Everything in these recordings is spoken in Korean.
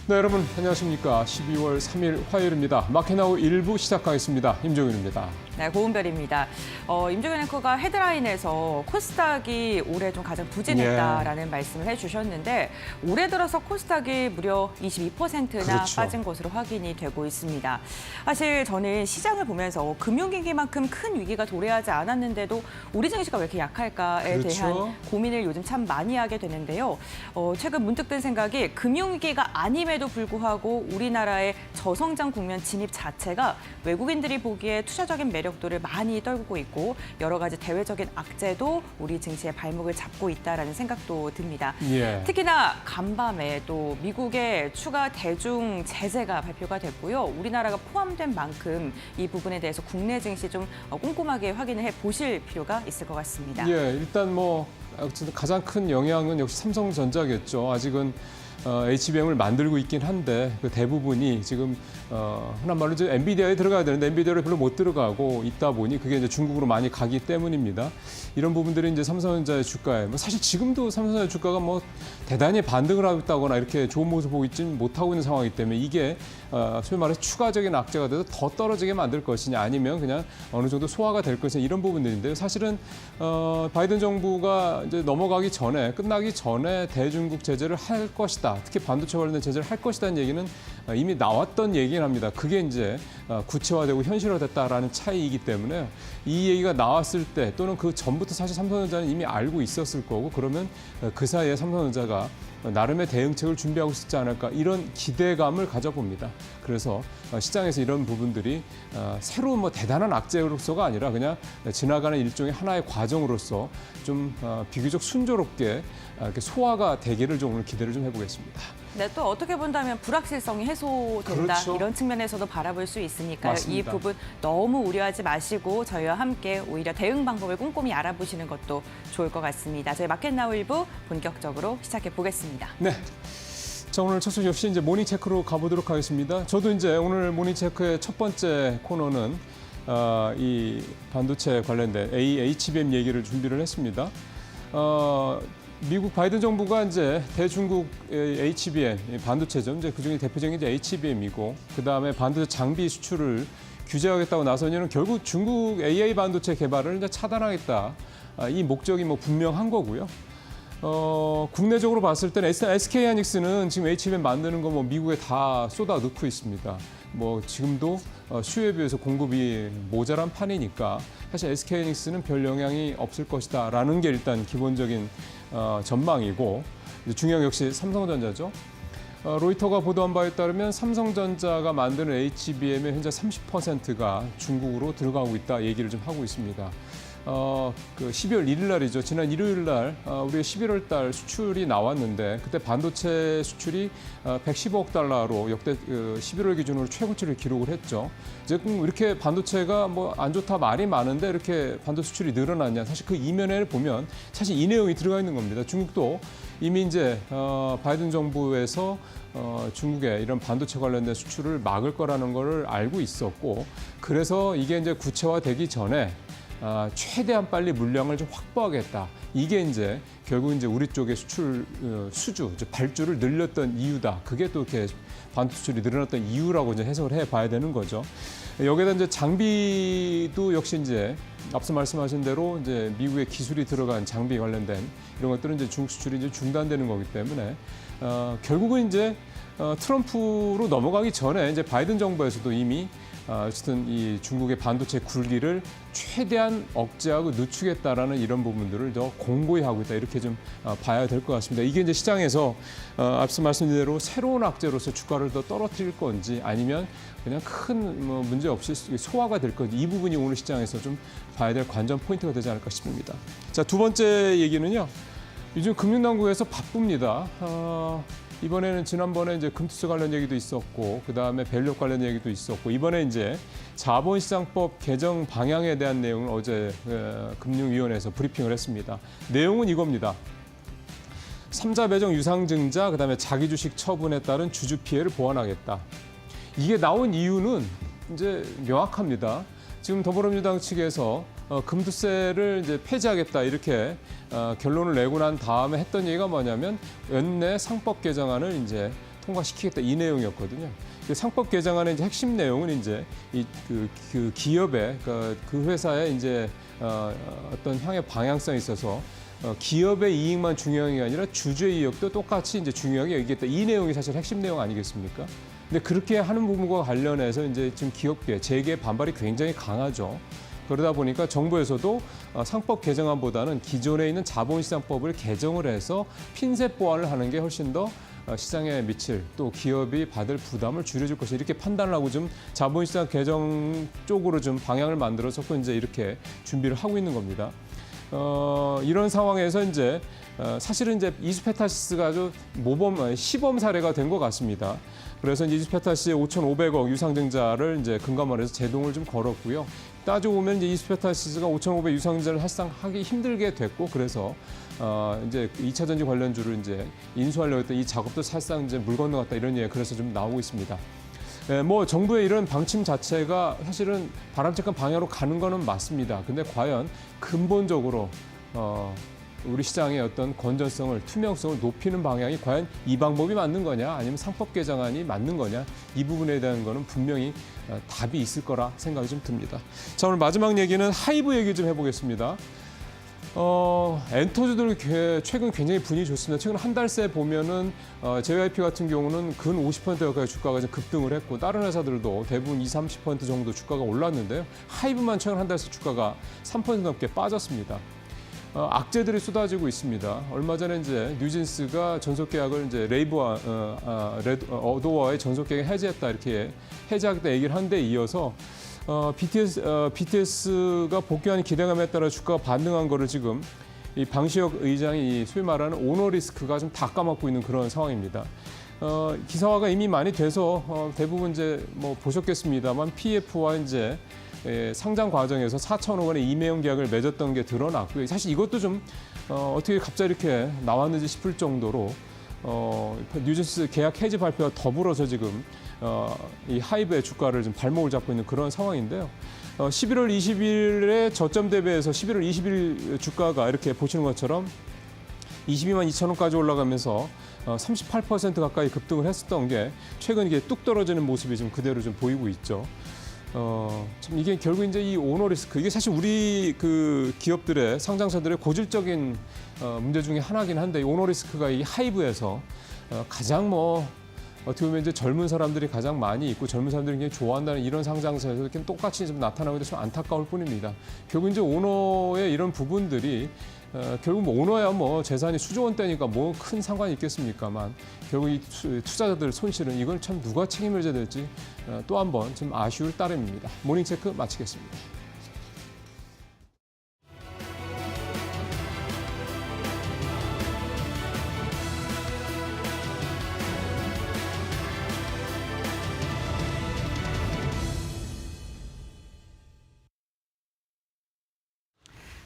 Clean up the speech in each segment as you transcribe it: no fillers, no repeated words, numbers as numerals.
네, 여러분 안녕하십니까. 12월 3일 화요일입니다. 마켓나우 1부 시작하겠습니다. 임종윤입니다. 네, 고은별입니다. 임종현 앵커가 헤드라인에서 코스닥이 올해 좀 가장 부진했다라는 말씀을 해주셨는데 올해 들어서 코스닥이 무려 22%나 그렇죠. 빠진 것으로 확인이 되고 있습니다. 사실 저는 시장을 보면서 금융위기만큼 큰 위기가 도래하지 않았는데도 우리 증시가 왜 이렇게 약할까에 그렇죠. 대한 고민을 요즘 참 많이 하게 되는데요. 최근 문득 든 생각이 금융위기가 아님에도 불구하고 우리나라의 저성장 국면 진입 자체가 외국인들이 보기에 투자적인 매력도를 많이 떨구고 있고 여러 가지 대외적인 악재도 우리 증시의 발목을 잡고 있다라는 생각도 듭니다. 예. 특히나 간밤에 또 미국의 추가 대중 제재가 발표가 됐고요. 우리나라가 포함된 만큼 이 부분에 대해서 국내 증시 좀 꼼꼼하게 확인을 해 보실 필요가 있을 것 같습니다. 예, 일단 가장 큰 영향은 역시 삼성전자겠죠. 아직은 HBM을 만들고 있긴 한데 그 대부분이 지금 흔한 말로 이제 엔비디아에 들어가야 되는데 엔비디아를 별로 못 들어가고 있다 보니 그게 이제 중국으로 많이 가기 때문입니다. 이런 부분들이 이제 삼성전자의 주가에 사실 지금도 삼성전자 주가가 대단히 반등을 하고 있다거나 이렇게 좋은 모습 보고 있지는 못하고 있는 상황이기 때문에 이게 소위 말해서 추가적인 악재가 돼서 더 떨어지게 만들 것이냐 아니면 그냥 어느 정도 소화가 될 것이냐 이런 부분들인데요. 사실은 바이든 정부가 이제 넘어가기 전에 끝나기 전에 대중국 제재를 할 것이다. 특히 반도체 관련된 제재를 할 것이라는 얘기는 이미 나왔던 얘기긴 합니다. 그게 이제 구체화되고 현실화됐다라는 차이이기 때문에 이 얘기가 나왔을 때 또는 그 전부터 사실 삼성전자는 이미 알고 있었을 거고 그러면 그 사이에 삼성전자가 나름의 대응책을 준비하고 있지 않을까 이런 기대감을 가져봅니다. 그래서 시장에서 이런 부분들이 새로운 대단한 악재로서가 아니라 그냥 지나가는 일종의 하나의 과정으로서 좀 비교적 순조롭게 이렇게 소화가 되기를 좀 오늘 기대를 좀 해보겠습니다. 네, 또 어떻게 본다면 불확실성이 해소된다 그렇죠. 이런 측면에서도 바라볼 수 있으니까요. 맞습니다. 이 부분 너무 우려하지 마시고 저희와 함께 오히려 대응 방법을 꼼꼼히 알아보시는 것도 좋을 것 같습니다. 저희 마켓나우 1부 본격적으로 시작해 보겠습니다. 네. 자, 오늘 첫 소식 역시 이제 모닝체크로 가보도록 하겠습니다. 저도 이제 오늘 모닝체크의 첫 번째 코너는 이 반도체 관련된 HBM 얘기를 준비를 했습니다. 미국 바이든 정부가 이제 대중국 HBM 반도체죠. 이제 그중에 대표적인 이제 HBM이고 그 다음에 반도체 장비 수출을 규제하겠다고 나서니는 결국 중국 AI 반도체 개발을 이제 차단하겠다. 이 목적이 분명한 거고요. 국내적으로 봤을 때는 SK하이닉스는 지금 HBM 만드는 거 미국에 다 쏟아 넣고 있습니다. 지금도 수요에 비해서 공급이 모자란 판이니까 사실 SK하이닉스는 별 영향이 없을 것이다라는 게 일단 기본적인 전망이고 중요한 역시 삼성전자죠. 로이터가 보도한 바에 따르면 삼성전자가 만드는 HBM의 현재 30%가 중국으로 들어가고 있다 얘기를 좀 하고 있습니다. 12월 1일 날이죠. 지난 일요일 날 우리가 11월 달 수출이 나왔는데 그때 반도체 수출이 115억 달러로 역대 11월 기준으로 최고치를 기록을 했죠. 이제 이렇게 반도체가 안 좋다 말이 많은데 이렇게 반도체 수출이 늘어났냐. 사실 그 이면에 보면 사실 이 내용이 들어가 있는 겁니다. 중국도 이미 이제 바이든 정부에서 중국의 이런 반도체 관련된 수출을 막을 거라는 걸 알고 있었고 그래서 이게 이제 구체화되기 전에 최대한 빨리 물량을 좀 확보하겠다. 이게 이제 결국 이제 우리 쪽의 수출 수주, 발주를 늘렸던 이유다. 그게 또 이렇게 반도체 수출이 늘어났던 이유라고 이제 해석을 해봐야 되는 거죠. 여기에다 이제 장비도 역시 이제 앞서 말씀하신 대로 이제 미국의 기술이 들어간 장비 관련된 이런 것들은 이제 중국 수출이 이제 중단되는 거기 때문에 결국은 이제 트럼프로 넘어가기 전에 이제 바이든 정부에서도 이미 어쨌든 이 중국의 반도체 굴기를 최대한 억제하고 늦추겠다라는 이런 부분들을 더 공고히 하고 있다 이렇게 좀 봐야 될 것 같습니다. 이게 이제 시장에서 앞서 말씀드린 대로 새로운 악재로서 주가를 더 떨어뜨릴 건지 아니면 그냥 큰 문제 없이 소화가 될 건지 이 부분이 오늘 시장에서 좀 봐야 될 관전 포인트가 되지 않을까 싶습니다. 자, 두 번째 얘기는요. 요즘 금융당국에서 바쁩니다. 이번에는 지난번에 이제 금투자 관련 얘기도 있었고 그다음에 밸류업 관련 얘기도 있었고 이번에 이제 자본시장법 개정 방향에 대한 내용을 어제 금융위원회에서 브리핑을 했습니다. 내용은 이겁니다. 3자 배정 유상증자 그다음에 자기 주식 처분에 따른 주주 피해를 보완하겠다. 이게 나온 이유는 이제 명확합니다. 지금 더불어민주당 측에서 금투세를 이제 폐지하겠다 이렇게 결론을 내고 난 다음에 했던 얘기가 뭐냐면 연내 상법 개정안을 이제 통과시키겠다 이 내용이었거든요. 상법 개정안의 이제 핵심 내용은 이제 그 기업의 그 회사의 이제 어떤 향해 방향성에 있어서 기업의 이익만 중요한 게 아니라 주주의 이익도 똑같이 이제 중요하게 여기겠다. 이 내용이 사실 핵심 내용 아니겠습니까? 근데 그렇게 하는 부분과 관련해서 이제 지금 기업계, 재계의 반발이 굉장히 강하죠. 그러다 보니까 정부에서도 상법 개정안보다는 기존에 있는 자본시장법을 개정을 해서 핀셋 보완을 하는 게 훨씬 더 시장에 미칠 또 기업이 받을 부담을 줄여줄 것이 이렇게 판단을 하고 좀 자본시장 개정 쪽으로 좀 방향을 만들어서 이제 이렇게 준비를 하고 있는 겁니다. 이런 상황에서 이제 사실은 이제 이수페타시스가 아주 시범 사례가 된 것 같습니다. 그래서 이제 이수페타시의 5,500억 유상증자를 이제 금감원에서 제동을 좀 걸었고요. 따지고 보면 이제 이수페타시스가 5,500 유상증자를 사실상 하기 힘들게 됐고 그래서 이제 2차 전지 관련주를 이제 인수하려고 했던 이 작업도 사실상 이제 물 건너갔다 이런 얘기 그래서 좀 나오고 있습니다. 뭐 정부의 이런 방침 자체가 사실은 바람직한 방향으로 가는 거는 맞습니다. 근데 과연 근본적으로 우리 시장의 어떤 건전성을, 투명성을 높이는 방향이 과연 이 방법이 맞는 거냐, 아니면 상법 개정안이 맞는 거냐, 이 부분에 대한 거는 분명히 답이 있을 거라 생각이 좀 듭니다. 자, 오늘 마지막 얘기는 하이브 얘기 좀 해보겠습니다. 엔터주들 최근 굉장히 분위기 좋습니다. 최근 한 달 새 보면은 JYP 같은 경우는 근 50% 가까이 주가가 좀 급등을 했고 다른 회사들도 대부분 20, 30% 정도 주가가 올랐는데요. 하이브만 최근 한 달 새 주가가 3% 넘게 빠졌습니다. 악재들이 쏟아지고 있습니다. 얼마 전에 이제 뉴진스가 전속 계약을 이제 레이브와 어도어와의 전속 계약 해지했다 이렇게 해지하겠다 얘기를 한 데 이어서 BTS가 복귀하는 기대감에 따라 주가가 반등한 거를 지금 이 방시혁 의장이 소위 말하는 오너 리스크가 좀 다 까먹고 있는 그런 상황입니다. 기사화가 이미 많이 돼서 대부분 이제 뭐 보셨겠습니다만 PF와 이제 상장 과정에서 4천억 원의 임해형 계약을 맺었던 게 드러났고요. 사실 이것도 좀 어떻게 갑자기 이렇게 나왔는지 싶을 정도로 뉴진스 계약 해지 발표와 더불어서 지금 이 하이브의 주가를 좀 발목을 잡고 있는 그런 상황인데요. 11월 20일에 저점 대비해서 11월 20일 주가가 이렇게 보시는 것처럼 22만 2천 원까지 올라가면서 38% 가까이 급등을 했었던 게 최근 이게 뚝 떨어지는 모습이 좀 그대로 좀 보이고 있죠. 참 이게 결국 이제 이 오너 리스크 이게 사실 우리 그 기업들의 상장사들의 고질적인 문제 중에 하나긴 한데 이 오너 리스크가 이 하이브에서 가장 어떻게 보면 이제 젊은 사람들이 가장 많이 있고 젊은 사람들이 굉장히 좋아한다는 이런 상장사에서 이렇게 똑같이 좀 나타나고 있는데 좀 안타까울 뿐입니다. 결국 이제 오너의 이런 부분들이 결국 뭐 오너야 뭐 재산이 수조 원대니까 뭐 큰 상관이 있겠습니까만 결국 이 투자자들 손실은 이걸 참 누가 책임을 져야 될지 또 한 번 좀 아쉬울 따름입니다. 모닝체크 마치겠습니다.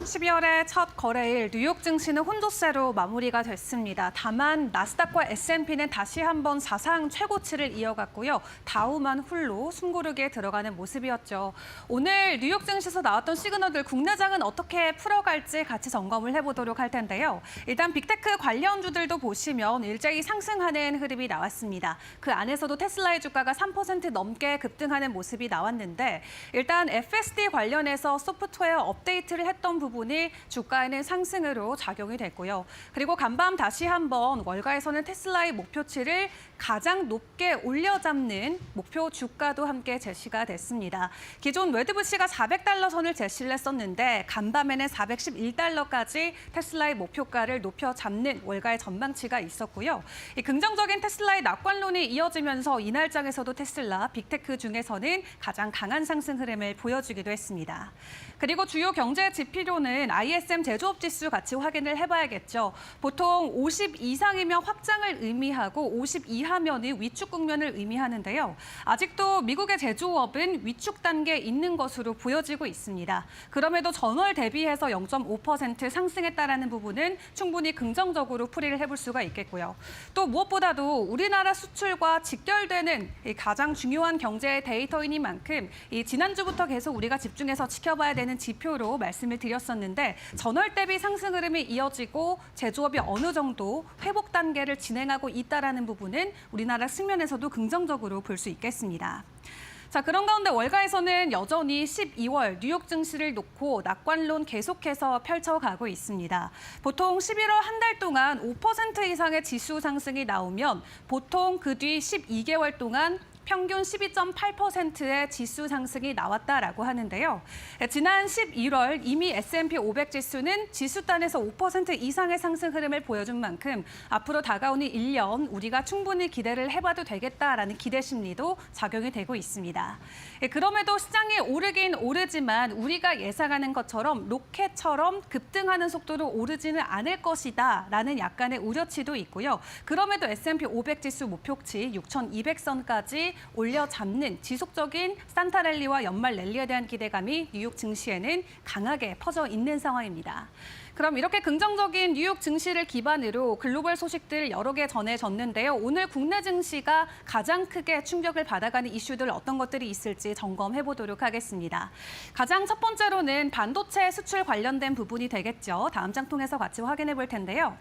(12월의) 첫 거래일 뉴욕 증시는 혼조세로 마무리가 됐습니다. 다만 나스닥과 S&P는 다시 한번 사상 최고치를 이어갔고요. 다우만 홀로 숨고르기에 들어가는 모습이었죠. 오늘 뉴욕 증시에서 나왔던 시그널들 국내장은 어떻게 풀어갈지 같이 점검을 해보도록 할 텐데요. 일단 빅테크 관련주들도 보시면 일제히 상승하는 흐름이 나왔습니다. 그 안에서도 테슬라의 주가가 3% 넘게 급등하는 모습이 나왔는데 일단 FSD 관련해서 소프트웨어 업데이트를 했던 부분이 주가에는 상승으로 작용이 됐고요. 그리고 간밤 다시 한번 월가에서는 테슬라의 목표치를 가장 높게 올려잡는 목표 주가도 함께 제시가 됐습니다. 기존 웨드부시가 $400 선을 제시를 했었는데 간밤에는 $411까지 테슬라의 목표가를 높여 잡는 월가의 전망치가 있었고요. 이 긍정적인 테슬라의 낙관론이 이어지면서 이날장에서도 테슬라, 빅테크 중에서는 가장 강한 상승 흐름을 보여주기도 했습니다. 그리고 주요 경제 지표로는 ISM 제조업 지수 같이 확인을 해봐야겠죠. 보통 50 이상이면 확장을 의미하고 50 이하면은 위축 국면을 의미하는데요. 아직도 미국의 제조업은 위축 단계에 있는 것으로 보여지고 있습니다. 그럼에도 전월 대비해서 0.5% 상승했다라는 부분은 충분히 긍정적으로 풀이를 해볼 수가 있겠고요. 또 무엇보다도 우리나라 수출과 직결되는 가장 중요한 경제 데이터이니만큼 지난주부터 계속 우리가 집중해서 지켜봐야 되는 지표로 말씀을 드렸었는데 있었는데 전월 대비 상승 흐름이 이어지고 제조업이 어느 정도 회복 단계를 진행하고 있다라는 부분은 우리나라 측면에서도 긍정적으로 볼 수 있겠습니다. 자, 그런 가운데 월가에서는 여전히 12월 뉴욕 증시를 놓고 낙관론 계속해서 펼쳐가고 있습니다. 보통 11월 한 달 동안 5% 이상의 지수 상승이 나오면 보통 그 뒤 12개월 동안 평균 12.8%의 지수 상승이 나왔다라고 하는데요. 지난 11월 이미 S&P 500 지수는 지수단에서 5% 이상의 상승 흐름을 보여준 만큼 앞으로 다가오는 1년 우리가 충분히 기대를 해봐도 되겠다라는 기대 심리도 작용이 되고 있습니다. 그럼에도 시장이 오르긴 오르지만 우리가 예상하는 것처럼 로켓처럼 급등하는 속도로 오르지는 않을 것이다라는 약간의 우려치도 있고요. 그럼에도 S&P 500 지수 목표치 6,200선까지 올려잡는 지속적인 산타랠리와 연말 랠리에 대한 기대감이 뉴욕 증시에는 강하게 퍼져 있는 상황입니다. 그럼 이렇게 긍정적인 뉴욕 증시를 기반으로 글로벌 소식들 여러 개 전해졌는데요. 오늘 국내 증시가 가장 크게 충격을 받아가는 이슈들 어떤 것들이 있을지 점검해 보도록 하겠습니다. 가장 첫 번째로는 반도체 수출 관련된 부분이 되겠죠. 다음 장 통해서 같이 확인해 볼 텐데요.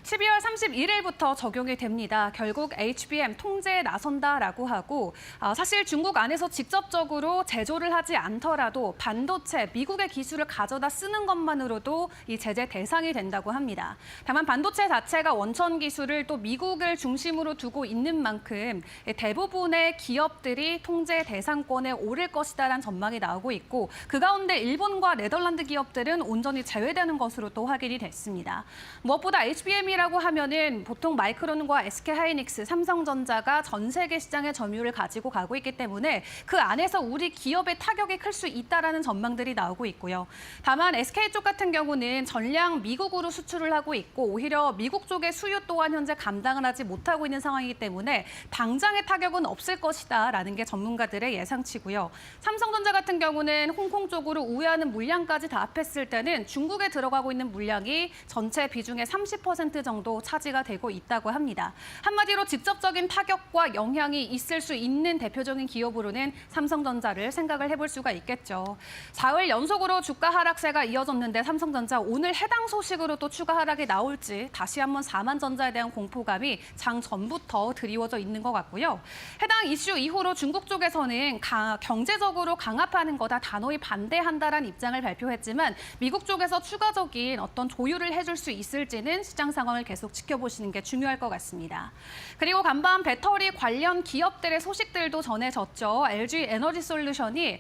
12월 31일부터 적용이 됩니다. 결국 HBM 통제에 나선다라고 하고 사실 중국 안에서 직접적으로 제조를 하지 않더라도 반도체, 미국의 기술을 가져다 쓰는 것만으로도 이 제재 대상이 된다고 합니다. 다만 반도체 자체가 원천 기술을 또 미국을 중심으로 두고 있는 만큼 대부분의 기업들이 통제 대상권에 오를 것이다라는 전망이 나오고 있고 그 가운데 일본과 네덜란드 기업들은 온전히 제외되는 것으로 또 확인이 됐습니다. 무엇보다 HBM이라고 하면은 보통 마이크론과 SK하이닉스, 삼성전자가 전 세계 시장의 점유율을 가지고 가고 있기 때문에 그 안에서 우리 기업의 타격이 클 수 있다라는 전망들이 나오고 있고요. 다만 SK 쪽 같은 경우는 전량 미국으로 수출을 하고 있고 오히려 미국 쪽의 수요 또한 현재 감당을 하지 못하고 있는 상황이기 때문에 당장의 타격은 없을 것이다라는 게 전문가들의 예상치고요. 삼성전자 같은 경우는 홍콩 쪽으로 우회하는 물량까지 다 합했을 때는 중국에 들어가고 있는 물량이 전체 비중의 30% 정도 차지가 되고 있다고 합니다. 한마디로 직접적인 타격과 영향이 있을 수 있는 대표적인 기업으로는 삼성전자를 생각을 해볼 수가 있겠죠. 4일 연속으로 주가 하락세가 이어졌는데 삼성전자 오늘 해당 소식으로 또 추가 하락이 나올지 다시 한번 사만전자에 대한 공포감이 장 전부터 드리워져 있는 것 같고요. 해당 이슈 이후로 중국 쪽에서는 경제적으로 강압하는 거다 단호히 반대한다라는 입장을 발표했지만 미국 쪽에서 추가적인 어떤 조율을 해줄 수 있을지는 시장 상황을 계속 지켜보시는 게 중요할 것 같습니다. 그리고 간밤 배터리 관련 기업들의 소식들도 전해졌죠. LG 에너지 솔루션이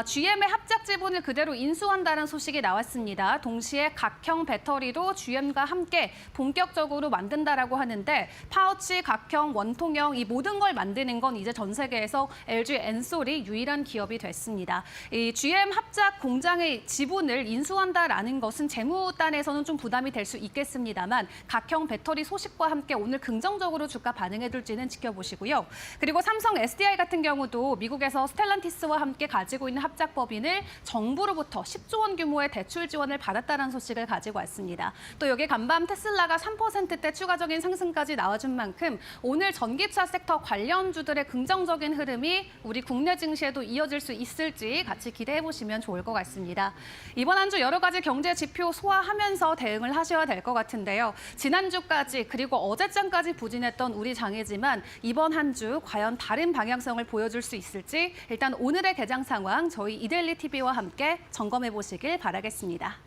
GM의 합작 지분을 그대로 인수한다는 소식이 나왔습니다. 동시에 각형 배터리도 GM과 함께 본격적으로 만든다라고 하는데 파우치, 각형, 원통형 이 모든 걸 만드는 건 이제 전 세계에서 LG 엔솔이 유일한 기업이 됐습니다. 이 GM 합작 공장의 지분을 인수한다라는 것은 재무단에서는 좀 부담이 될 수 있겠습니다만 각형 배터리 소식과 함께 오늘 긍정적으로 주가 반응해둘지는 지켜보시고요. 그리고 삼성 SDI 같은 경우도 미국에서 스텔란티스와 함께 가지고 있는 합작법인을 정부로부터 10조 원 규모의 대출 지원을 받았다는 소식을 가지고 왔습니다. 또 여기 간밤 테슬라가 3%대 추가적인 상승까지 나와준 만큼 오늘 전기차 섹터 관련주들의 긍정적인 흐름이 우리 국내 증시에도 이어질 수 있을지 같이 기대해보시면 좋을 것 같습니다. 이번 한 주 여러 가지 경제 지표 소화하면서 대응을 하셔야 될 것 같은데요. 지난주까지 그리고 어제장까지 부진했던 우리 장이지만 이번 한 주 과연 다른 방향성을 보여줄 수 있을지 일단 오늘의 개장 상황 저희 이데일리 TV와 함께 점검해 보시길 바라겠습니다.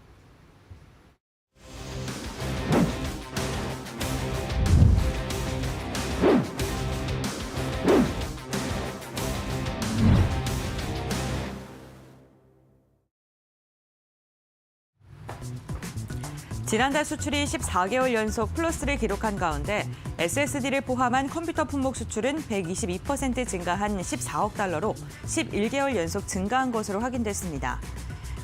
지난달 수출이 14개월 연속 플러스를 기록한 가운데 SSD를 포함한 컴퓨터 품목 수출은 122% 증가한 14억 달러로 11개월 연속 증가한 것으로 확인됐습니다.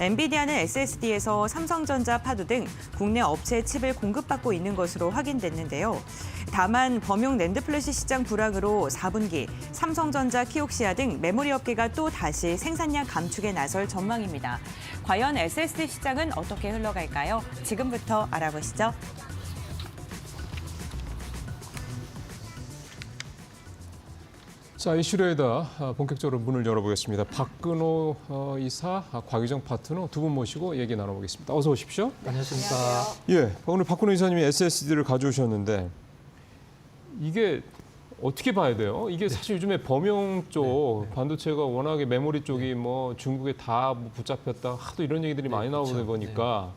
엔비디아는 SSD에서 삼성전자, 파두 등 국내 업체의 칩을 공급받고 있는 것으로 확인됐는데요. 다만 범용 낸드 플래시 시장 불황으로 4분기 삼성전자, 키옥시아 등 메모리 업계가 또 다시 생산량 감축에 나설 전망입니다. 과연 SSD 시장은 어떻게 흘러갈까요? 지금부터 알아보시죠. 자, 이슈레이더 본격적으로 문을 열어보겠습니다. 박근호 이사, 곽유정 파트너 두 분 모시고 얘기 나눠보겠습니다. 어서 오십시오. 안녕하십니까. 예, 오늘 박근호 이사님이 SSD를 가져오셨는데 이게 어떻게 봐야 돼요? 이게 사실 요즘에 범용 쪽 반도체가 워낙에 메모리 쪽이 뭐 중국에 다 붙잡혔다 하도 이런 얘기들이 많이 나오다 그렇죠. 보니까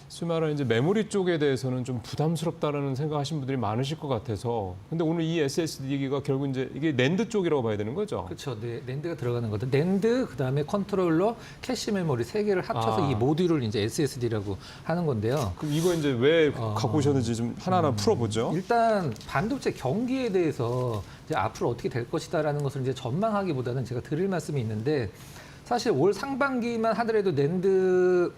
소위 말하는 이제 메모리 쪽에 대해서는 좀 부담스럽다라는 생각하시는 분들이 많으실 것 같아서 근데 오늘 이 SSD가 결국 이제 이게 낸드 쪽이라고 봐야 되는 거죠? 그렇죠. 네, 낸드가 들어가는 거죠. 낸드, 그다음에 컨트롤러, 캐시 메모리 세 개를 합쳐서 아. 이 모듈을 이제 SSD라고 하는 건데요. 그럼 이거 이제 왜 갖고 오셨는지 좀 하나하나 풀어보죠. 일단 반도체 경기에 대해서 이제 앞으로 어떻게 될 것이다라는 것을 이제 전망하기보다는 제가 드릴 말씀이 있는데 사실 올 상반기만 하더라도 낸드에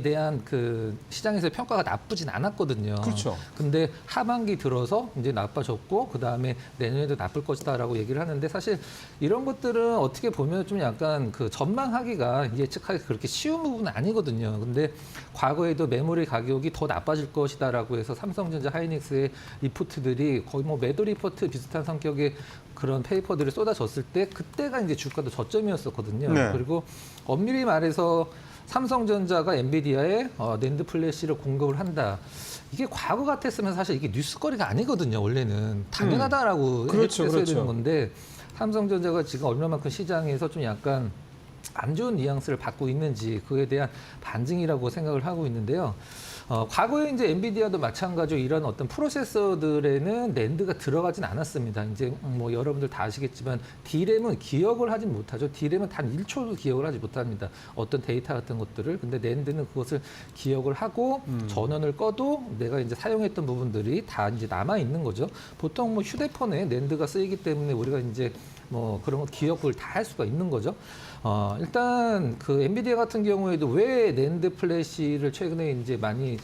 대한 그 시장에서 평가가 나쁘진 않았거든요. 그렇죠. 근데 하반기 들어서 이제 나빠졌고 그다음에 내년에도 나쁠 것이다라고 얘기를 하는데 사실 이런 것들은 어떻게 보면 좀 약간 그 전망하기가 예측하기 그렇게 쉬운 부분은 아니거든요. 근데 과거에도 메모리 가격이 더 나빠질 것이다라고 해서 삼성전자 하이닉스의 리포트들이 거의 뭐 매도 리포트 비슷한 성격의 그런 페이퍼들이 쏟아졌을 때 그때가 이제 주가도 저점이었었거든요. 네. 그리고 엄밀히 말해서 삼성전자가 엔비디아에 낸드 플래시를 공급을 한다. 이게 과거 같았으면 사실 이게 뉴스거리가 아니거든요. 원래는 당연하다라고 그렇죠, 했어야 그렇죠. 되는 건데 삼성전자가 지금 얼마만큼 시장에서 좀 약간 안 좋은 뉘앙스를 받고 있는지 그에 대한 반증이라고 생각을 하고 있는데요. 과거에 이제 엔비디아도 마찬가지로 이런 어떤 프로세서들에는 낸드가 들어가진 않았습니다. 이제 뭐 여러분들 다 아시겠지만 D램은 기억을 하진 못하죠. D램은 단 1초도 기억을 하지 못합니다. 어떤 데이터 같은 것들을. 근데 낸드는 그것을 기억을 하고 전원을 꺼도 내가 이제 사용했던 부분들이 다 이제 남아 있는 거죠. 보통 뭐 휴대폰에 낸드가 쓰이기 때문에 우리가 이제 뭐 그런 거 기억을 다 할 수가 있는 거죠. 일단 그 엔비디아 같은 경우에도 왜 낸드 플래시를 최근에 이제 많이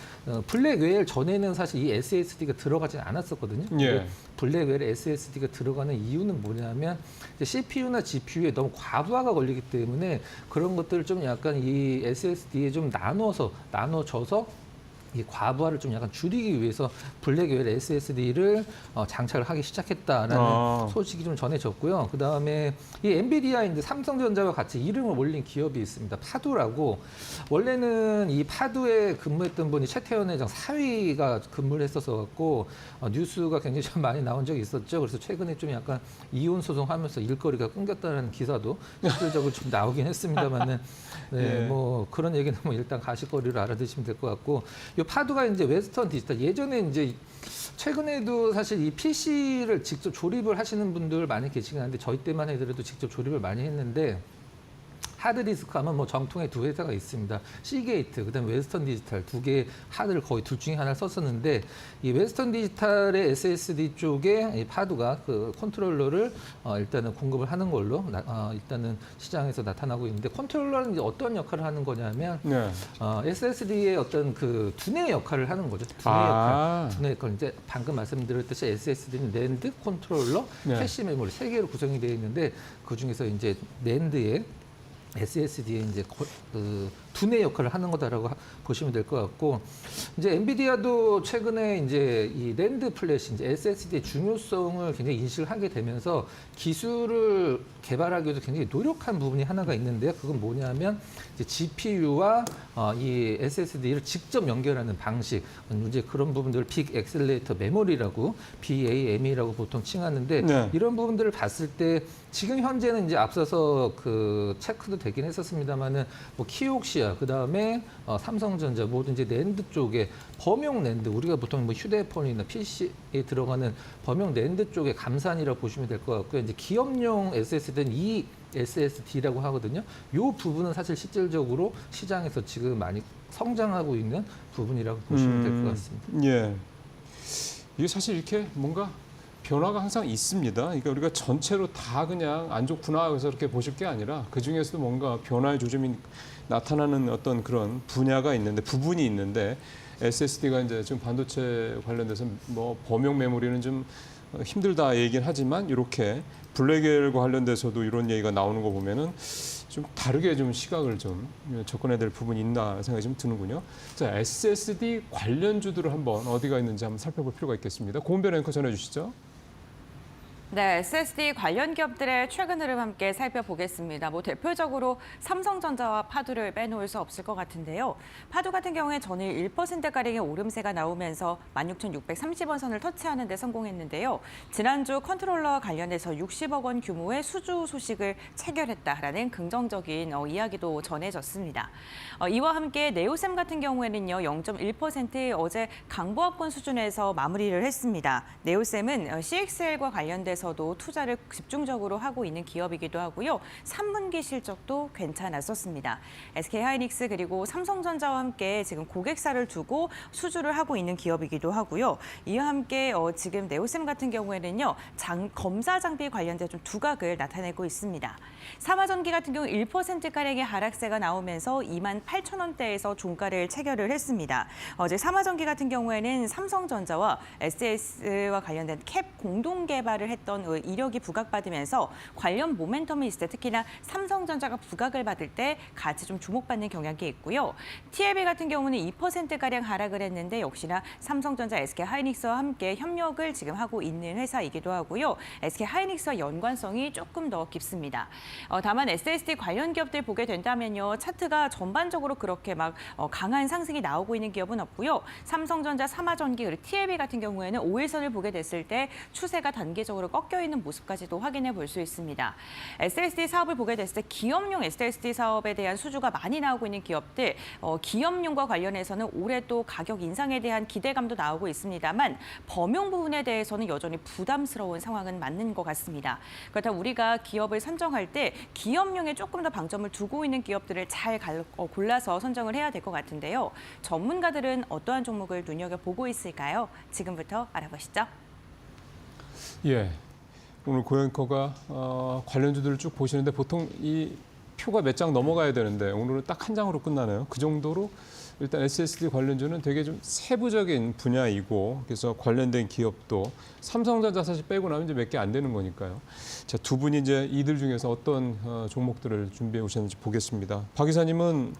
블랙웨어 전에는 사실 이 SSD가 들어가진 않았었거든요. 예. 근데 블랙웨어에 SSD가 들어가는 이유는 뭐냐면 이제 CPU나 GPU에 너무 과부하가 걸리기 때문에 그런 것들을 좀 약간 이 SSD에 좀 나눠줘서 이 과부하를 좀 약간 줄이기 위해서 블랙웨어 SSD를 장착을 하기 시작했다라는 소식이 좀 전해졌고요. 그 다음에 이 엔비디아인데 삼성전자와 같이 이름을 올린 기업이 있습니다. 파두라고. 원래는 이 파두에 근무했던 분이 최태원 회장 사위가 근무를 했어서 갖고 뉴스가 굉장히 좀 많이 나온 적이 있었죠. 그래서 최근에 좀 약간 이혼 소송하면서 일거리가 끊겼다는 기사도 실질적으로 좀 나오긴 했습니다만은 네, 예. 뭐 그런 얘기는 뭐 일단 가시거리로 알아두시면 될 것 같고. 요 파두가 이제 웨스턴 디지털 예전에 이제 최근에도 사실 이 PC를 직접 조립을 하시는 분들 많이 계시긴 한데 저희 때만 해도 직접 조립을 많이 했는데 하드디스크 하면 뭐 정통의 두 회사가 있습니다. 시게이트, 그다음에 웨스턴 디지털 두 개의 하드를 거의 둘 중에 하나를 썼었는데 이 웨스턴 디지털의 SSD 쪽에 이 파두가 그 컨트롤러를 일단은 공급을 하는 걸로 일단은 시장에서 나타나고 있는데 컨트롤러는 이제 어떤 역할을 하는 거냐면 네. SSD의 어떤 그 두뇌 역할을 하는 거죠. 두뇌 역할. 이제 방금 말씀드렸듯이 SSD는 낸드, 컨트롤러, 네. 캐시 메모리 세 개로 구성이 되어 있는데 그 중에서 이제 낸드의 SSD에 이제 그 두뇌 역할을 하는 거다라고 보시면 될 것 같고 이제 엔비디아도 최근에 이제 이 낸드 플래시 이제 SSD의 중요성을 굉장히 인식을 하게 되면서 기술을 개발하기 위해서 굉장히 노력한 부분이 하나가 있는데요. 그건 뭐냐면 이제 GPU와 이 SSD를 직접 연결하는 방식 이제 그런 부분들을 빅 엑셀레이터 메모리라고 BAM이라고 보통 칭하는데 네. 이런 부분들을 봤을 때 지금 현재는 이제 앞서서 그 체크도 되긴 했었습니다만은 뭐 키옥시아 그 다음에 삼성전자 모든 이제 낸드 쪽에 범용 낸드 우리가 보통 뭐 휴대폰이나 PC에 들어가는 범용 낸드 쪽에 감산이라고 보시면 될 것 같고요. 이제 기업용 SSD는 이 SSD라고 하거든요. 이 부분은 사실 실질적으로 시장에서 지금 많이 성장하고 있는 부분이라고 보시면 될 것 같습니다. 예. 이게 사실 이렇게 뭔가 변화가 항상 있습니다. 그러니까 우리가 전체로 다 그냥 안 좋구나 해서 이렇게 보실 게 아니라 그 중에서도 뭔가 변화의 조짐이 나타나는 어떤 그런 분야가 있는데 부분이 있는데 SSD가 이제 지금 반도체 관련돼서 뭐 범용 메모리는 좀 힘들다 얘기는 하지만 이렇게 블랙웰과 관련돼서도 이런 얘기가 나오는 거 보면은 좀 다르게 좀 시각을 좀 접근해야 될 부분이 있나 생각이 좀 드는군요. 자, SSD 관련주들을 한번 어디가 있는지 한번 살펴볼 필요가 있겠습니다. 고은별 앵커 전해주시죠. 네, SSD 관련 기업들의 최근 흐름 함께 살펴보겠습니다. 대표적으로 삼성전자와 파두를 빼놓을 수 없을 것 같은데요. 파두 같은 경우에 전일 1%가량의 오름세가 나오면서 16,630원 선을 터치하는 데 성공했는데요. 지난주 컨트롤러와 관련해서 60억 원 규모의 수주 소식을 체결했다라는 긍정적인 이야기도 전해졌습니다. 이와 함께 네오셈 같은 경우에는요, 0.1% 어제 강보합권 수준에서 마무리를 했습니다. 네오셈은 CXL과 관련돼서도 투자를 집중적으로 하고 있는 기업이기도 하고요. 3분기 실적도 괜찮았었습니다. SK하이닉스 그리고 삼성전자와 함께 지금 고객사를 두고 수주를 하고 있는 기업이기도 하고요. 이와 함께 지금 네오셈 같은 경우에는요, 검사 장비 관련된 좀 두각을 나타내고 있습니다. 삼화전기 같은 경우 1%가량의 하락세가 나오면서 28,000원대에서 종가를 체결을 했습니다. 어제 삼화전기 같은 경우에는 삼성전자와 SS와 관련된 캡 공동 개발을 했던 이력이 부각받으면서 관련 모멘텀이 있을 때 특히나 삼성전자가 부각을 받을 때 같이 좀 주목받는 경향이 있고요. TLB 같은 경우는 2%가량 하락을 했는데 역시나 삼성전자, SK하이닉스와 함께 협력을 지금 하고 있는 회사이기도 하고요. SK하이닉스와 연관성이 조금 더 깊습니다. 다만 SSD 관련 기업들 보게 된다면요. 차트가 전반적으로 그렇게 강한 상승이 나오고 있는 기업은 없고요. 삼성전자, 삼화전기, 그리고 TLB 같은 경우에는 5일선을 보게 됐을 때 추세가 단계적으로 꺾여 있는 모습까지도 확인해 볼 수 있습니다. SSD 사업을 보게 됐을 때 기업용 SSD 사업에 대한 수주가 많이 나오고 있는 기업들, 기업용과 관련해서는 올해 또 가격 인상에 대한 기대감도 나오고 있습니다만 범용 부분에 대해서는 여전히 부담스러운 상황은 맞는 것 같습니다. 그렇다면 우리가 기업을 선정할 때 기업용에 조금 더 방점을 두고 있는 기업들을 잘 골라서 선정을 해야 될 것 같은데요. 전문가들은 어떠한 종목을 눈여겨보고 있을까요? 지금부터 알아보시죠. 예, 오늘 고앵커가 관련주들을 쭉 보시는데 보통 이 표가 몇 장 넘어가야 되는데 오늘은 딱 한 장으로 끝나네요. 그 정도로 일단 SSD 관련주는 되게 좀 세부적인 분야이고 그래서 관련된 기업도 삼성전자 사실 빼고 나면 이제 몇 개 안 되는 거니까요. 자, 두 분이 이제 이들 중에서 어떤 종목들을 준비해 오셨는지 보겠습니다. 박 이사님은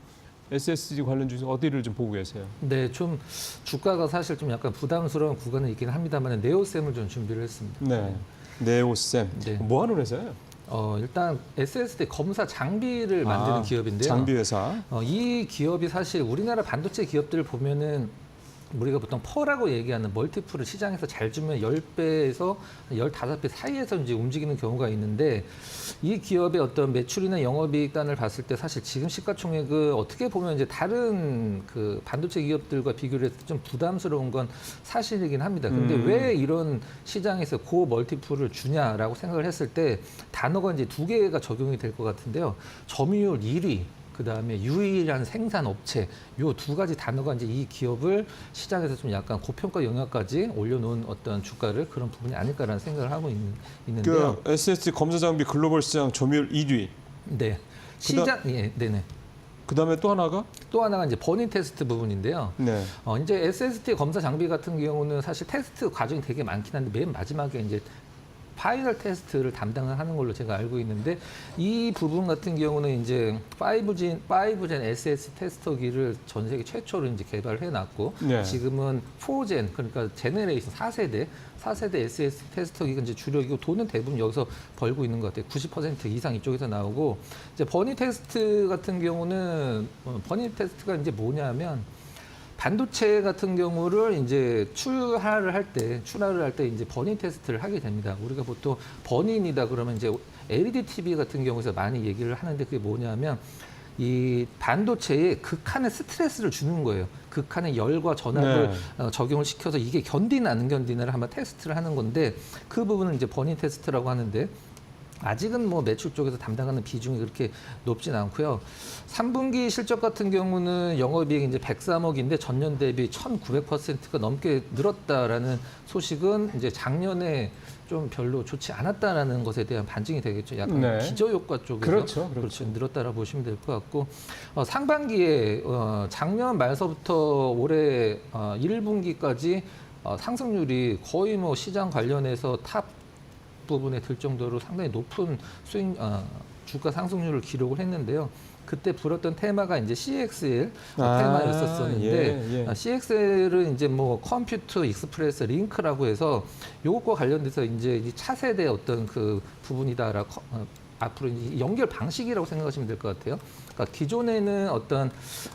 SSD 관련주에서 어디를 좀 보고 계세요? 네, 좀 주가가 사실 좀 약간 부담스러운 구간은 있긴 합니다만 네오셈을 좀 준비를 했습니다. 네, 네오셈. 네. 뭐 하는 회사예요? 일단 SSD 검사 장비를 만드는 기업인데요. 장비 회사. 이 기업이 사실 우리나라 반도체 기업들을 보면은 우리가 보통 퍼라고 얘기하는 멀티플을 시장에서 잘 주면 10배에서 15배 사이에서 이제 움직이는 경우가 있는데 이 기업의 어떤 매출이나 영업이익단을 봤을 때 사실 지금 시가총액은 어떻게 보면 이제 다른 그 반도체 기업들과 비교를 했을 때 좀 부담스러운 건 사실이긴 합니다. 근데 왜 이런 시장에서 고 멀티플을 주냐라고 생각을 했을 때 단어가 이제 두 개가 적용이 될 것 같은데요. 점유율 1위. 그다음에 유일한 생산 업체 요 두 가지 단어가 이제 이 기업을 시장에서 좀 약간 고평가 영역까지 올려놓은 어떤 주가를 그런 부분이 아닐까라는 생각을 하고 있는데요. 그 SSD 검사 장비 글로벌 시장 점유율 1위. 네. 시장 네네. 그다음에 또 하나가 또 하나가 이제 버닝 테스트 부분인데요. 네. 이제 SSD 검사 장비 같은 경우는 사실 테스트 과정이 되게 많긴 한데 맨 마지막에 이제 파이널 테스트를 담당을 하는 걸로 제가 알고 있는데 이 부분 같은 경우는 이제 5젠 SS 테스터기를 전 세계 최초로 이제 개발을 해놨고 네. 지금은 4젠 그러니까 제네레이션 4세대 SS 테스터기가 이제 주력이고 돈은 대부분 여기서 벌고 있는 것 같아요. 90% 이상 이쪽에서 나오고 이제 버니 테스트 같은 경우는 버니 테스트가 이제 뭐냐면 반도체 같은 경우를 이제 출하를 할 때 이제 버닝 테스트를 하게 됩니다. 우리가 보통 버닝이다 그러면 이제 LED TV 같은 경우에서 많이 얘기를 하는데 그게 뭐냐면 이 반도체에 극한의 스트레스를 주는 거예요. 극한의 열과 전압을 적용을 시켜서 이게 견디나 안 견디나를 한번 테스트를 하는 건데 그 부분은 이제 버닝 테스트라고 하는데 아직은 뭐 매출 쪽에서 담당하는 비중이 그렇게 높진 않고요. 3분기 실적 같은 경우는 영업이익이 이제 103억인데 전년 대비 1,900%가 넘게 늘었다라는 소식은 이제 작년에 좀 별로 좋지 않았다라는 것에 대한 반증이 되겠죠. 약간 기저효과 쪽에서 그렇죠. 늘었다라 보시면 될 것 같고 상반기에 작년 말서부터 올해 1분기까지 상승률이 거의 뭐 시장 관련해서 탑 부분에 들 정도로 상당히 높은 주가 상승률을 기록을 했는데요. 그때 불었던 테마가 이제 CXL 아, 테마였었는데 예. CXL은 이제 뭐 컴퓨터 익스프레스 링크라고 해서 요것과 관련돼서 이제 이 차세대 어떤 그 부분이다라고 앞으로 이제 연결 방식이라고 생각하시면 될 것 같아요. 그러니까 기존에는 어떤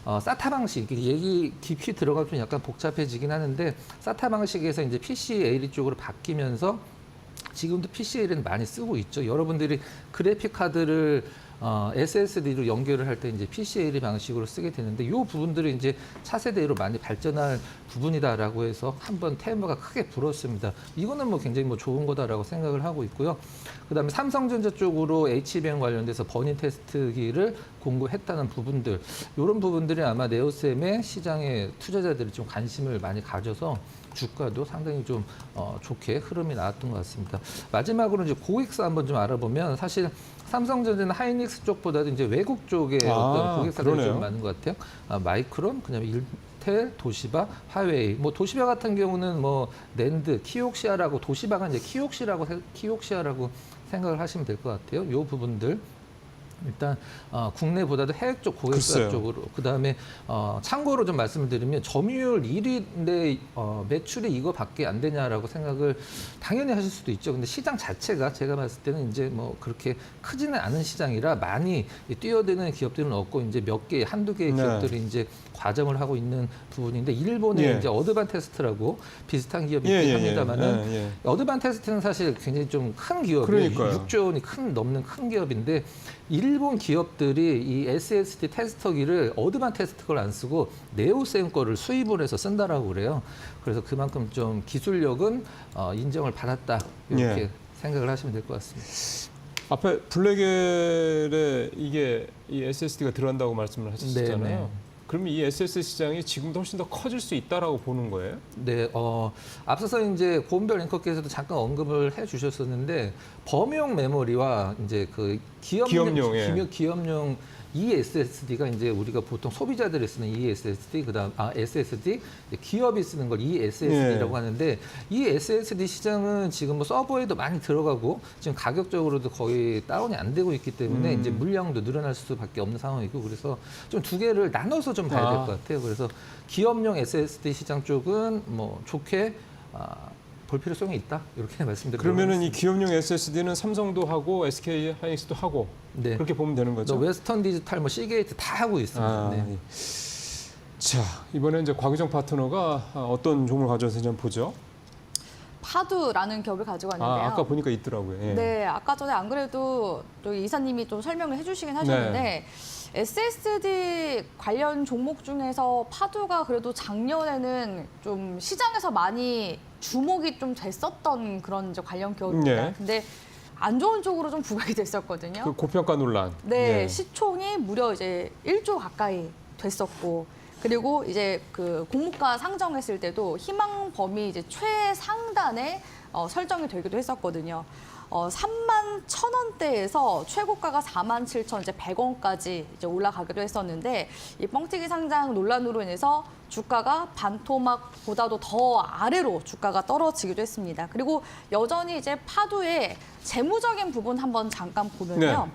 SATA 방식, 얘기 깊이 들어가면 좀 약간 복잡해지긴 하는데 SATA 방식에서 이제 PCAL 쪽으로 바뀌면서 지금도 PCAL은 많이 쓰고 있죠. 여러분들이 그래픽 카드를 SSD로 연결을 할 때 이제 PCAL 방식으로 쓰게 되는데 이 부분들이 이제 차세대로 많이 발전할 부분이다라고 해서 한번 테마가 크게 불었습니다. 이거는 뭐 굉장히 뭐 좋은 거다라고 생각을 하고 있고요. 그다음에 삼성전자 쪽으로 HBM 관련돼서 버닝 테스트기를 공급했다는 부분들, 이런 부분들이 아마 네오셈의 시장에 투자자들이 좀 관심을 많이 가져서 주가도 상당히 좀 좋게 흐름이 나왔던 것 같습니다. 마지막으로 이제 고객사 한번 좀 알아보면 사실 삼성전자는 하이닉스 쪽보다도 이제 외국 쪽에 어떤 고객사들이 그러네요. 좀 많은 것 같아요. 마이크론, 그다음에 인텔, 도시바, 화웨이. 뭐 도시바 같은 경우는 뭐 낸드, 키옥시아라고 도시바가 이제 키옥시아라고 생각을 하시면 될 것 같아요. 이 부분들. 일단 국내보다도 해외 쪽 고객사 글쎄요. 쪽으로 그다음에 참고로 좀 말씀을 드리면 점유율 1위인데 매출이 이거밖에 안 되냐라고 생각을 당연히 하실 수도 있죠. 근데 시장 자체가 제가 봤을 때는 이제 뭐 그렇게 크지는 않은 시장이라 많이 뛰어드는 기업들은 없고 이제 몇 개, 한두 개의 네. 기업들이 이제 과정을 하고 있는 부분인데 일본에 이제 어드반테스트라고 비슷한 기업이 있긴 합니다만은 어드반테스트는 사실 굉장히 좀 큰 기업이에요. 그러니까요. 6조 원이 넘는 큰 기업인데 일본 기업들이 이 SSD 테스터기를 어드반테스트 걸 안 쓰고 네오셈 거를 수입을 해서 쓴다라고 그래요. 그래서 그만큼 좀 기술력은 인정을 받았다 이렇게 생각을 하시면 될 것 같습니다. 앞에 블랙엘에 이게 이 SSD가 들어간다고 말씀을 하셨잖아요. 네네. 그러면 이 SSD 시장이 지금도 훨씬 더 커질 수 있다라고 보는 거예요? 네, 앞서서 이제 고은별 앵커께서도 잠깐 언급을 해주셨었는데 범용 메모리와 이제 그 기업용 eSSD가 이제 우리가 보통 소비자들이 쓰는 eSSD 그다음 SSD 기업이 쓰는 걸 eSSD라고 하는데 이 SSD 시장은 지금 뭐 서버에도 많이 들어가고 지금 가격적으로도 거의 다운이 안 되고 있기 때문에 이제 물량도 늘어날 수밖에 없는 상황이고 그래서 좀 두 개를 나눠서 좀 봐야 될 것 같아요. 그래서 기업용 SSD 시장 쪽은 뭐 좋게 볼 필요성이 있다 이렇게 말씀드리고 그러면은 이 기업용 SSD는 삼성도 하고 SK 하이닉스도 하고 네. 그렇게 보면 되는 거죠? 웨스턴 디지털, 뭐 시게이트 다 하고 있습니다. 네. 자, 이번에 이제 곽유정 파트너가 어떤 종목을 가져왔는지 한번 보죠. 파두라는 기업을 가지고 왔는데요. 아까 보니까 있더라고요. 예. 네, 아까 전에 안 그래도 또 이사님이 좀 설명을 해주시긴 하셨는데 SSD 관련 종목 중에서 파두가 그래도 작년에는 좀 시장에서 많이 주목이 좀 됐었던 그런 이제 관련 기업입니다. 네. 근데 안 좋은 쪽으로 좀 부각이 됐었거든요. 그 고평가 논란. 네, 예. 시총이 무려 이제 1조 가까이 됐었고, 그리고 이제 그 공모가 상정했을 때도 희망 범위 이제 최상단에 설정이 되기도 했었거든요. 3만 1,000원대에서 최고가가 47,100원까지 이제 올라가기도 했었는데 이 뻥튀기 상장 논란으로 인해서 주가가 반토막보다도 더 아래로 주가가 떨어지기도 했습니다. 그리고 여전히 이제 파두의 재무적인 부분 한번 잠깐 보면요. 네.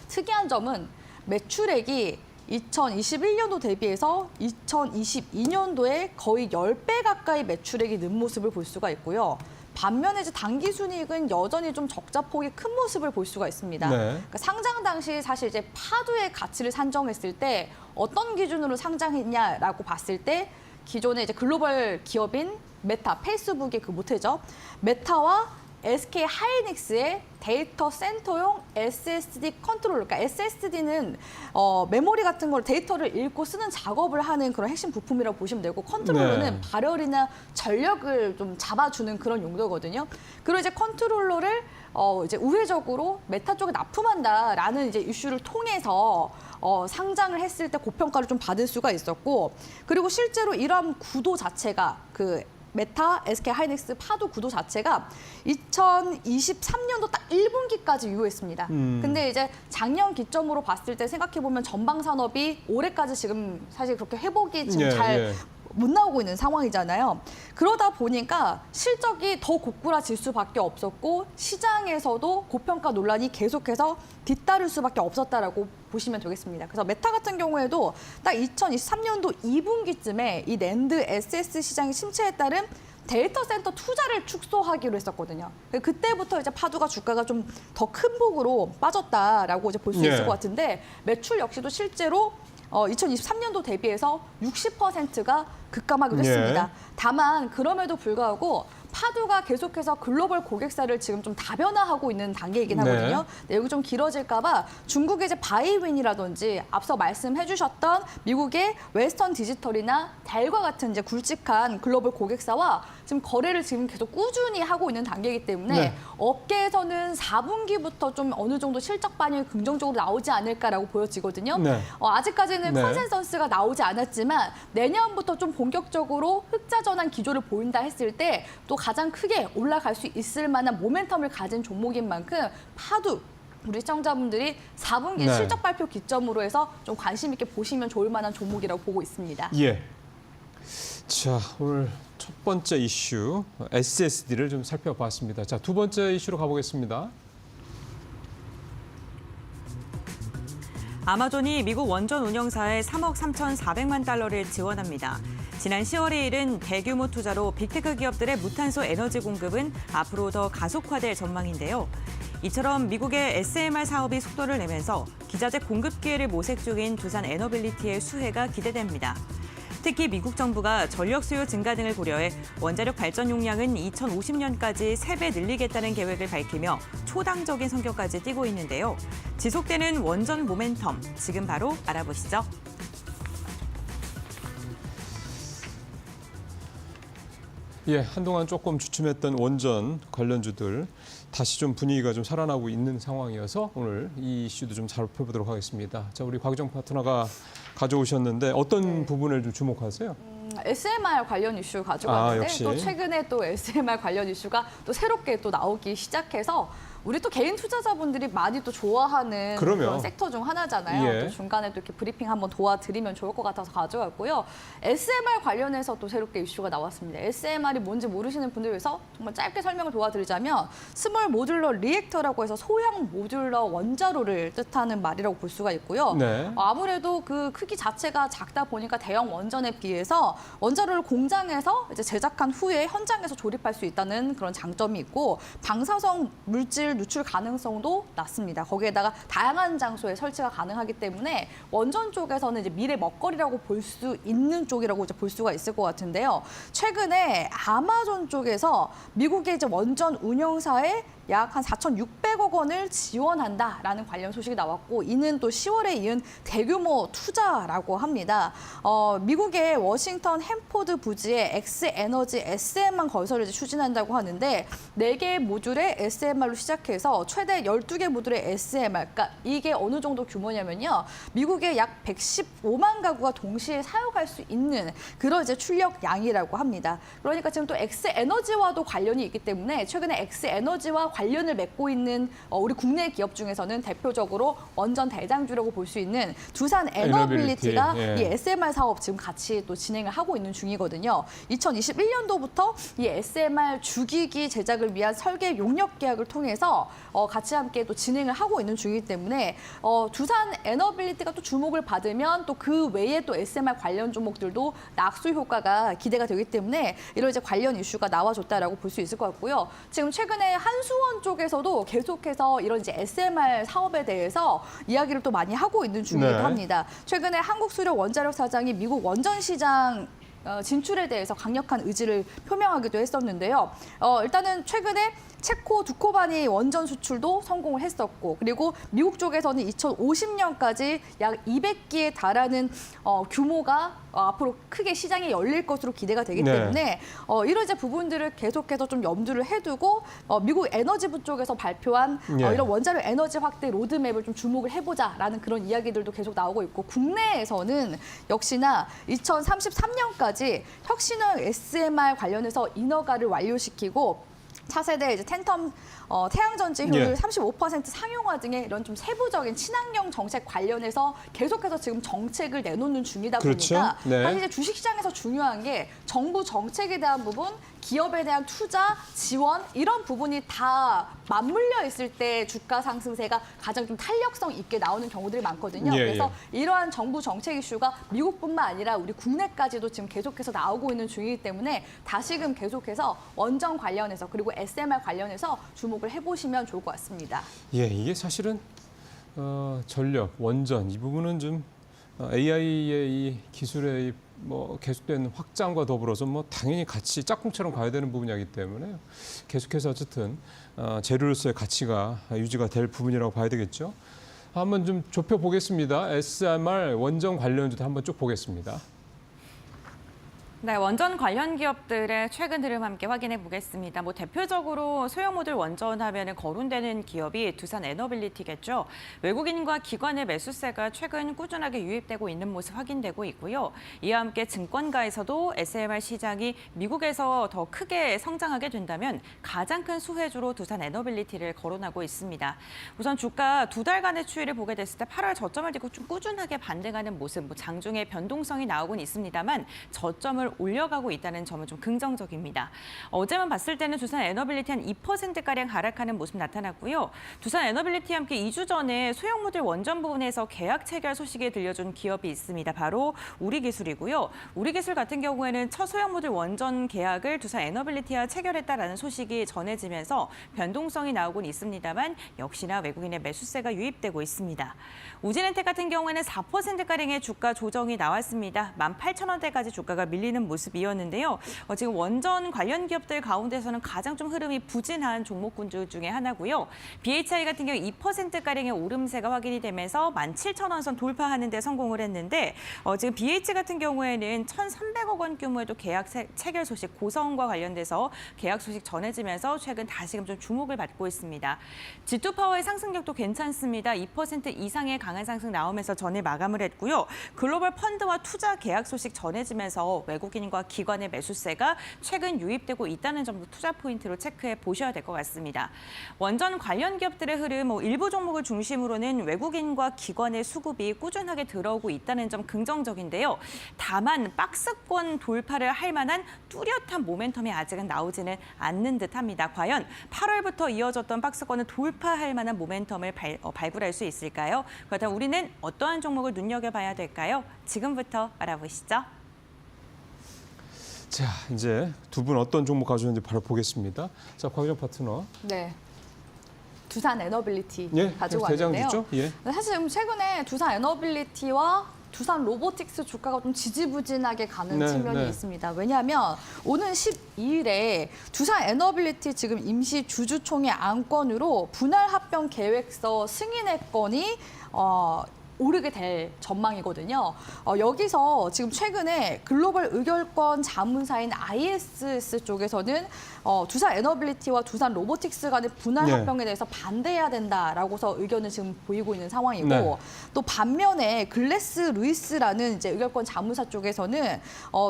특이한 점은 매출액이 2021년도 대비해서 2022년도에 거의 10배 가까이 매출액이 는 모습을 볼 수가 있고요. 반면에 이제 당기순이익은 여전히 좀 적자폭이 큰 모습을 볼 수가 있습니다. 네. 그러니까 상장 당시 사실 이제 파두의 가치를 산정했을 때 어떤 기준으로 상장했냐라고 봤을 때 기존의 이제 글로벌 기업인 메타, 페이스북의 그 모태죠. 메타와 SK 하이닉스의 데이터 센터용 SSD 컨트롤러, 그러니까 SSD는 메모리 같은 걸 데이터를 읽고 쓰는 작업을 하는 그런 핵심 부품이라고 보시면 되고 컨트롤러는 네. 발열이나 전력을 좀 잡아주는 그런 용도거든요. 그리고 이제 컨트롤러를 이제 우회적으로 메타 쪽에 납품한다라는 이제 이슈를 통해서 상장을 했을 때 고평가를 좀 받을 수가 있었고, 그리고 실제로 이러한 구도 자체가 그 메타, SK 하이닉스 파두 구도 자체가 2023년도 딱 1분기까지 유효했습니다. 근데 이제 작년 기점으로 봤을 때 생각해 보면 전방 산업이 올해까지 지금 사실 그렇게 회복이 지금 잘 못 나오고 있는 상황이잖아요. 그러다 보니까 실적이 더 고꾸라질 수밖에 없었고 시장에서도 고평가 논란이 계속해서 뒤따를 수밖에 없었다라고 보시면 되겠습니다. 그래서 메타 같은 경우에도 딱 2023년도 2분기쯤에 이 낸드 SS 시장의 침체에 따른 데이터 센터 투자를 축소하기로 했었거든요. 그때부터 이제 파도가 주가가 좀 더 큰 폭으로 빠졌다라고 이제 볼 수 있을 네. 것 같은데 매출 역시도 실제로 2023년도 대비해서 60%가 급감하기도 했습니다. 다만 그럼에도 불구하고 파도가 계속해서 글로벌 고객사를 지금 좀 다변화하고 있는 단계이긴 하거든요. 네, 여기 좀 길어질까 봐 중국의 이제 바이윈이라든지 앞서 말씀해 주셨던 미국의 웨스턴 디지털이나 델과 같은 이제 굵직한 글로벌 고객사와 지금 거래를 지금 계속 꾸준히 하고 있는 단계이기 때문에 네. 업계에서는 4분기부터 좀 어느 정도 실적 반영이 긍정적으로 나오지 않을까라고 보여지거든요. 네. 아직까지는 네. 컨센서스가 나오지 않았지만 내년부터 좀 본격적으로 흑자 전환 기조를 보인다 했을 때 또 가장 크게 올라갈 수 있을 만한 모멘텀을 가진 종목인 만큼 파도 우리 시청자분들이 4분기 네. 실적 발표 기점으로 해서 좀 관심 있게 보시면 좋을 만한 종목이라고 보고 있습니다. 예. 자, 오늘 첫 번째 이슈 SSD를 좀 살펴봤습니다. 자, 두 번째 이슈로 가보겠습니다. 아마존이 미국 원전 운영사에 3억 3,400만 달러를 지원합니다. 지난 10월에 이른 대규모 투자로 빅테크 기업들의 무탄소 에너지 공급은 앞으로 더 가속화될 전망인데요. 이처럼 미국의 SMR 사업이 속도를 내면서 기자재 공급 기회를 모색 중인 두산 에너빌리티의 수혜가 기대됩니다. 특히 미국 정부가 전력 수요 증가 등을 고려해 원자력 발전 용량은 2050년까지 3배 늘리겠다는 계획을 밝히며 초당적인 성격까지 띠고 있는데요. 지속되는 원전 모멘텀, 지금 바로 알아보시죠. 예, 한동안 조금 주춤했던 원전 관련주들 다시 좀 분위기가 좀 살아나고 있는 상황이어서 오늘 이 이슈도 좀 살펴보도록 하겠습니다. 자, 우리 곽정 파트너가 가져오셨는데 어떤 부분을 좀 주목하세요? SMR 관련 이슈 가지고 왔는데 역시. 또 최근에 또 SMR 관련 이슈가 또 새롭게 또 나오기 시작해서 우리 또 개인 투자자분들이 많이 또 좋아하는 그럼요. 그런 섹터 중 하나잖아요. 예. 또 중간에 또 이렇게 브리핑 한번 도와드리면 좋을 것 같아서 가져왔고요. SMR 관련해서 또 새롭게 이슈가 나왔습니다. SMR이 뭔지 모르시는 분들 위해서 정말 짧게 설명을 도와드리자면 스몰 모듈러 리액터라고 해서 소형 모듈러 원자로를 뜻하는 말이라고 볼 수가 있고요. 네. 아무래도 그 크기 자체가 작다 보니까 대형 원전에 비해서 원자로를 공장에서 이제 제작한 후에 현장에서 조립할 수 있다는 그런 장점이 있고 방사성 물질 누출 가능성도 낮습니다. 거기에다가 다양한 장소에 설치가 가능하기 때문에 원전 쪽에서는 이제 미래 먹거리라고 볼 수 있는 쪽이라고 이제 볼 수가 있을 것 같은데요. 최근에 아마존 쪽에서 미국의 이제 원전 운영사에 약 한 4,600억 원을 지원한다라는 관련 소식이 나왔고 이는 또 10월에 이은 대규모 투자라고 합니다. 미국의 워싱턴 햄포드 부지에 엑스에너지 SMR 건설을 이제 추진한다고 하는데 4개의 모듈의 SMR로 시작해서 최대 12개 모듈의 SMR, 그러니까 이게 어느 정도 규모냐면요. 미국의 약 115만 가구가 동시에 사용할 수 있는 그런 이제 출력량이라고 합니다. 그러니까 지금 또 엑스에너지와도 관련이 있기 때문에 최근에 엑스에너지와 관련을 맺고 있는 우리 국내 기업 중에서는 대표적으로 원전 대장주라고 볼 수 있는 두산 에너빌리티가 예. 이 SMR 사업 지금 같이 또 진행을 하고 있는 중이거든요. 2021년도부터 이 SMR 주기기 제작을 위한 설계 용역 계약을 통해서 같이 함께 또 진행을 하고 있는 중이기 때문에 두산 에너빌리티가 또 주목을 받으면 또 그 외에 또 SMR 관련 종목들도 낙수 효과가 기대가 되기 때문에 이런 이제 관련 이슈가 나와줬다라고 볼 수 있을 것 같고요. 지금 최근에 한수원 쪽에서도 계속해서 이런 이제 SMR 사업에 대해서 이야기를 또 많이 하고 있는 중이기도 네. 합니다. 최근에 한국수력 원자력 사장이 미국 원전 시장 진출에 대해서 강력한 의지를 표명하기도 했었는데요. 일단은 최근에 체코 두코바니 원전 수출도 성공을 했었고 그리고 미국 쪽에서는 2050년까지 약 200기에 달하는 규모가 앞으로 크게 시장에 열릴 것으로 기대가 되기 네. 때문에 이런 이제 부분들을 계속해서 좀 염두를 해두고 미국 에너지부 쪽에서 발표한 예. 이런 원자력 에너지 확대 로드맵을 좀 주목을 해보자라는 그런 이야기들도 계속 나오고 있고 국내에서는 역시나 2033년까지 혁신형 SMR 관련해서 인허가를 완료시키고 차세대 이제 텐텀 태양전지 효율 예. 35% 상용화 등의 이런 좀 세부적인 친환경 정책 관련해서 계속해서 지금 정책을 내놓는 중이다 그렇죠. 보니까 네. 사실 이제 주식시장에서 중요한 게 정부 정책에 대한 부분, 기업에 대한 투자, 지원 이런 부분이 다 맞물려 있을 때 주가 상승세가 가장 좀 탄력성 있게 나오는 경우들이 많거든요. 예, 그래서 이러한 정부 정책 이슈가 미국뿐만 아니라 우리 국내까지도 지금 계속해서 나오고 있는 중이기 때문에 다시금 계속해서 원전 관련해서 그리고 SMR 관련해서 주목을 해보시면 좋을 것 같습니다. 예, 이게 사실은 전력, 원전 이 부분은 좀 AI의 이 기술의 이 뭐 계속된 확장과 더불어서 뭐 당연히 같이 짝꿍처럼 가야 되는 부분이기 때문에 계속해서 어쨌든 재료로서의 가치가 유지가 될 부분이라고 봐야 되겠죠. 한번 좀 좁혀 보겠습니다. SMR 원전 관련주도 한번 쭉 보겠습니다. 네, 원전 관련 기업들의 최근 흐름 함께 확인해 보겠습니다. 뭐 대표적으로 소형 모듈 원전하면은 거론되는 기업이 두산 에너빌리티겠죠. 외국인과 기관의 매수세가 최근 꾸준하게 유입되고 있는 모습 확인되고 있고요. 이와 함께 증권가에서도 SMR 시장이 미국에서 더 크게 성장하게 된다면 가장 큰 수혜주로 두산 에너빌리티를 거론하고 있습니다. 우선 주가 두 달간의 추이를 보게 됐을 때 8월 저점을 뒤고 좀 꾸준하게 반등하는 모습, 뭐 장중에 변동성이 나오곤 있습니다만 저점을 올려가고 있다는 점은 좀 긍정적입니다. 어제만 봤을 때는 두산 에너빌리티 한 2%가량 하락하는 모습 나타났고요. 두산 에너빌리티와 함께 2주 전에 소형 모듈 원전 부분에서 계약 체결 소식이 들려준 기업이 있습니다. 바로 우리기술이고요. 우리기술 같은 경우에는 첫 소형 모듈 원전 계약을 두산 에너빌리티와 체결했다라는 소식이 전해지면서 변동성이 나오곤 있습니다만 역시나 외국인의 매수세가 유입되고 있습니다. 우진엔텍 같은 경우에는 4%가량의 주가 조정이 나왔습니다. 18,000원대까지 주가가 밀리는 모습이었는데요. 지금 원전 관련 기업들 가운데서는 가장 좀 흐름이 부진한 종목군주 중에 하나고요. BHI 같은 경우 2%가량의 오름세가 확인이 되면서 17,000원 선 돌파하는 데 성공을 했는데 지금 BH 같은 경우에는 1,300억 원 규모의 또 계약 체결 소식, 고성과 관련돼서 계약 소식 전해지면서 최근 다시금 좀 주목을 받고 있습니다. G2파워의 상승력도 괜찮습니다. 2% 이상의 강한 상승 나오면서 전일 마감을 했고요. 글로벌 펀드와 투자 계약 소식 전해지면서 외국인과 기관의 매수세가 최근 유입되고 있다는 점도 투자 포인트로 체크해 보셔야 될 것 같습니다. 원전 관련 기업들의 흐름, 일부 종목을 중심으로는 외국인과 기관의 수급이 꾸준하게 들어오고 있다는 점 긍정적인데요. 다만 박스권 돌파를 할 만한 뚜렷한 모멘텀이 아직은 나오지는 않는 듯합니다. 과연 8월부터 이어졌던 박스권을 돌파할 만한 모멘텀을 발굴할 수 있을까요? 그렇다면 우리는 어떠한 종목을 눈여겨봐야 될까요? 지금부터 알아보시죠. 자, 이제 두 분 어떤 종목 가져오는지 바로 보겠습니다. 자, 곽유정 파트너. 네. 두산 에너빌리티 예, 가지고 왔는데요. 대장주죠? 예. 사실 지금 최근에 두산 에너빌리티와 두산 로보틱스 주가가 좀 지지부진하게 가는 네, 측면이 네. 있습니다. 왜냐하면 오는 12일에 두산 에너빌리티 지금 임시 주주총회 안건으로 분할 합병 계획서 승인의 건이 오르게 될 전망이거든요. 여기서 지금 최근에 글로벌 의결권 자문사인 ISS 쪽에서는 두산 에너빌리티와 두산 로보틱스 간의 분할 네. 합병에 대해서 반대해야 된다라고서 의견을 지금 보이고 있는 상황이고 네. 또 반면에 글래스 루이스라는 이제 의결권 자문사 쪽에서는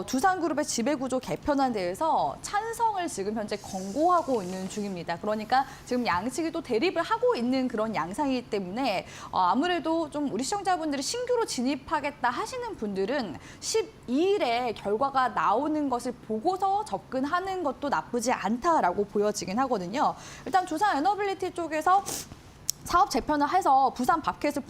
두산그룹의 지배구조 개편안에 대해서 찬성을 지금 현재 권고하고 있는 중입니다. 그러니까 지금 양측이 또 대립을 하고 있는 그런 양상이기 때문에 아무래도 좀 우리 시청자분들이 신규로 진입하겠다 하시는 분들은 12일에 결과가 나오는 것을 보고서 접근하는 것도 나쁘지 않다라고 보여지긴 하거든요. 일단 두산 에너빌리티 쪽에서 사업 재편을 해서 부산 바켓을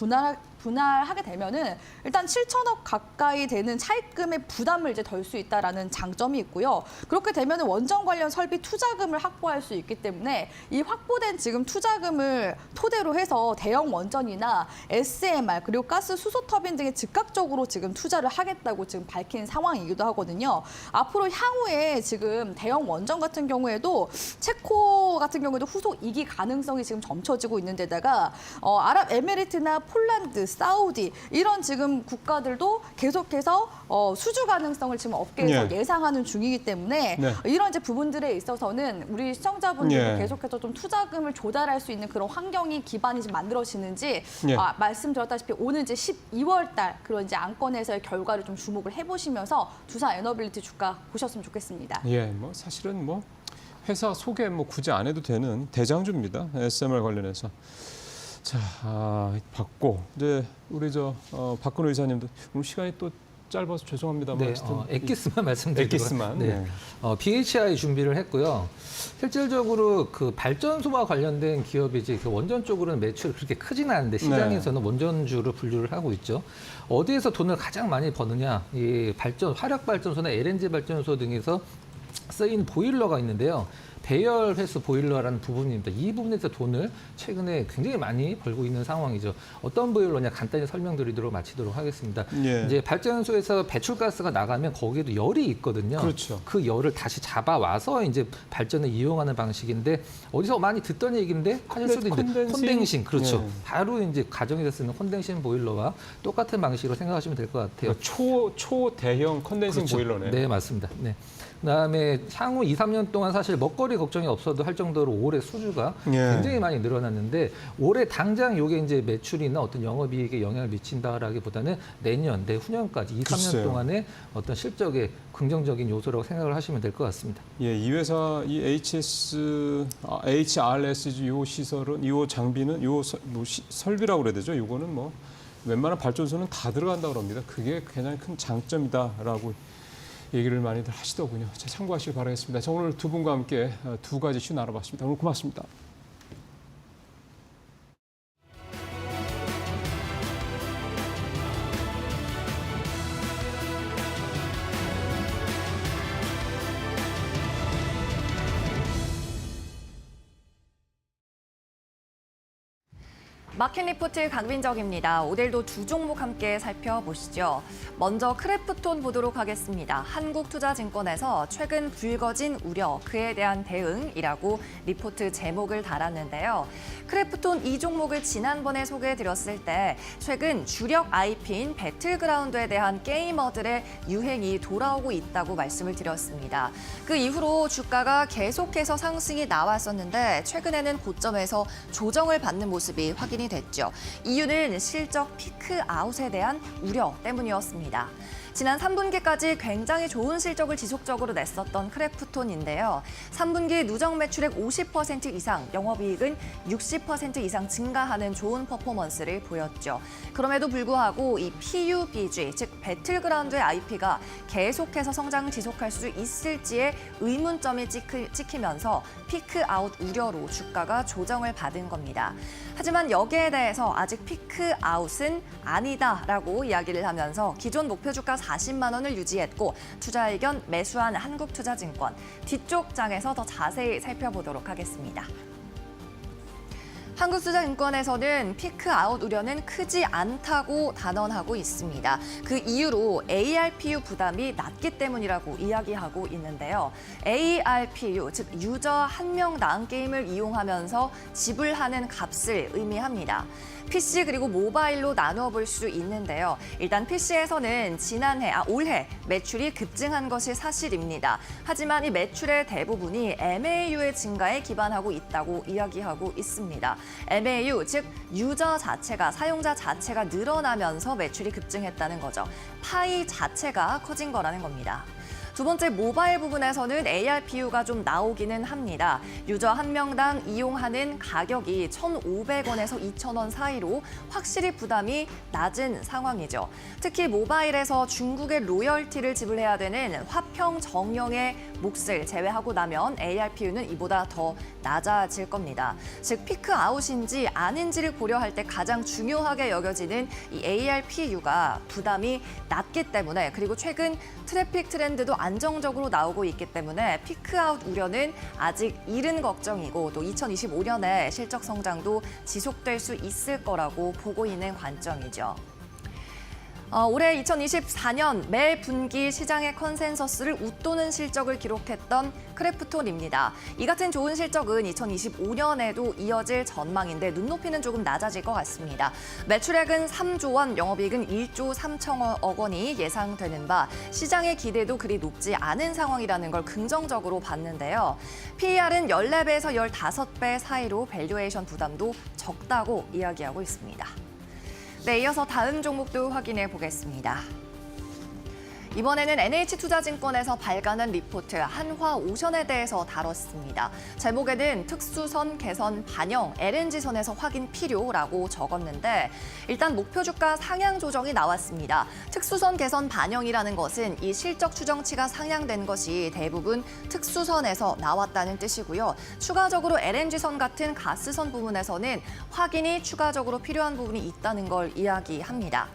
분할하게 되면은 일단 7천억 가까이 되는 차입금의 부담을 이제 덜 수 있다라는 장점이 있고요. 그렇게 되면은 원전 관련 설비 투자금을 확보할 수 있기 때문에 이 확보된 지금 투자금을 토대로 해서 대형 원전이나 SMR 그리고 가스 수소 터빈 등에 즉각적으로 지금 투자를 하겠다고 지금 밝힌 상황이기도 하거든요. 앞으로 향후에 지금 대형 원전 같은 경우에도 체코 같은 경우에도 후속 2기 가능성이 지금 점쳐지고 있는 데다가 아랍에미리트나 폴란드 사우디 이런 지금 국가들도 계속해서 수주 가능성을 지금 업계에서 예. 예상하는 중이기 때문에 네. 이런 이제 부분들에 있어서는 우리 시청자분들도 예. 계속해서 좀 투자금을 조달할 수 있는 그런 환경이 기반이 좀 만들어지는지 예. 말씀드렸다시피 오늘 이제 12월 달 그런 이제 안건에서의 결과를 좀 주목을 해보시면서 두산 에너빌리티 주가 보셨으면 좋겠습니다. 예, 뭐 사실은 뭐 회사 소개 뭐 굳이 안 해도 되는 대장주입니다. SMR 관련해서. 자, 받고 이제 우리 박근호 의사님도 오늘 시간이 또 짧아서 죄송합니다만 네, 엑기스만 말씀드리고 엑기스만. 네. BHI 준비를 했고요. 실질적으로 그 발전소와 관련된 기업이지 그 원전 쪽으로는 매출이 그렇게 크지는 않은데 시장에서는 원전주로 분류를 하고 있죠. 어디에서 돈을 가장 많이 버느냐? 이 화력 발전소나 LNG 발전소 등에서 쓰인 보일러가 있는데요. 배열 회수 보일러라는 부분입니다. 이 부분에서 돈을 최근에 굉장히 많이 벌고 있는 상황이죠. 어떤 보일러냐 간단히 설명드리도록 마치도록 하겠습니다. 예. 이제 발전소에서 배출가스가 나가면 거기에도 열이 있거든요. 그렇죠. 그 열을 다시 잡아와서 이제 발전을 이용하는 방식인데 어디서 많이 듣던 얘기인데 하실 수도 있는데 콘덴싱 그렇죠. 예. 바로 이제 가정에서 쓰는 콘덴싱 보일러와 똑같은 방식으로 생각하시면 될 것 같아요. 그러니까 초대형 컨덴싱 그렇죠. 보일러네. 네, 맞습니다. 네. 그다음에 향후 2, 3년 동안 사실 먹거리 걱정이 없어도 할 정도로 올해 수주가 예. 굉장히 많이 늘어났는데 올해 당장 이게 이제 매출이나 어떤 영업이익에 영향을 미친다라기보다는 내년, 내후년까지 2, 3년 글쎄요. 동안의 어떤 실적의 긍정적인 요소라고 생각을 하시면 될 것 같습니다. 예, 이 회사 이 HRSG 요 시설은 요 장비는 설비라고 그래야 되죠. 요거는 뭐 웬만한 발전소는 다 들어간다고 합니다. 그게 가장 큰 장점이다라고 얘기를 많이들 하시더군요. 참고하시길 바라겠습니다. 자, 오늘 두 분과 함께 두 가지 이슈 나눠봤습니다. 오늘 고맙습니다. 마켓 리포트 강민정입니다. 오늘도 두 종목 함께 살펴보시죠. 먼저 크래프톤 보도록 하겠습니다. 한국투자증권에서 최근 불거진 우려, 그에 대한 대응이라고 리포트 제목을 달았는데요. 크래프톤 이 종목을 지난번에 소개해드렸을 때 최근 주력 IP인 배틀그라운드에 대한 게이머들의 유행이 돌아오고 있다고 말씀을 드렸습니다. 그 이후로 주가가 계속해서 상승이 나왔었는데 최근에는 고점에서 조정을 받는 모습이 확인이 됐죠. 이유는 실적 피크 아웃에 대한 우려 때문이었습니다. 지난 3분기까지 굉장히 좋은 실적을 지속적으로 냈었던 크래프톤인데요. 3분기 누적 매출액 50% 이상, 영업이익은 60% 이상 증가하는 좋은 퍼포먼스를 보였죠. 그럼에도 불구하고 이 PUBG, 즉 배틀그라운드의 IP가 계속해서 성장을 지속할 수 있을지에 의문점이 찍히면서 피크아웃 우려로 주가가 조정을 받은 겁니다. 하지만 여기에 대해서 아직 피크아웃은 아니다라고 이야기를 하면서 기존 목표 주가 40만 원을 유지했고 투자 의견 매수한 한국투자증권 뒤쪽 장에서 더 자세히 살펴보도록 하겠습니다. 한국투자증권에서는 피크아웃 우려는 크지 않다고 단언하고 있습니다. 그 이유로 ARPU 부담이 낮기 때문이라고 이야기하고 있는데요. ARPU, 즉 유저 한 명당 게임을 이용하면서 지불하는 값을 의미합니다. PC 그리고 모바일로 나누어 볼 수 있는데요. 일단 PC에서는 올해 매출이 급증한 것이 사실입니다. 하지만 이 매출의 대부분이 MAU의 증가에 기반하고 있다고 이야기하고 있습니다. MAU, 즉 유저 자체가, 사용자 자체가 늘어나면서 매출이 급증했다는 거죠. 파이 자체가 커진 거라는 겁니다. 두 번째 모바일 부분에서는 ARPU가 좀 나오기는 합니다. 유저 한 명당 이용하는 가격이 1,500원에서 2,000원 사이로 확실히 부담이 낮은 상황이죠. 특히 모바일에서 중국의 로열티를 지불해야 되는 화평 정령의 몫을 제외하고 나면 ARPU는 이보다 더 낮아질 겁니다. 즉 피크아웃인지 아닌지를 고려할 때 가장 중요하게 여겨지는 이 ARPU가 부담이 낮기 때문에, 그리고 최근 트래픽 트렌드도 안정적으로 나오고 있기 때문에 피크아웃 우려는 아직 이른 걱정이고 또 2025년에 실적 성장도 지속될 수 있을 거라고 보고 있는 관점이죠. 올해 2024년 매 분기 시장의 컨센서스를 웃도는 실적을 기록했던 크래프톤입니다. 이 같은 좋은 실적은 2025년에도 이어질 전망인데 눈높이는 조금 낮아질 것 같습니다. 매출액은 3조 원, 영업이익은 1조 3천억 원이 예상되는 바 시장의 기대도 그리 높지 않은 상황이라는 걸 긍정적으로 봤는데요. PER은 14배에서 15배 사이로 밸류에이션 부담도 적다고 이야기하고 있습니다. 네, 이어서 다음 종목도 확인해 보겠습니다. 이번에는 NH투자증권에서 발간한 리포트 한화오션에 대해서 다뤘습니다. 제목에는 특수선 개선 반영, LNG선에서 확인 필요라고 적었는데 일단 목표 주가 상향 조정이 나왔습니다. 특수선 개선 반영이라는 것은 이 실적 추정치가 상향된 것이 대부분 특수선에서 나왔다는 뜻이고요. 추가적으로 LNG선 같은 가스선 부분에서는 확인이 추가적으로 필요한 부분이 있다는 걸 이야기합니다.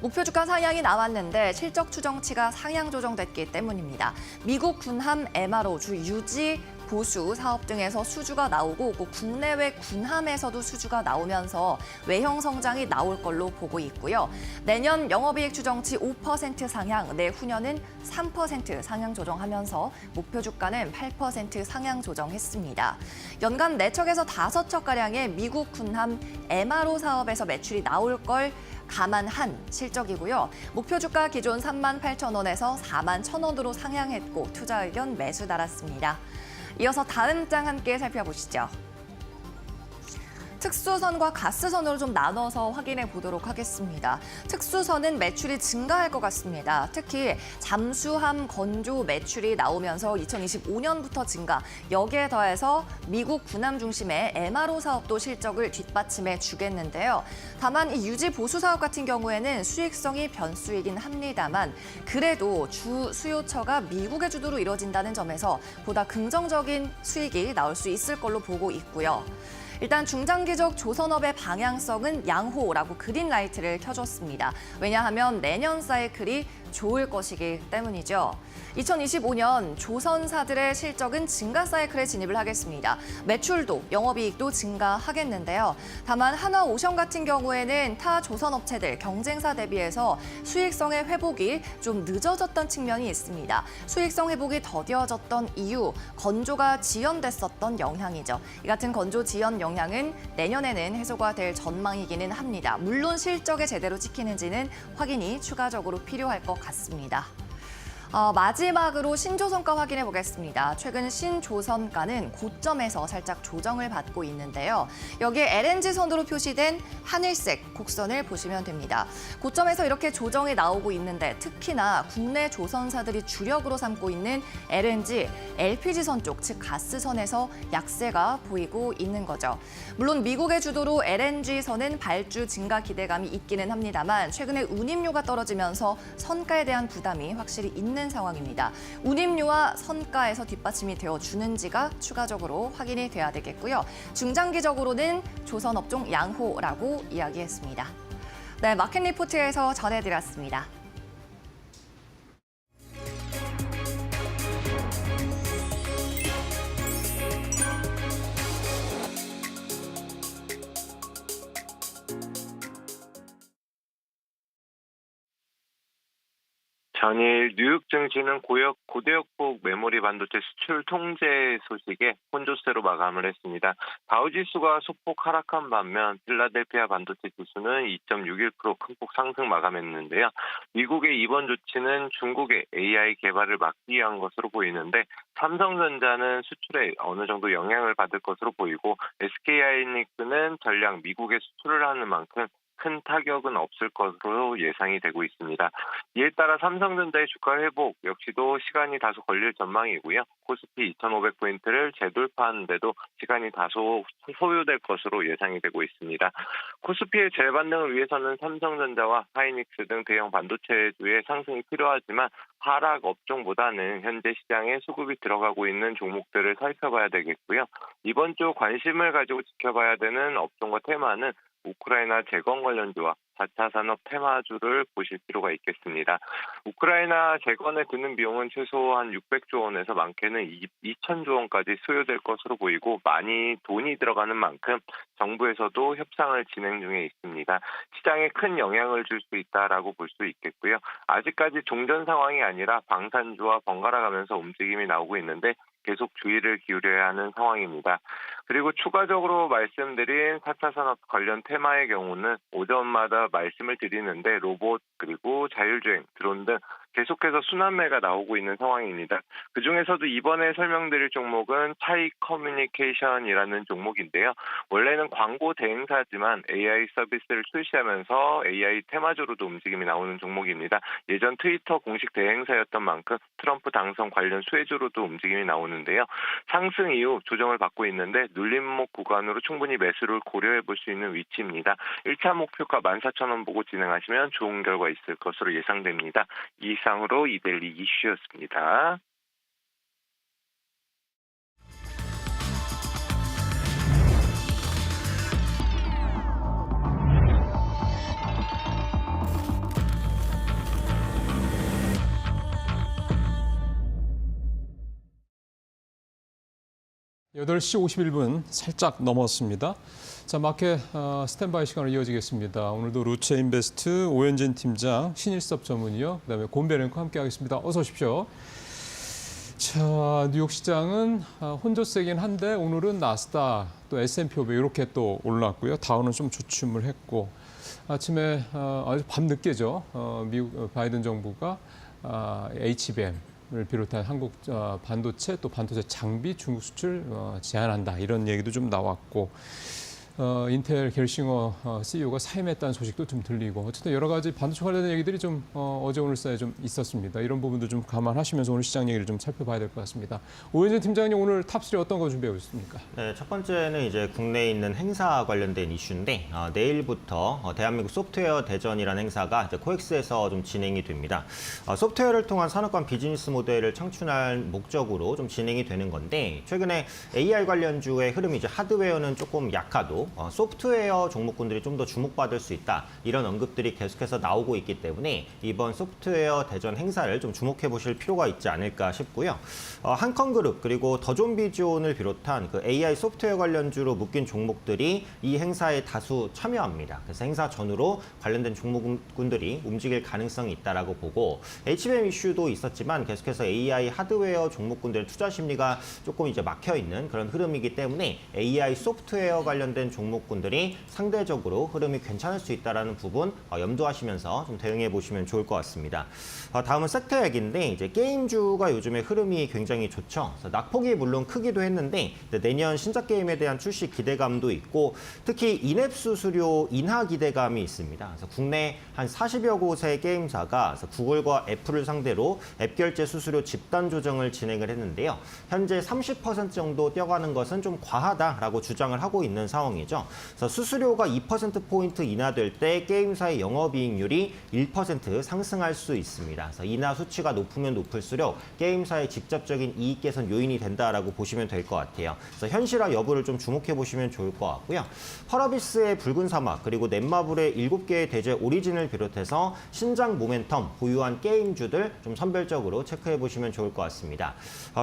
목표 주가 상향이 나왔는데 실적 추정치가 상향 조정됐기 때문입니다. 미국 군함 MRO 주 유지 보수 사업 등에서 수주가 나오고 국내외 군함에서도 수주가 나오면서 외형 성장이 나올 걸로 보고 있고요. 내년 영업이익 추정치 5% 상향, 내후년은 3% 상향 조정하면서 목표 주가는 8% 상향 조정했습니다. 연간 4척에서 5척가량의 미국 군함 MRO 사업에서 매출이 나올 걸 감안한 실적이고요. 목표 주가 기존 38,000원에서 41,000원으로 상향했고 투자 의견 매수 달았습니다. 이어서 다음 장 함께 살펴보시죠. 특수선과 가스선으로 좀 나눠서 확인해 보도록 하겠습니다. 특수선은 매출이 증가할 것 같습니다. 특히 잠수함 건조 매출이 나오면서 2025년부터 증가, 여기에 더해서 미국 군함 중심의 MRO 사업도 실적을 뒷받침해 주겠는데요. 다만 이 유지 보수 사업 같은 경우에는 수익성이 변수이긴 합니다만 그래도 주 수요처가 미국의 주도로 이뤄진다는 점에서 보다 긍정적인 수익이 나올 수 있을 걸로 보고 있고요. 일단 중장기적 조선업의 방향성은 양호라고 그린라이트를 켜줬습니다. 왜냐하면 내년 사이클이 좋을 것이기 때문이죠. 2025년 조선사들의 실적은 증가 사이클에 진입을 하겠습니다. 매출도 영업이익도 증가하겠는데요. 다만 한화오션 같은 경우에는 타 조선업체들 경쟁사 대비해서 수익성의 회복이 좀 늦어졌던 측면이 있습니다. 수익성 회복이 더뎌졌던 이유, 건조가 지연됐었던 영향이죠. 이 같은 건조 지연 영향은 내년에는 해소가 될 전망이기는 합니다. 물론 실적에 제대로 찍히는지는 확인이 추가적으로 필요할 것 같습니다. 마지막으로 신조선가 확인해 보겠습니다. 최근 신조선가는 고점에서 살짝 조정을 받고 있는데요. 여기에 LNG선으로 표시된 하늘색 곡선을 보시면 됩니다. 고점에서 이렇게 조정이 나오고 있는데 특히나 국내 조선사들이 주력으로 삼고 있는 LNG, LPG선 쪽, 즉 가스선에서 약세가 보이고 있는 거죠. 물론 미국의 주도로 LNG선은 발주 증가 기대감이 있기는 합니다만 최근에 운임료가 떨어지면서 선가에 대한 부담이 확실히 있는 상황입니다. 운임료와 선가에서 뒷받침이 되어주는지가 추가적으로 확인이 돼야 되겠고요. 중장기적으로는 조선업종 양호라고 이야기했습니다. 네, 마켓 리포트에서 전해드렸습니다. 전일 뉴욕 증시는 고대역폭 메모리 반도체 수출 통제 소식에 혼조세로 마감을 했습니다. 다우지수가 소폭 하락한 반면 필라델피아 반도체 지수는 2.61% 큰 폭 상승 마감했는데요. 미국의 이번 조치는 중국의 AI 개발을 막기 위한 것으로 보이는데 삼성전자는 수출에 어느 정도 영향을 받을 것으로 보이고 SK하이닉스는 전량 미국에 수출을 하는 만큼 큰 타격은 없을 것으로 예상이 되고 있습니다. 이에 따라 삼성전자의 주가 회복 역시도 시간이 다소 걸릴 전망이고요. 코스피 2,500포인트를 재돌파하는데도 시간이 다소 소요될 것으로 예상이 되고 있습니다. 코스피의 재반등을 위해서는 삼성전자와 하이닉스 등 대형 반도체주의 상승이 필요하지만 하락 업종보다는 현재 시장에 수급이 들어가고 있는 종목들을 살펴봐야 되겠고요. 이번 주 관심을 가지고 지켜봐야 되는 업종과 테마는 우크라이나 재건 관련주와 4차 산업 테마주를 보실 필요가 있겠습니다. 우크라이나 재건에 드는 비용은 최소한 600조 원에서 많게는 2,000조 원까지 소요될 것으로 보이고 많이 돈이 들어가는 만큼 정부에서도 협상을 진행 중에 있습니다. 시장에 큰 영향을 줄 수 있다라고 볼 수 있겠고요. 아직까지 종전 상황이 아니라 방산주와 번갈아 가면서 움직임이 나오고 있는데 계속 주의를 기울여야 하는 상황입니다. 그리고 추가적으로 말씀드린 4차 산업 관련 테마의 경우는 오전마다 말씀을 드리는데 로봇 그리고 자율주행, 드론 등 계속해서 순환매가 나오고 있는 상황입니다. 그중에서도 이번에 설명드릴 종목은 차이 커뮤니케이션이라는 종목인데요. 원래는 광고 대행사지만 AI 서비스를 출시하면서 AI 테마주로도 움직임이 나오는 종목입니다. 예전 트위터 공식 대행사였던 만큼 트럼프 당선 관련 수혜주로도 움직임이 나오는데요. 상승 이후 조정을 받고 있는데 눌림목 구간으로 충분히 매수를 고려해 볼 수 있는 위치입니다. 1차 목표가 14,000원 보고 진행하시면 좋은 결과 있을 것으로 예상됩니다. 이상으로 이데일리 이슈였습니다. 여덟 시 51분 살짝 넘었습니다. 자, 마켓 스탠바이 시간으로 이어지겠습니다. 오늘도 루체인베스트 오현진 팀장, 신일섭 전문위원, 그다음에 곰배랭크와 함께하겠습니다. 어서 오십시오. 자, 뉴욕 시장은 혼조세긴 한데 오늘은 나스닥 또 S&P 500 이렇게 또 올랐고요. 다우는 좀 주춤을 했고 아침에 아주 밤늦게죠. 미국 바이든 정부가 HBM을 비롯한 한국 반도체 또 반도체 장비 중국 수출 제한한다 이런 얘기도 좀 나왔고 인텔 겔싱어 CEO가 사임했다는 소식도 좀 들리고 어쨌든 여러 가지 반도체 관련된 얘기들이 좀 어제 오늘 사이에 좀 있었습니다. 이런 부분도 좀 감안하시면서 오늘 시장 얘기를 좀 살펴봐야 될 것 같습니다. 오현진 팀장님 오늘 탑3 어떤 거 준비하고 있습니까? 네, 첫 번째는 이제 국내에 있는 행사 관련된 이슈인데 내일부터 대한민국 소프트웨어 대전이라는 행사가 이제 코엑스에서 좀 진행이 됩니다. 소프트웨어를 통한 산업관 비즈니스 모델을 창출할 목적으로 좀 진행이 되는 건데 최근에 AI 관련주의 흐름이 이제 하드웨어는 조금 약하도 소프트웨어 종목군들이 좀 더 주목받을 수 있다. 이런 언급들이 계속해서 나오고 있기 때문에 이번 소프트웨어 대전 행사를 좀 주목해 보실 필요가 있지 않을까 싶고요. 한컨그룹 그리고 더존비존을 비롯한 그 AI 소프트웨어 관련주로 묶인 종목들이 이 행사에 다수 참여합니다. 그래서 행사 전후로 관련된 종목군들이 움직일 가능성이 있다라고 보고 HBM 이슈도 있었지만 계속해서 AI 하드웨어 종목군들의 투자 심리가 조금 이제 막혀 있는 그런 흐름이기 때문에 AI 소프트웨어 관련된 종목군들이 상대적으로 흐름이 괜찮을 수 있다는 부분 염두하시면서 좀 대응해 보시면 좋을 것 같습니다. 다음은 섹터 얘기인데 이제 게임주가 요즘에 흐름이 굉장히 좋죠. 그래서 낙폭이 물론 크기도 했는데 내년 신작 게임에 대한 출시 기대감도 있고 특히 인앱 수수료 인하 기대감이 있습니다. 그래서 국내 한 40여 곳의 게임사가 구글과 애플을 상대로 앱 결제 수수료 집단 조정을 진행을 했는데요. 현재 30% 정도 뛰어가는 것은 좀 과하다라고 주장을 하고 있는 상황이죠. 그래서 수수료가 2%포인트 인하될 때 게임사의 영업이익률이 1% 상승할 수 있습니다. 그래서 인하 수치가 높으면 높을수록 게임사의 직접적인 이익 개선 요인이 된다라고 보시면 될 것 같아요. 그래서 현실화 여부를 좀 주목해 보시면 좋을 것 같고요. 펄어비스의 붉은 사막 그리고 넷마블의 7개의 대제 오리진을 비롯해서 신작 모멘텀 보유한 게임주들 좀 선별적으로 체크해 보시면 좋을 것 같습니다.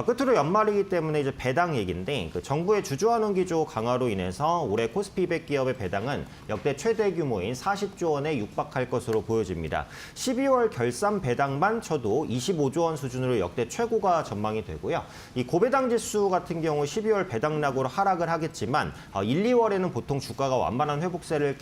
끝으로 연말이기 때문에 이제 배당 얘기인데 정부의 주주환원 기조 강화로 인해서 올해 코스피 200 기업의 배당은 역대 최대 규모인 40조 원에 육박할 것으로 보여집니다. 12월 결산 배당만 쳐도 25조 원 수준으로 역대 최고가 전망이 되고요. 이 고배당 지수 같은 경우 12월 배당락으로 하락을 하겠지만 1, 2월에는 보통 주가가 완만한 회복세를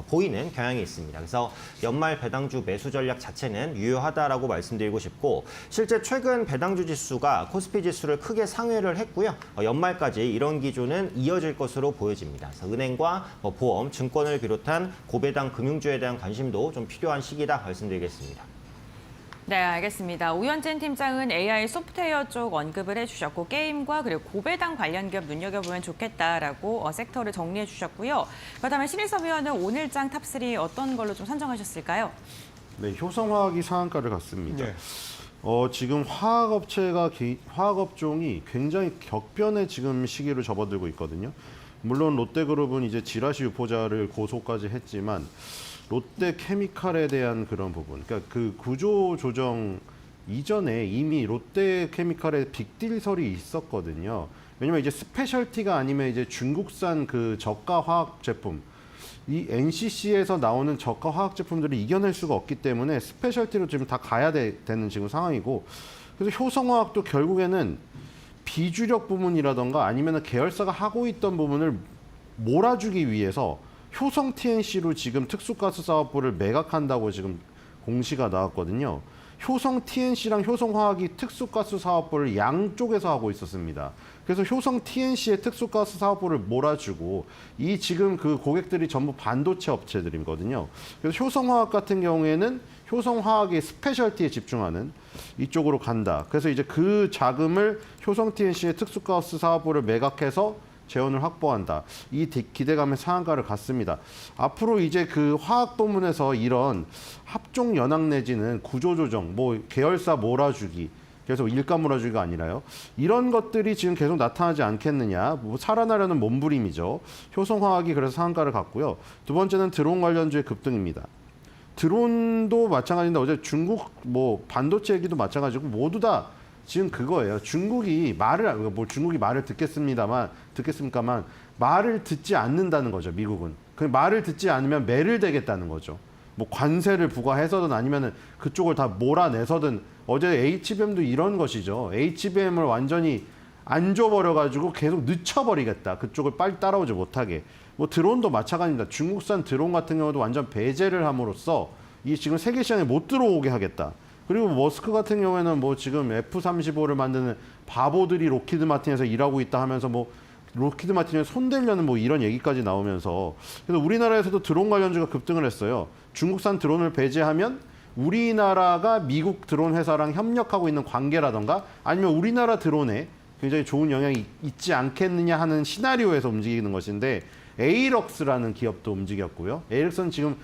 보이는 경향이 있습니다. 그래서 연말 배당주 매수 전략 자체는 유효하다라고 말씀드리고 싶고 실제 최근 배당주 지수가 코스피 지수를 크게 상회를 했고요. 연말까지 이런 기조는 이어질 것으로 보여집니다. 그래서 은행과 보험, 증권을 비롯한 고배당 금융주에 대한 관심도 좀 필요한 시기다 말씀드리겠습니다. 네, 알겠습니다. 오현진 팀장은 AI 소프트웨어 쪽 언급을 해주셨고 게임과 그리고 고배당 관련 기업 눈여겨보면 좋겠다라고 섹터를 정리해 주셨고요. 그렇다면 신일섭 위원은 오늘장 탑3 어떤 걸로 좀 선정하셨을까요? 네, 효성화학이 상한가를 갔습니다. 네. 지금 화학업종이 굉장히 격변의 지금 시기로 접어들고 있거든요. 물론 롯데그룹은 이제 지라시 유포자를 고소까지 했지만 롯데케미칼에 대한 그런 부분, 그러니까 그 구조 조정 이전에 이미 롯데케미칼에 빅딜설이 있었거든요. 왜냐면 이제 스페셜티가 아니면 이제 중국산 그 저가 화학 제품, 이 NCC에서 나오는 저가 화학 제품들을 이겨낼 수가 없기 때문에 스페셜티로 지금 다 가야 되는 지금 상황이고, 그래서 효성화학도 결국에는 비주력 부문이라던가 아니면 계열사가 하고 있던 부분을 몰아주기 위해서 효성 TNC로 지금 특수가스 사업부를 매각한다고 지금 공시가 나왔거든요. 효성 TNC랑 효성화학이 특수가스 사업부를 양쪽에서 하고 있었습니다. 그래서 효성 TNC의 특수가스 사업부를 몰아주고 이 지금 그 고객들이 전부 반도체 업체들이거든요. 그래서 효성화학 같은 경우에는 효성화학의 스페셜티에 집중하는 이쪽으로 간다. 그래서 이제 그 자금을 효성 TNC의 특수가스 사업부를 매각해서 재원을 확보한다. 이 기대감의 상한가를 갔습니다. 앞으로 이제 그 화학 부문에서 이런 합종 연합 내지는 구조조정, 뭐 계열사 몰아주기, 그래서 일감 몰아주기가 아니라요. 이런 것들이 지금 계속 나타나지 않겠느냐. 뭐 살아나려는 몸부림이죠. 효성화학이 그래서 상한가를 갔고요. 두 번째는 드론 관련주의 급등입니다. 드론도 마찬가지인데 어제 중국 뭐 반도체 얘기도 마찬가지고 모두 다 지금 그거예요. 중국이 말을 듣겠습니까만 말을 듣지 않는다는 거죠. 미국은. 그 말을 듣지 않으면 매를 대겠다는 거죠. 뭐 관세를 부과해서든 아니면은 그쪽을 다 몰아내서든 어제 HBM도 이런 것이죠. HBM을 완전히 안 줘버려가지고 계속 늦춰버리겠다. 그쪽을 빨리 따라오지 못하게. 뭐 드론도 마찬가지입니다. 중국산 드론 같은 경우도 완전 배제를 함으로써 이 지금 세계 시장에 못 들어오게 하겠다. 그리고 머스크 같은 경우에는 뭐 지금 F-35를 만드는 바보들이 로키드 마틴에서 일하고 있다 하면서 뭐 로키드 마틴에 손대려는 뭐 이런 얘기까지 나오면서 그래서 우리나라에서도 드론 관련주가 급등을 했어요. 중국산 드론을 배제하면 우리나라가 미국 드론 회사랑 협력하고 있는 관계라던가 아니면 우리나라 드론에 굉장히 좋은 영향이 있지 않겠느냐 하는 시나리오에서 움직이는 것인데 에이럭스라는 기업도 움직였고요. 에이럭스는 지금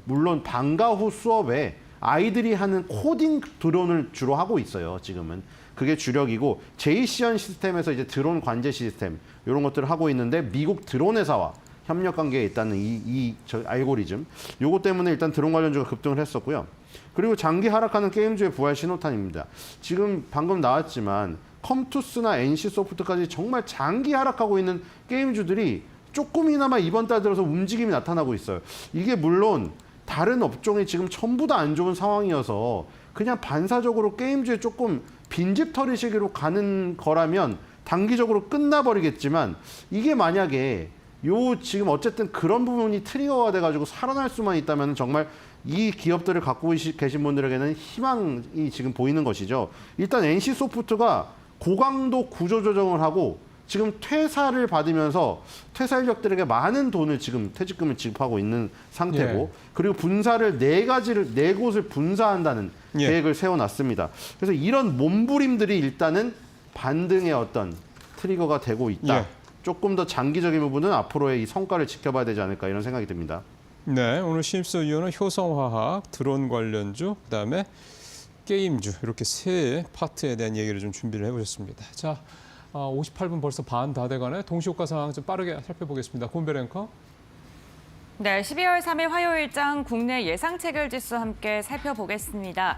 물론 방과 후 수업에 아이들이 하는 코딩 드론을 주로 하고 있어요. 지금은 그게 주력이고 제이시언 시스템에서 이제 드론 관제 시스템 이런 것들을 하고 있는데 미국 드론 회사와 협력 관계에 있다는 저 알고리즘 요거 때문에 일단 드론 관련주가 급등을 했었고요. 그리고 장기 하락하는 게임주의 부활 신호탄입니다. 지금 방금 나왔지만 컴투스나 NC소프트까지 정말 장기 하락하고 있는 게임주들이 조금이나마 이번 달 들어서 움직임이 나타나고 있어요. 이게 물론 다른 업종이 지금 전부 다 안 좋은 상황이어서 그냥 반사적으로 게임주에 조금 빈집털이 시기로 가는 거라면 단기적으로 끝나버리겠지만 이게 만약에 지금 어쨌든 그런 부분이 트리거가 돼가지고 살아날 수만 있다면 정말 이 기업들을 갖고 계신 분들에게는 희망이 지금 보이는 것이죠. 일단 NC소프트가 고강도 구조조정을 하고 지금 퇴사를 받으면서 퇴사 인력들에게 많은 돈을 지금 퇴직금을 지급하고 있는 상태고 예. 그리고 분사를 네 곳을 분사한다는 예. 계획을 세워놨습니다. 그래서 이런 몸부림들이 일단은 반등의 어떤 트리거가 되고 있다. 예. 조금 더 장기적인 부분은 앞으로의 이 성과를 지켜봐야 되지 않을까 이런 생각이 듭니다. 네, 오늘 신입수 위원은 효성화학, 드론 관련주, 그다음에 게임주 이렇게 세 파트에 대한 얘기를 좀 준비를 해보셨습니다. 자, 58분 벌써 반 다 돼가네. 동시효과 상황 좀 빠르게 살펴보겠습니다. 권별 앵커. 네, 12월 3일 화요일장 국내 예상 체결 지수 함께 살펴보겠습니다.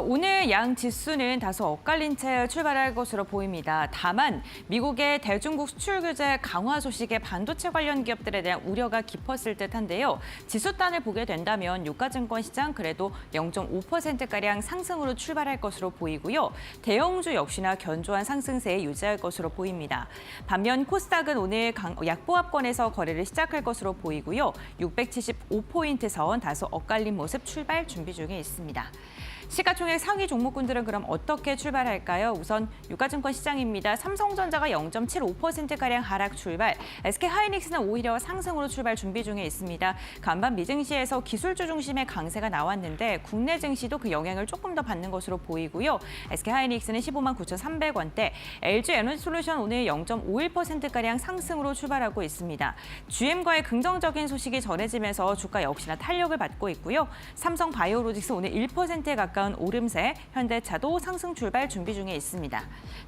오늘 양 지수는 다소 엇갈린 채 출발할 것으로 보입니다. 다만 미국의 대중국 수출 규제 강화 소식에 반도체 관련 기업들에 대한 우려가 깊었을 듯한데요. 지수단을 보게 된다면 유가증권 시장 그래도 0.5%가량 상승으로 출발할 것으로 보이고요. 대형주 역시나 견조한 상승세에 유지할 것으로 보입니다. 반면 코스닥은 오늘 약보합권에서 거래를 시작할 것으로 보이고요. 675포인트 선 다소 엇갈린 모습 출발 준비 중에 있습니다. 시가총액 상위 종목군들은 그럼 어떻게 출발할까요? 우선 유가증권 시장입니다. 삼성전자가 0.75%가량 하락 출발, SK하이닉스는 오히려 상승으로 출발 준비 중에 있습니다. 간밤 미증시에서 기술주 중심의 강세가 나왔는데 국내 증시도 그 영향을 조금 더 받는 것으로 보이고요. SK하이닉스는 15만 9,300원대, LG에너지솔루션 오늘 0.51%가량 상승으로 출발하고 있습니다. GM과의 긍정적인 소식이 전해지면서 주가 역시나 탄력을 받고 있고요. 삼성바이오로직스 오늘 1%에 가까운 오름세, 현대차도 상승 출발 준비 중에 있습니다.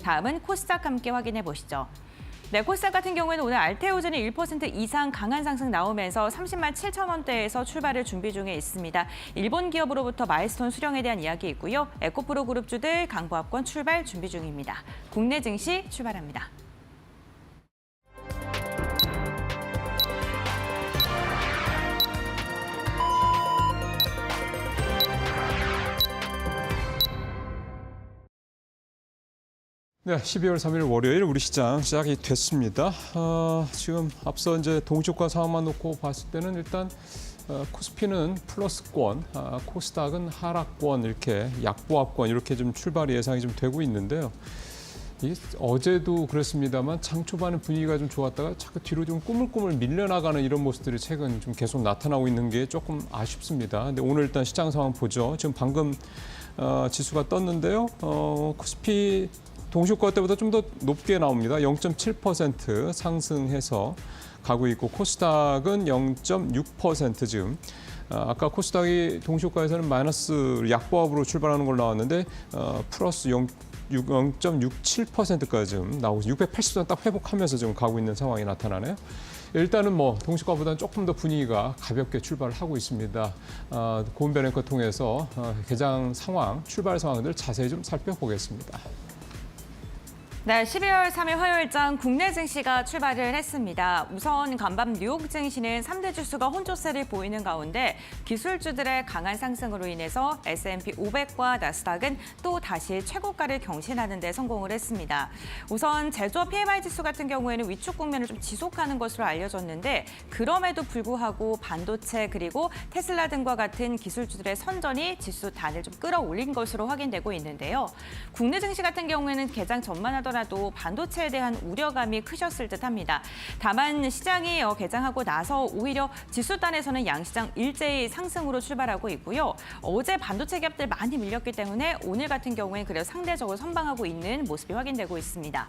다음은 코스닥 함께 확인해 보시죠. 네, 코스닥 같은 경우에는 오늘 알테오즈는 1% 이상 강한 상승 나오면서 30만 7천 원대에서 출발을 준비 중에 있습니다. 일본 기업으로부터 마일스톤 수령에 대한 이야기 있고요. 에코프로 그룹주들 강보합권 출발 준비 중입니다. 국내 증시 출발합니다. 네, 12월 3일 월요일 우리 시장 시작이 됐습니다. 지금 앞서 이제 동시효과 상황만 놓고 봤을 때는 일단 코스피는 플러스권, 코스닥은 하락권 이렇게 약보합권 이렇게 좀 출발 예상이 좀 되고 있는데요. 어제도 그랬습니다만 장 초반에 분위기가 좀 좋았다가 자꾸 뒤로 좀 꾸물꾸물 밀려나가는 이런 모습들이 최근 좀 계속 나타나고 있는 게 조금 아쉽습니다. 근데 오늘 일단 시장 상황 보죠. 지금 방금 지수가 떴는데요. 코스피 동시효과 때보다 좀 더 높게 나옵니다. 0.7% 상승해서 가고 있고 코스닥은 0.6% 지금. 아까 코스닥이 동시효과에서는 마이너스 약보합으로 출발하는 걸로 나왔는데 플러스 0.67%까지 지금 나오고 680선 딱 회복하면서 지금 가고 있는 상황이 나타나네요. 일단은 뭐 동시효과보다는 조금 더 분위기가 가볍게 출발을 하고 있습니다. 고은별 앵커 통해서 개장 상황, 출발 상황들 자세히 좀 살펴보겠습니다. 네, 12월 3일 화요일장 국내 증시가 출발을 했습니다. 우선 간밤 뉴욕 증시는 3대 지수가 혼조세를 보이는 가운데 기술주들의 강한 상승으로 인해서 S&P 500과 나스닥은 또 다시 최고가를 경신하는 데 성공을 했습니다. 우선 제조업 PMI 지수 같은 경우에는 위축 국면을 좀 지속하는 것으로 알려졌는데 그럼에도 불구하고 반도체 그리고 테슬라 등과 같은 기술주들의 선전이 지수 단을 좀 끌어올린 것으로 확인되고 있는데요. 국내 증시 같은 경우에는 개장 전만 하더라도 반도체에 대한 우려감이 크셨을 듯합니다. 다만 시장이 개장하고 나서 오히려 지수단에서는 양시장 일제히 상승으로 출발하고 있고요. 어제 반도체 기업들 많이 밀렸기 때문에 오늘 같은 경우에는 그래도 상대적으로 선방하고 있는 모습이 확인되고 있습니다.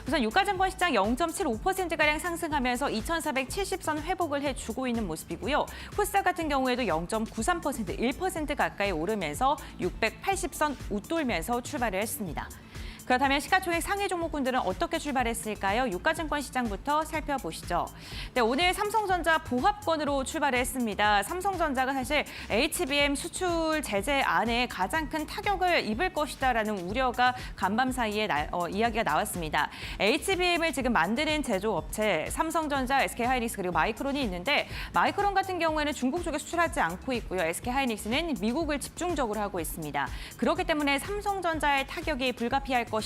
우선 유가증권 시장 0.75%가량 상승하면서 2,470선 회복을 해주고 있는 모습이고요. 코스닥 같은 경우에도 0.93%, 1% 가까이 오르면서 680선 웃돌면서 출발을 했습니다. 그렇다면 시가총액 상위 종목군들은 어떻게 출발했을까요? 유가증권 시장부터 살펴보시죠. 네, 오늘 삼성전자 보합권으로 출발했습니다. 삼성전자가 사실 HBM 수출 제재 안에 가장 큰 타격을 입을 것이다라는 우려가 간밤 사이에 이야기가 나왔습니다. HBM을 지금 만드는 제조업체 삼성전자, SK하이닉스 그리고 마이크론이 있는데 마이크론 같은 경우에는 중국 쪽에 수출하지 않고 있고요. SK하이닉스는 미국을 집중적으로 하고 있습니다. 그렇기 때문에 삼성전자의 타격이 불가피할 것이다.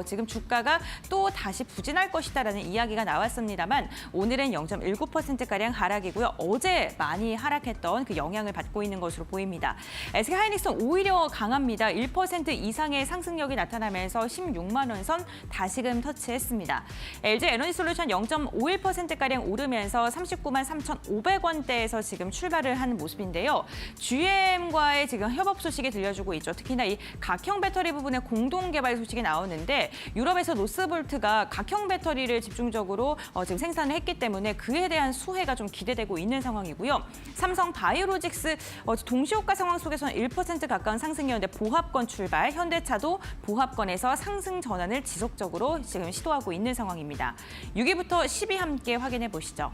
지금 주가가 또 다시 부진할 것이다라는 이야기가 나왔습니다만 오늘은 0.19%가량 하락이고요. 어제 많이 하락했던 그 영향을 받고 있는 것으로 보입니다. SK하이닉스는 오히려 강합니다. 1% 이상의 상승력이 나타나면서 16만 원 선 다시금 터치했습니다. LG에너지솔루션 0.51%가량 오르면서 39만 3,500원대에서 지금 출발을 하는 모습인데요. GM과의 지금 협업 소식이 들려주고 있죠. 특히나 이 각형 배터리 부분의 공동 개발 소식이 나오는데 유럽에서 노스볼트가 각형 배터리를 집중적으로 지금 생산을 했기 때문에 그에 대한 수혜가 좀 기대되고 있는 상황이고요. 삼성 바이오로직스 동시효과 상황 속에서는 1% 가까운 상승이었는데 보합권 출발, 현대차도 보합권에서 상승 전환을 지속적으로 지금 시도하고 있는 상황입니다. 6위부터 10위 함께 확인해 보시죠.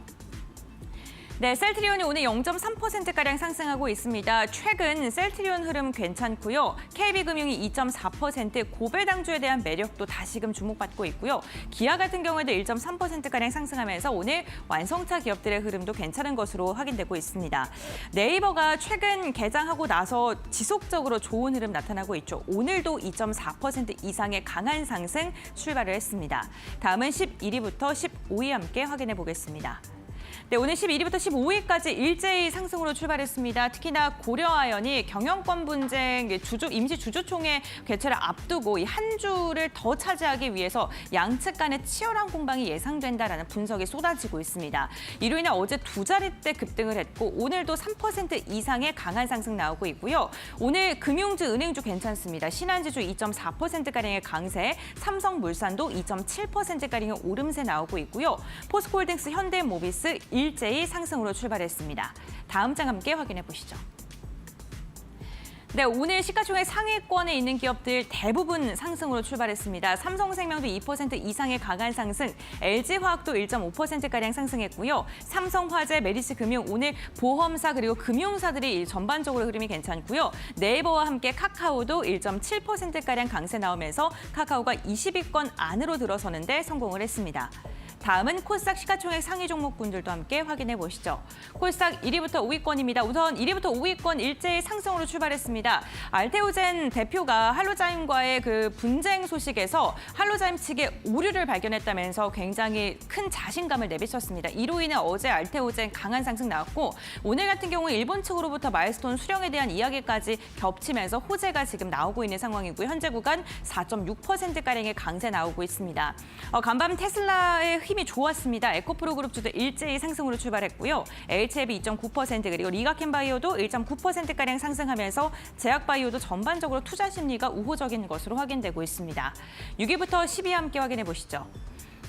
네, 셀트리온이 오늘 0.3%가량 상승하고 있습니다. 최근 셀트리온 흐름 괜찮고요. KB금융이 2.4%, 고배당주에 대한 매력도 다시금 주목받고 있고요. 기아 같은 경우에도 1.3%가량 상승하면서 오늘 완성차 기업들의 흐름도 괜찮은 것으로 확인되고 있습니다. 네이버가 최근 개장하고 나서 지속적으로 좋은 흐름 나타나고 있죠. 오늘도 2.4% 이상의 강한 상승 출발을 했습니다. 다음은 11위부터 15위 함께 확인해 보겠습니다. 네, 오늘 11위부터 15위까지 일제히 상승으로 출발했습니다. 특히나 고려아연이 경영권 분쟁 임시 주주총회 개최를 앞두고 이 한 주를 더 차지하기 위해서 양측 간의 치열한 공방이 예상된다라는 분석이 쏟아지고 있습니다. 이로 인해 어제 두 자릿대 급등을 했고 오늘도 3% 이상의 강한 상승 나오고 있고요. 오늘 금융주, 은행주 괜찮습니다. 신한지주 2.4%가량의 강세, 삼성물산도 2.7%가량의 오름세 나오고 있고요. 포스코홀딩스, 현대모비스 일제히 상승으로 출발했습니다. 다음 장 함께 확인해 보시죠. 네, 오늘 시가총액 상위권에 있는 기업들 대부분 상승으로 출발했습니다. 삼성생명도 2% 이상의 강한 상승, LG화학도 1.5%가량 상승했고요. 삼성화재, 메리츠금융, 오늘 보험사 그리고 금융사들이 전반적으로 흐름이 괜찮고요. 네이버와 함께 카카오도 1.7%가량 강세 나오면서 카카오가 20위권 안으로 들어서는 데 성공을 했습니다. 다음은 코스닥 시가총액 상위 종목군들도 함께 확인해 보시죠. 코스닥 1위부터 5위권입니다. 우선 1위부터 5위권 일제히 상승으로 출발했습니다. 알테오젠 대표가 할로자임과의 그 분쟁 소식에서 할로자임 측의 오류를 발견했다면서 굉장히 큰 자신감을 내비쳤습니다. 이로 인해 어제 알테오젠 강한 상승 나왔고 오늘 같은 경우 일본 측으로부터 마일스톤 수령에 대한 이야기까지 겹치면서 호재가 지금 나오고 있는 상황이고요. 현재 구간 4.6%가량의 강세 나오고 있습니다. 간밤 테슬라의 힘이 좋았습니다. 에코프로 그룹주도 일제히 상승으로 출발했고요. HLB 2.9% 그리고 리가켄바이오도 1.9%가량 상승하면서 제약바이오도 전반적으로 투자 심리가 우호적인 것으로 확인되고 있습니다. 6위부터 10위 함께 확인해 보시죠.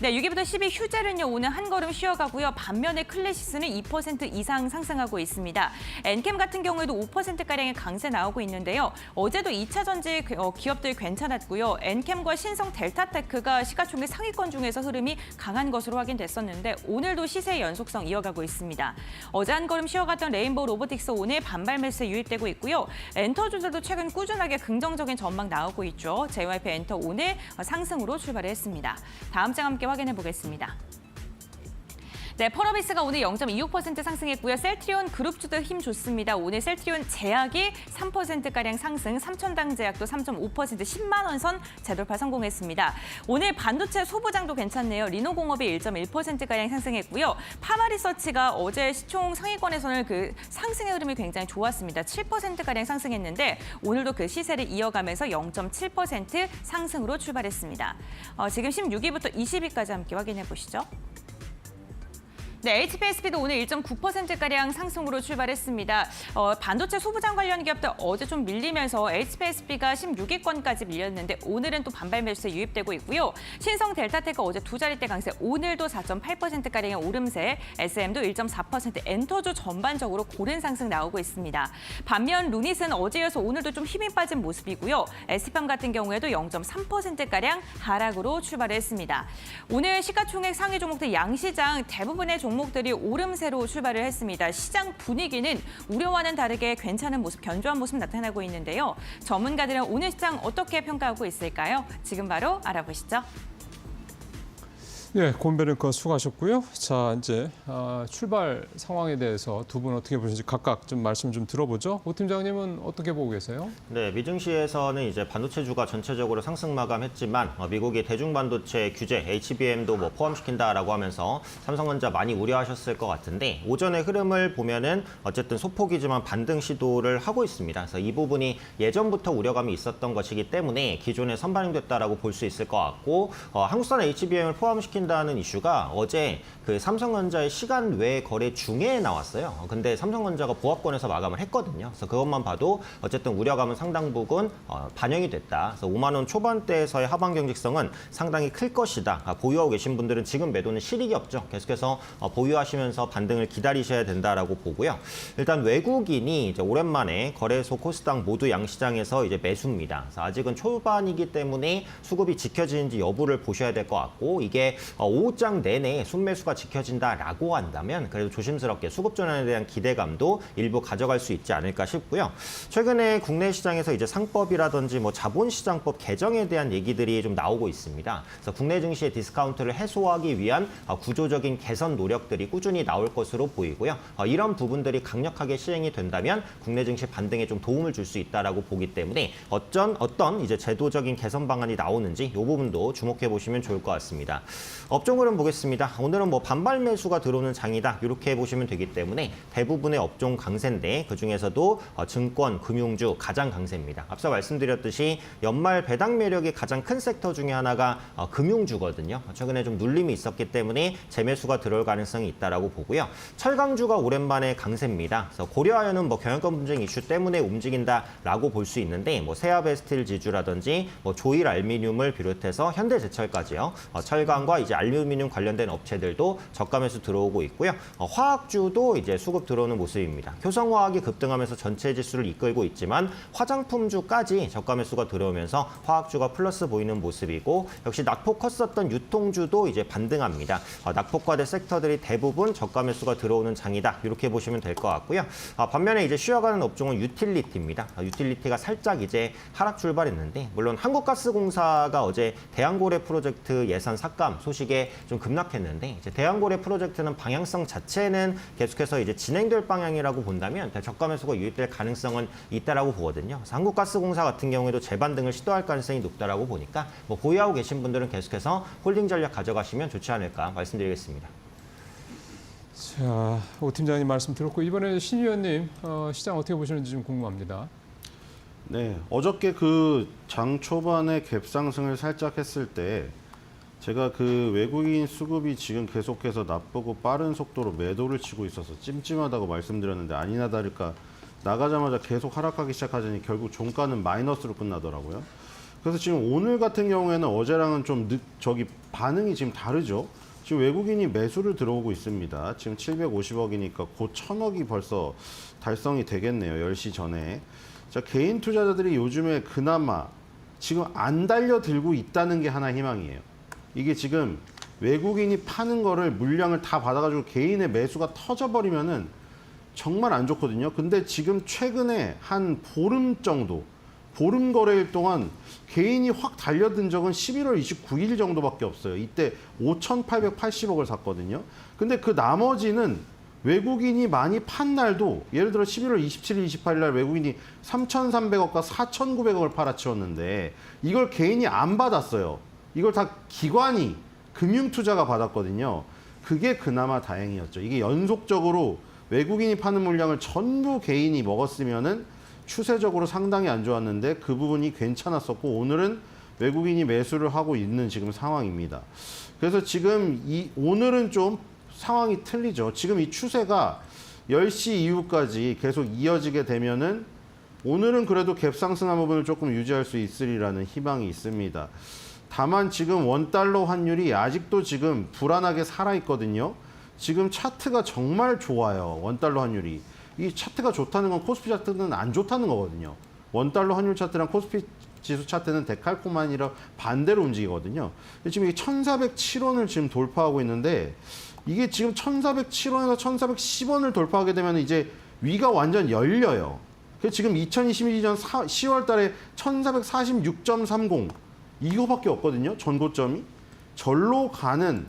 네, 6위부터 10위 휴젤은요, 오늘 한 걸음 쉬어가고요. 반면에 클래시스는 2% 이상 상승하고 있습니다. 엔캠 같은 경우에도 5%가량의 강세 나오고 있는데요. 어제도 2차 전지 기업들 괜찮았고요. 엔캠과 신성 델타테크가 시가총액 상위권 중에서 흐름이 강한 것으로 확인됐었는데 오늘도 시세의 연속성 이어가고 있습니다. 어제 한 걸음 쉬어갔던 레인보우 로보틱스 오늘 반발 매수에 유입되고 있고요. 엔터주들도 최근 꾸준하게 긍정적인 전망 나오고 있죠. JYP 엔터 오늘 상승으로 출발했습니다. 다음 장 함께 확인해 보겠습니다. 네, 펄어비스가 오늘 0.26% 상승했고요. 셀트리온 그룹주도 힘 좋습니다. 오늘 셀트리온 제약이 3%가량 상승, 삼천당 제약도 3.5% 10만 원 선 재돌파 성공했습니다. 오늘 반도체 소부장도 괜찮네요. 리노공업이 1.1%가량 상승했고요. 파마리서치가 어제 시총 상위권에서는 그 상승의 흐름이 굉장히 좋았습니다. 7%가량 상승했는데 오늘도 그 시세를 이어가면서 0.7% 상승으로 출발했습니다. 지금 16위부터 20위까지 함께 확인해 보시죠. 네, HPSP도 오늘 1.9%가량 상승으로 출발했습니다. 반도체 소부장 관련 기업들 어제 좀 밀리면서 HPSP가 16위권까지 밀렸는데 오늘은 또 반발 매수에 유입되고 있고요. 신성 델타테크 어제 두 자릿대 강세, 오늘도 4.8%가량의 오름세, SM도 1.4%, 엔터주 전반적으로 고른 상승 나오고 있습니다. 반면 루닛은 어제여서 오늘도 좀 힘이 빠진 모습이고요. SPAM 같은 경우에도 0.3%가량 하락으로 출발했습니다. 오늘 시가총액 상위 종목들 양시장 대부분의 종목들이 오름세로 출발을 했습니다. 시장 분위기는 우려와는 다르게 괜찮은 모습, 견조한 모습 나타나고 있는데요. 전문가들은 오늘 시장 어떻게 평가하고 있을까요? 지금 바로 알아보시죠. 예, 곰베르커 수고하셨고요. 자, 이제 출발 상황에 대해서 두 분 어떻게 보시는지 각각 좀 말씀 좀 들어보죠. 오 팀장님은 어떻게 보고 계세요? 네, 미증시에서는 이제 반도체주가 전체적으로 상승 마감했지만 미국이 대중반도체 규제 HBM도 뭐 포함시킨다라고 하면서 삼성전자 많이 우려하셨을 것 같은데 오전의 흐름을 보면은 어쨌든 소폭이지만 반등 시도를 하고 있습니다. 그래서 이 부분이 예전부터 우려감이 있었던 것이기 때문에 기존에 선반영됐다라고 볼 수 있을 것 같고 한국산 HBM을 포함시킨 다는 이슈가 어제 그 삼성전자의 시간 외 거래 중에 나왔어요. 근데 삼성전자가 보합권에서 마감을 했거든요. 그래서 그것만 봐도 어쨌든 우려감은 상당 부분 반영이 됐다. 그래서 5만 원 초반대에서의 하방 경직성은 상당히 클 것이다. 보유하고 계신 분들은 지금 매도는 실익이 없죠. 계속해서 보유하시면서 반등을 기다리셔야 된다라고 보고요. 일단 외국인이 이제 오랜만에 거래소 코스닥 모두 양시장에서 이제 매수입니다. 그래서 아직은 초반이기 때문에 수급이 지켜지는지 여부를 보셔야 될 것 같고 이게 오후장 내내 순매수가 지켜진다라고 한다면 그래도 조심스럽게 수급 전환에 대한 기대감도 일부 가져갈 수 있지 않을까 싶고요. 최근에 국내 시장에서 이제 상법이라든지 뭐 자본시장법 개정에 대한 얘기들이 좀 나오고 있습니다. 그래서 국내 증시의 디스카운트를 해소하기 위한 구조적인 개선 노력들이 꾸준히 나올 것으로 보이고요. 이런 부분들이 강력하게 시행이 된다면 국내 증시 반등에 좀 도움을 줄 수 있다라고 보기 때문에 어떤 이제 제도적인 개선 방안이 나오는지 이 부분도 주목해 보시면 좋을 것 같습니다. 업종 흐름 보겠습니다. 오늘은 뭐 반발 매수가 들어오는 장이다 이렇게 보시면 되기 때문에 대부분의 업종 강세인데 그중에서도 증권, 금융주 가장 강세입니다. 앞서 말씀드렸듯이 연말 배당 매력이 가장 큰 섹터 중에 하나가 금융주거든요. 최근에 좀 눌림이 있었기 때문에 재매수가 들어올 가능성이 있다라고 보고요. 철강주가 오랜만에 강세입니다. 그래서 고려아연은 뭐 경영권 분쟁 이슈 때문에 움직인다라고 볼 수 있는데 뭐 세아베스틸 지주라든지 뭐 조일 알미늄을 비롯해서 현대제철까지요. 철강과 이제 알루미늄 관련된 업체들도 저가 매수 들어오고 있고요. 화학주도 이제 수급 들어오는 모습입니다. 효성화학이 급등하면서 전체 지수를 이끌고 있지만 화장품주까지 저가 매수가 들어오면서 화학주가 플러스 보이는 모습이고 역시 낙폭 컸었던 유통주도 이제 반등합니다. 낙폭과대 섹터들이 대부분 저가 매수가 들어오는 장이다. 이렇게 보시면 될 것 같고요. 반면에 이제 쉬어가는 업종은 유틸리티입니다. 유틸리티가 살짝 이제 하락 출발했는데 물론 한국가스공사가 어제 대한고래 프로젝트 예산 삭감 소식 소식에 좀 급락했는데 이제 대왕고래 프로젝트는 방향성 자체는 계속해서 이제 진행될 방향이라고 본다면 저가 매수가 유입될 가능성은 있다라고 보거든요. 그래서 한국가스공사 같은 경우에도 재반등을 시도할 가능성이 높다라고 보니까 뭐 보유하고 계신 분들은 계속해서 홀딩 전략 가져가시면 좋지 않을까 말씀드리겠습니다. 자, 오 팀장님 말씀 들었고 이번에 신 위원님 시장 어떻게 보시는지 좀 궁금합니다. 네, 어저께 그 장 초반에 갭 상승을 살짝 했을 때 제가 그 외국인 수급이 지금 계속해서 나쁘고 빠른 속도로 매도를 치고 있어서 찜찜하다고 말씀드렸는데 아니나 다를까 나가자마자 계속 하락하기 시작하더니 결국 종가는 마이너스로 끝나더라고요. 그래서 지금 오늘 같은 경우에는 어제랑은 좀 반응이 지금 다르죠. 지금 외국인이 매수를 들어오고 있습니다. 지금 750억이니까 곧 1000억이 벌써 달성이 되겠네요. 10시 전에. 자, 개인 투자자들이 요즘에 그나마 지금 안 달려들고 있다는 게 하나 희망이에요. 이게 지금 외국인이 파는 거를 물량을 다 받아가지고 개인의 매수가 터져버리면은 정말 안 좋거든요. 근데 지금 최근에 한 보름 정도, 보름 거래일 동안 개인이 확 달려든 적은 11월 29일 정도밖에 없어요. 이때 5,880억을 샀거든요. 근데 그 나머지는 외국인이 많이 판 날도 예를 들어 11월 27일, 28일 날 외국인이 3,300억과 4,900억을 팔아치웠는데 이걸 개인이 안 받았어요. 이걸 다 기관이 금융투자가 받았거든요. 그게 그나마 다행이었죠. 이게 연속적으로 외국인이 파는 물량을 전부 개인이 먹었으면은 추세적으로 상당히 안 좋았는데 그 부분이 괜찮았었고 오늘은 외국인이 매수를 하고 있는 지금 상황입니다. 그래서 지금 오늘은 좀 상황이 틀리죠. 지금 이 추세가 10시 이후까지 계속 이어지게 되면은 오늘은 그래도 갭 상승한 부분을 조금 유지할 수 있으리라는 희망이 있습니다. 다만 지금 원달러 환율이 아직도 지금 불안하게 살아있거든요. 지금 차트가 정말 좋아요. 원달러 환율이. 이 차트가 좋다는 건 코스피 차트는 안 좋다는 거거든요. 원달러 환율 차트랑 코스피 지수 차트는 데칼코마니라 반대로 움직이거든요. 지금 이게 1,407원을 지금 돌파하고 있는데 이게 지금 1,407원에서 1,410원을 돌파하게 되면 이제 위가 완전 열려요. 그래서 지금 2022년 10월 달에 1,446.30 이거밖에 없거든요. 전고점이. 절로 가는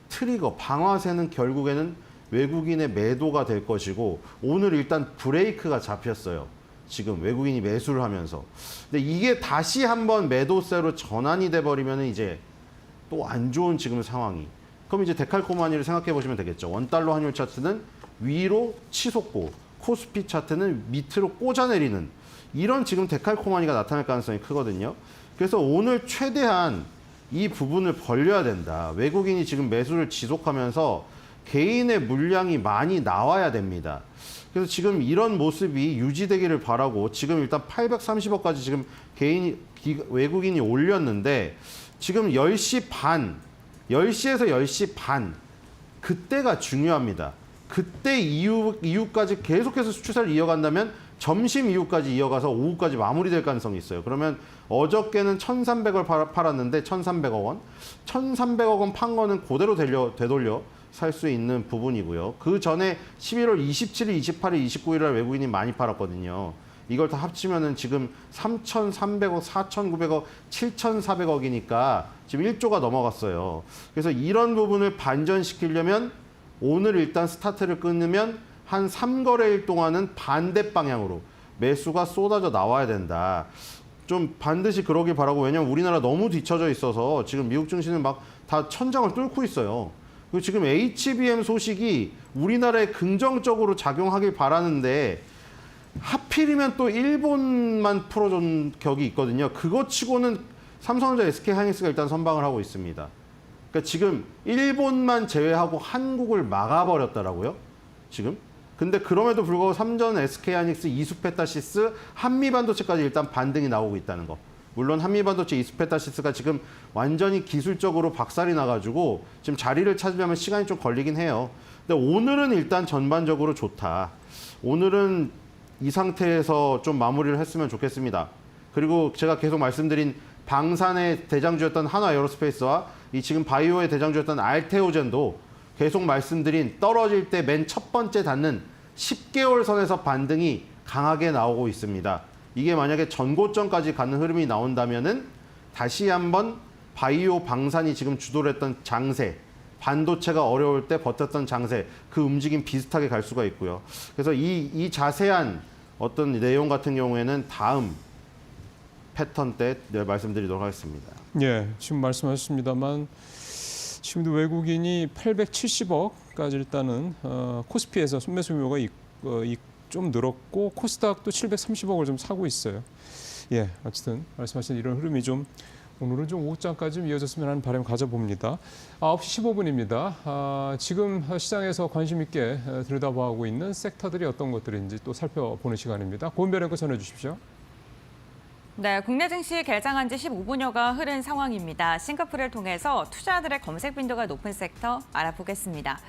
트리거, 방아쇠는 결국에는 외국인의 매도가 될 것이고 오늘 일단 브레이크가 잡혔어요. 지금 외국인이 매수를 하면서. 근데 이게 다시 한번 매도세로 전환이 돼버리면 이제 또 안 좋은 지금 상황이. 그럼 이제 데칼코마니를 생각해 보시면 되겠죠. 원달러 환율 차트는 위로 치솟고 코스피 차트는 밑으로 꽂아내리는 이런 지금 데칼코마니가 나타날 가능성이 크거든요. 그래서 오늘 최대한 이 부분을 벌려야 된다. 외국인이 지금 매수를 지속하면서 개인의 물량이 많이 나와야 됩니다. 그래서 지금 이런 모습이 유지되기를 바라고 지금 일단 830억까지 지금 외국인이 올렸는데 지금 10시 반, 10시에서 10시 반 그때가 중요합니다. 그때 이후까지 계속해서 추세를 이어간다면 점심 이후까지 이어가서 오후까지 마무리될 가능성이 있어요. 그러면 어저께는 1,300을 팔았는데 1,300억 원. 1,300억 원 판 거는 그대로 되돌려 살 수 있는 부분이고요. 그 전에 11월 27일, 28일, 29일 날 외국인이 많이 팔았거든요. 이걸 다 합치면은 지금 3,300억, 4,900억, 7,400억이니까 지금 1조가 넘어갔어요. 그래서 이런 부분을 반전시키려면 오늘 일단 스타트를 끊으면 한 3거래일 동안은 반대 방향으로 매수가 쏟아져 나와야 된다. 좀 반드시 그러길 바라고 왜냐면 우리나라 너무 뒤처져 있어서 지금 미국 증시는 막 다 천장을 뚫고 있어요. 그리고 지금 HBM 소식이 우리나라에 긍정적으로 작용하길 바라는데 하필이면 또 일본만 풀어준 격이 있거든요. 그거 치고는 삼성전자, SK하이닉스가 일단 선방을 하고 있습니다. 그러니까 지금 일본만 제외하고 한국을 막아버렸더라고요. 지금. 근데 그럼에도 불구하고 삼전, SK하이닉스, 이수페타시스, 한미반도체까지 일단 반등이 나오고 있다는 거. 물론 한미반도체, 이수페타시스가 지금 완전히 기술적으로 박살이 나가지고 지금 자리를 찾으려면 시간이 좀 걸리긴 해요. 근데 오늘은 일단 전반적으로 좋다. 오늘은 이 상태에서 좀 마무리를 했으면 좋겠습니다. 그리고 제가 계속 말씀드린 방산의 대장주였던 한화에어로스페이스와 이 지금 바이오의 대장주였던 알테오젠도 계속 말씀드린 떨어질 때 맨 첫 번째 닿는 10개월 선에서 반등이 강하게 나오고 있습니다. 이게 만약에 전고점까지 가는 흐름이 나온다면은 다시 한번 바이오 방산이 지금 주도를 했던 장세, 반도체가 어려울 때 버텼던 장세, 그 움직임 비슷하게 갈 수가 있고요. 그래서 이 자세한 어떤 내용 같은 경우에는 다음 패턴 때 말씀드리도록 하겠습니다. 예, 지금 말씀하셨습니다만 지금도 외국인이 870억까지 일단은 코스피에서 순매수 규모가 좀 늘었고 코스닥도 730억을 좀 사고 있어요. 예, 어쨌든 말씀하신 이런 흐름이 좀 오늘은 좀 오후장까지 좀 이어졌으면 하는 바람 가져봅니다. 9시 15분입니다. 지금 시장에서 관심 있게 들여다보고 있는 섹터들이 어떤 것들인지 또 살펴보는 시간입니다. 고은별 앵커 전해주십시오. 네, 국내 증시 개장한 지 15분여가 흐른 상황입니다. 싱가포르를 통해서 투자자들의 검색 빈도가 높은 섹터 알아보겠습니다.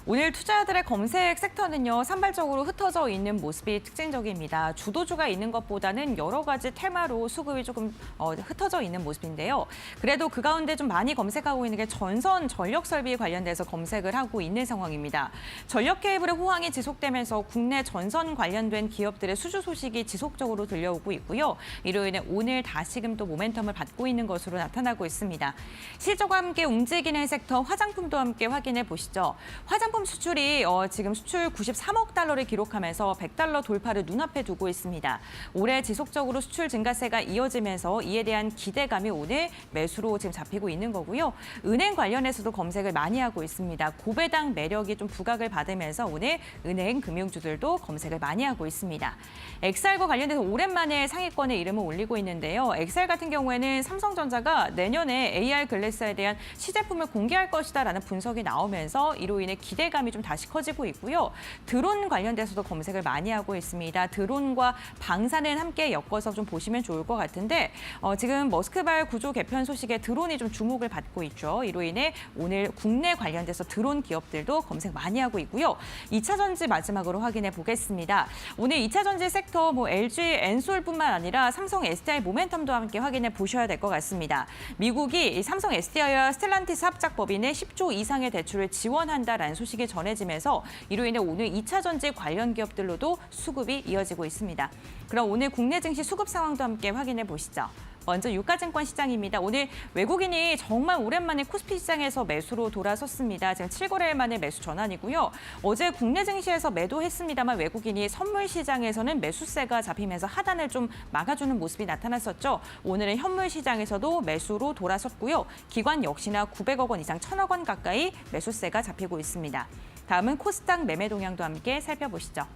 오늘 투자자들의 검색 섹터는요, 산발적으로 흩어져 있는 모습이 특징적입니다. 주도주가 있는 것보다는 여러 가지 테마로 수급이 조금 흩어져 있는 모습인데요. 그래도 그 가운데 좀 많이 검색하고 있는 게 전선 전력 설비 관련돼서 검색을 하고 있는 상황입니다. 전력 케이블의 호황이 지속되면서 국내 전선 관련된 기업들의 수주 소식이 지속적으로 들려오고 있고요. 이로 인해 오늘 다시금 또 모멘텀을 받고 있는 것으로 나타나고 있습니다. 실적과 함께 움직이는 섹터 화장품도 함께 확인해 보시죠. 화장품 수출이 지금 수출 93억 달러를 기록하면서 100달러 돌파를 눈앞에 두고 있습니다. 올해 지속적으로 수출 증가세가 이어지면서 이에 대한 기대감이 오늘 매수로 지금 잡히고 있는 거고요. 은행 관련해서도 검색을 많이 하고 있습니다. 고배당 매력이 좀 부각을 받으면서 오늘 은행 금융주들도 검색을 많이 하고 있습니다. 엑셀과 관련해서 오랜만에 상위권에 이름을 올리고 있는데요. 엑셀 같은 경우에는 삼성전자가 내년에 AR 글래스에 대한 시제품을 공개할 것이다라는 분석이 나오면서 이로 인해 기대감이 좀 다시 커지고 있고요. 드론 관련돼서도 검색을 많이 하고 있습니다. 드론과 방산을 함께 엮어서 좀 보시면 좋을 것 같은데 지금 머스크발 구조 개편 소식에 드론이 좀 주목을 받고 있죠. 이로 인해 오늘 국내 관련돼서 드론 기업들도 검색 많이 하고 있고요. 2차 전지 마지막으로 확인해 보겠습니다. 오늘 2차 전지 섹터 LG 엔솔뿐만 아니라 삼성 SDI 모멘텀도 함께 확인해 보셔야 될 것 같습니다. 미국이 삼성 SDI와 스텔란티스 합작 법인의 10조 이상의 대출을 지원한다라는 소식이 전해지면서 이로 인해 오늘 2차 전지 관련 기업들로도 수급이 이어지고 있습니다. 그럼 오늘 국내 증시 수급 상황도 함께 확인해 보시죠. 먼저 유가증권 시장입니다. 오늘 외국인이 정말 오랜만에 코스피 시장에서 매수로 돌아섰습니다. 지금 7거래일 만에 매수 전환이고요. 어제 국내 증시에서 매도했습니다만 외국인이 선물 시장에서는 매수세가 잡히면서 하단을 좀 막아주는 모습이 나타났었죠. 오늘은 현물 시장에서도 매수로 돌아섰고요. 기관 역시나 900억 원 이상 1,000억 원 가까이 매수세가 잡히고 있습니다. 다음은 코스닥 매매 동향도 함께 살펴보시죠.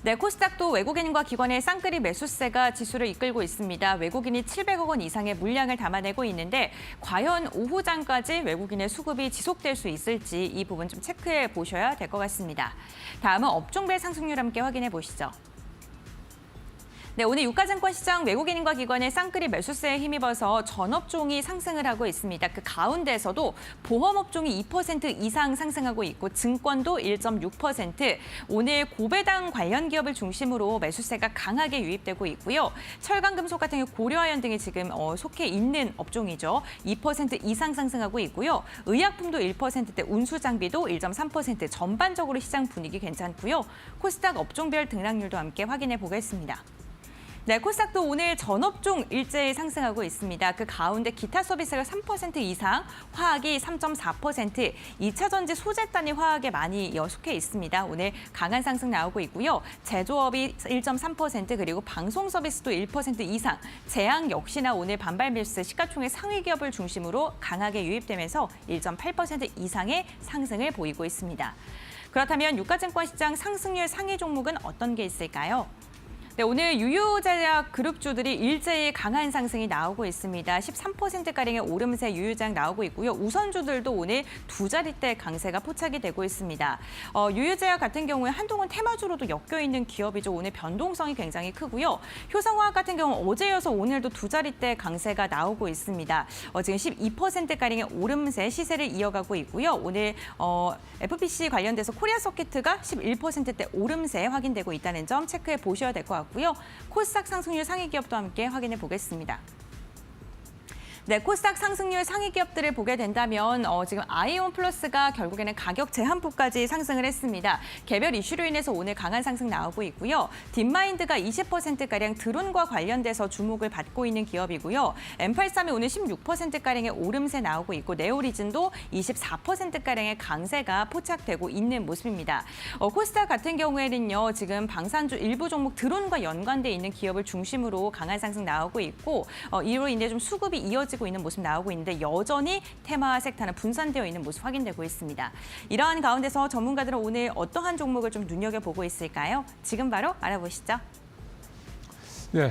네, 코스닥도 외국인과 기관의 쌍끌이 매수세가 지수를 이끌고 있습니다. 외국인이 700억 원 이상의 물량을 담아내고 있는데 과연 오후장까지 외국인의 수급이 지속될 수 있을지 이 부분 좀 체크해 보셔야 될 것 같습니다. 다음은 업종별 상승률 함께 확인해 보시죠. 네, 오늘 유가증권 시장 외국인과 기관의 쌍끌이 매수세에 힘입어서 전업종이 상승을 하고 있습니다. 그 가운데서도 보험업종이 2% 이상 상승하고 있고 증권도 1.6%, 오늘 고배당 관련 기업을 중심으로 매수세가 강하게 유입되고 있고요. 철강금속 같은 경우 고려아연 등이 지금 속해 있는 업종이죠. 2% 이상 상승하고 있고요. 의약품도 1%대, 운수장비도 1.3%, 전반적으로 시장 분위기 괜찮고요. 코스닥 업종별 등락률도 함께 확인해 보겠습니다. 네, 코스닥도 오늘 전업종 일제히 상승하고 있습니다. 그 가운데 기타 서비스가 3% 이상, 화학이 3.4%, 2차 전지 소재단이 화학에 많이 속해 있습니다. 오늘 강한 상승 나오고 있고요. 제조업이 1.3%, 그리고 방송 서비스도 1% 이상, 제약 역시나 오늘 반발 밀수 시가총액 상위 기업을 중심으로 강하게 유입되면서 1.8% 이상의 상승을 보이고 있습니다. 그렇다면 유가증권 시장 상승률 상위 종목은 어떤 게 있을까요? 네, 오늘 유유제약 그룹주들이 일제히 강한 상승이 나오고 있습니다. 13%가량의 오름세 유유제약 나오고 있고요. 우선주들도 오늘 두 자릿대 강세가 포착이 되고 있습니다. 유유제약 같은 경우에 한동안 테마주로도 엮여 있는 기업이죠. 오늘 변동성이 굉장히 크고요. 효성화학 같은 경우 어제여서 오늘도 두 자릿대 강세가 나오고 있습니다. 지금 12%가량의 오름세 시세를 이어가고 있고요. 오늘 FPC 관련돼서 코리아 서킷가 11%대 오름세 확인되고 있다는 점 체크해 보셔야 될 것 같고요. 코스닥 상승률 상위 기업도 함께 확인해 보겠습니다. 네, 코스닥 상승률 상위 기업들을 보게 된다면 지금 아이온 플러스가 결국에는 가격 제한폭까지 상승을 했습니다. 개별 이슈로 인해서 오늘 강한 상승 나오고 있고요. 딥마인드가 20%가량 드론과 관련돼서 주목을 받고 있는 기업이고요. M83이 오늘 16%가량의 오름세 나오고 있고 네오리즌도 24%가량의 강세가 포착되고 있는 모습입니다. 코스닥 같은 경우에는요. 지금 방산주 일부 종목 드론과 연관돼 있는 기업을 중심으로 강한 상승 나오고 있고 이로 인해 좀 수급이 이어지고 있는 모습 나오고 있는데 여전히 테마 섹터는 분산되어 있는 모습 확인되고 있습니다. 이러한 가운데서 전문가들은 오늘 어떠한 종목을 좀 눈여겨보고 있을까요? 지금 바로 알아보시죠. 네,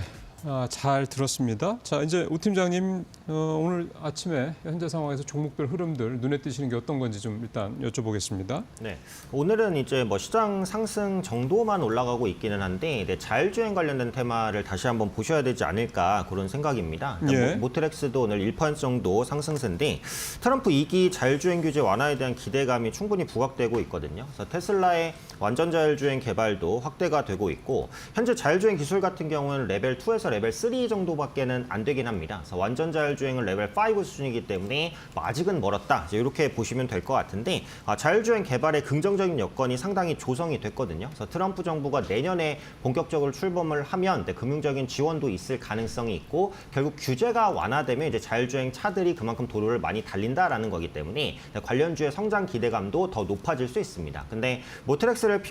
잘 들었습니다. 자, 이제 우 팀장님 오늘 아침에 현재 상황에서 종목별 흐름들 눈에 띄시는 게 어떤 건지 좀 일단 여쭤보겠습니다. 네, 오늘은 이제 뭐 시장 상승 정도만 올라가고 있기는 한데 자율주행 관련된 테마를 다시 한번 보셔야 되지 않을까 그런 생각입니다. 예. 모트렉스도 오늘 1% 정도 상승세인데 트럼프 2기 자율주행 규제 완화에 대한 기대감이 충분히 부각되고 있거든요. 그래서 테슬라의 완전 자율주행 개발도 확대가 되고 있고 현재 자율주행 기술 같은 경우는 레벨 2에서 레벨 3 정도밖에는 안 되긴 합니다. 그래서 완전 자율주행은 레벨 5 수준이기 때문에 아직은 멀었다. 이렇게 보시면 될 것 같은데 자율주행 개발의 긍정적인 여건이 상당히 조성이 됐거든요. 그래서 트럼프 정부가 내년에 본격적으로 출범을 하면 금융적인 지원도 있을 가능성이 있고 결국 규제가 완화되면 이제 자율주행 차들이 그만큼 도로를 많이 달린다라는 거기 때문에 관련주의 성장 기대감도 더 높아질 수 있습니다. 근데 모트렉스를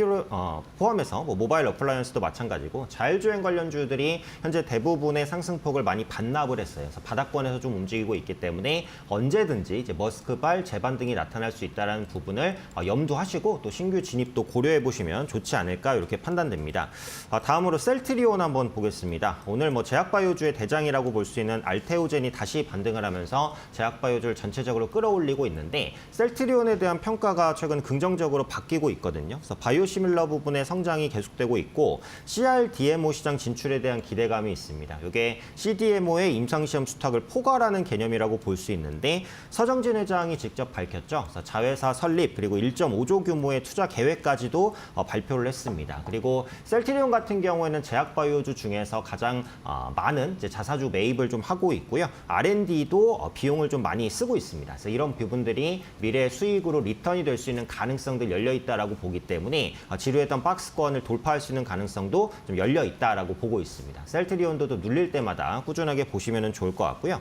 포함해서 모바일 어플라이언스도 마찬가지고 자율주행 관련주들이 현재 대부분의 상승폭을 많이 반납을 했어요. 그래서 바닥권에서 좀 움직이고 있기 때문에 언제든지 이제 머스크발 재반등이 나타날 수 있다는 부분을 염두하시고 또 신규 진입도 고려해 보시면 좋지 않을까 이렇게 판단됩니다. 다음으로 셀트리온 한번 보겠습니다. 오늘 제약바이오주의 대장이라고 볼 수 있는 알테오젠이 다시 반등을 하면서 제약바이오주를 전체적으로 끌어올리고 있는데 셀트리온에 대한 평가가 최근 긍정적으로 바뀌고 있거든요. 그래서 바이오시밀러 부분의 성장이 계속되고 있고 CRDMO 시장 진출에 대한 기대감이 있습니다. 이게 CDMO의 임상시험 수탁을 포괄하는 개념이라고 볼 수 있는데 서정진 회장이 직접 밝혔죠. 그래서 자회사 설립 그리고 1.5조 규모의 투자 계획까지도 발표를 했습니다. 그리고 셀트리온 같은 경우에는 제약바이오주 중에서 가장 많은 이제 자사주 매입을 좀 하고 있고요. R&D도 비용을 좀 많이 쓰고 있습니다. 그래서 이런 부분들이 미래 수익으로 리턴이 될 수 있는 가능성들 열려 있다라고 보기 때문에 지루했던 박스권을 돌파할 수 있는 가능성도 좀 열려 있다라고 보고 있습니다. 셀트리온도 눌릴 때마다 꾸준하게 보시면 좋을 것 같고요.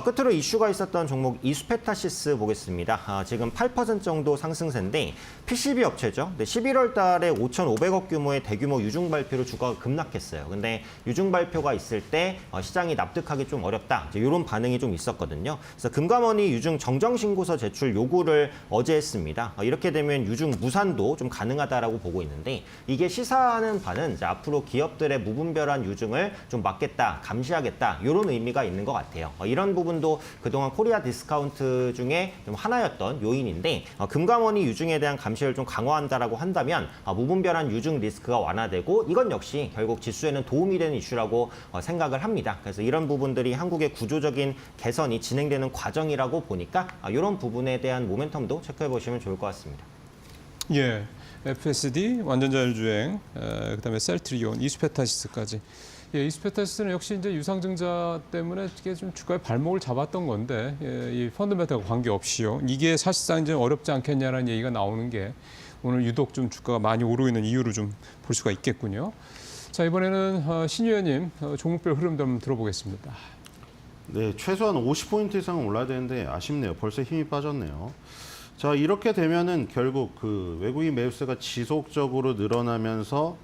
끝으로 이슈가 있었던 종목 이수페타시스 보겠습니다. 지금 8% 정도 상승세인데 PCB 업체죠. 11월 달에 5,500억 규모의 대규모 유중 발표로 주가가 급락했어요. 근데 유중 발표가 있을 때 시장이 납득하기 좀 어렵다. 이런 반응이 좀 있었거든요. 그래서 금감원이 유중 정정 신고서 제출 요구를 어제 했습니다. 이렇게 되면 유중 무산도 좀 가능하다라고 보고 있는데 이게 시사하는 바는 이제 앞으로 기업들의 무분별한 유중을 좀 막겠다, 감시하겠다 이런 의미가 있는 것 같아요. 이런 부분도 그동안 코리아 디스카운트 중에 좀 하나였던 요인인데 금감원이 유중에 대한 감시를 좀 강화한다라고 한다면 무분별한 유중 리스크가 완화되고 이건 역시 결국 지수에는 도움이 되는 이슈라고 생각을 합니다. 그래서 이런 부분들이 한국의 구조적인 개선이 진행되는 과정이라고 보니까 이런 부분에 대한 모멘텀도 체크해 보시면 좋을 것 같습니다. 예, FSD, 완전자율주행, 그다음에 셀트리온, 이수페타시스까지. 예, 이수페타시스는 역시 이제 유상증자 때문에 이게 좀 주가의 발목을 잡았던 건데 이 펀더멘털과 관계없이요. 이게 사실상 이제 어렵지 않겠냐라는 얘기가 나오는 게 오늘 유독 좀 주가가 많이 오르고 있는 이유로 좀 볼 수가 있겠군요. 자, 이번에는 신 의원님 종목별 흐름 좀 들어보겠습니다. 네, 최소한 50포인트 이상은 올라야 되는데 아쉽네요. 벌써 힘이 빠졌네요. 자, 이렇게 되면은 결국 그 외국인 매수세가 지속적으로 늘어나면서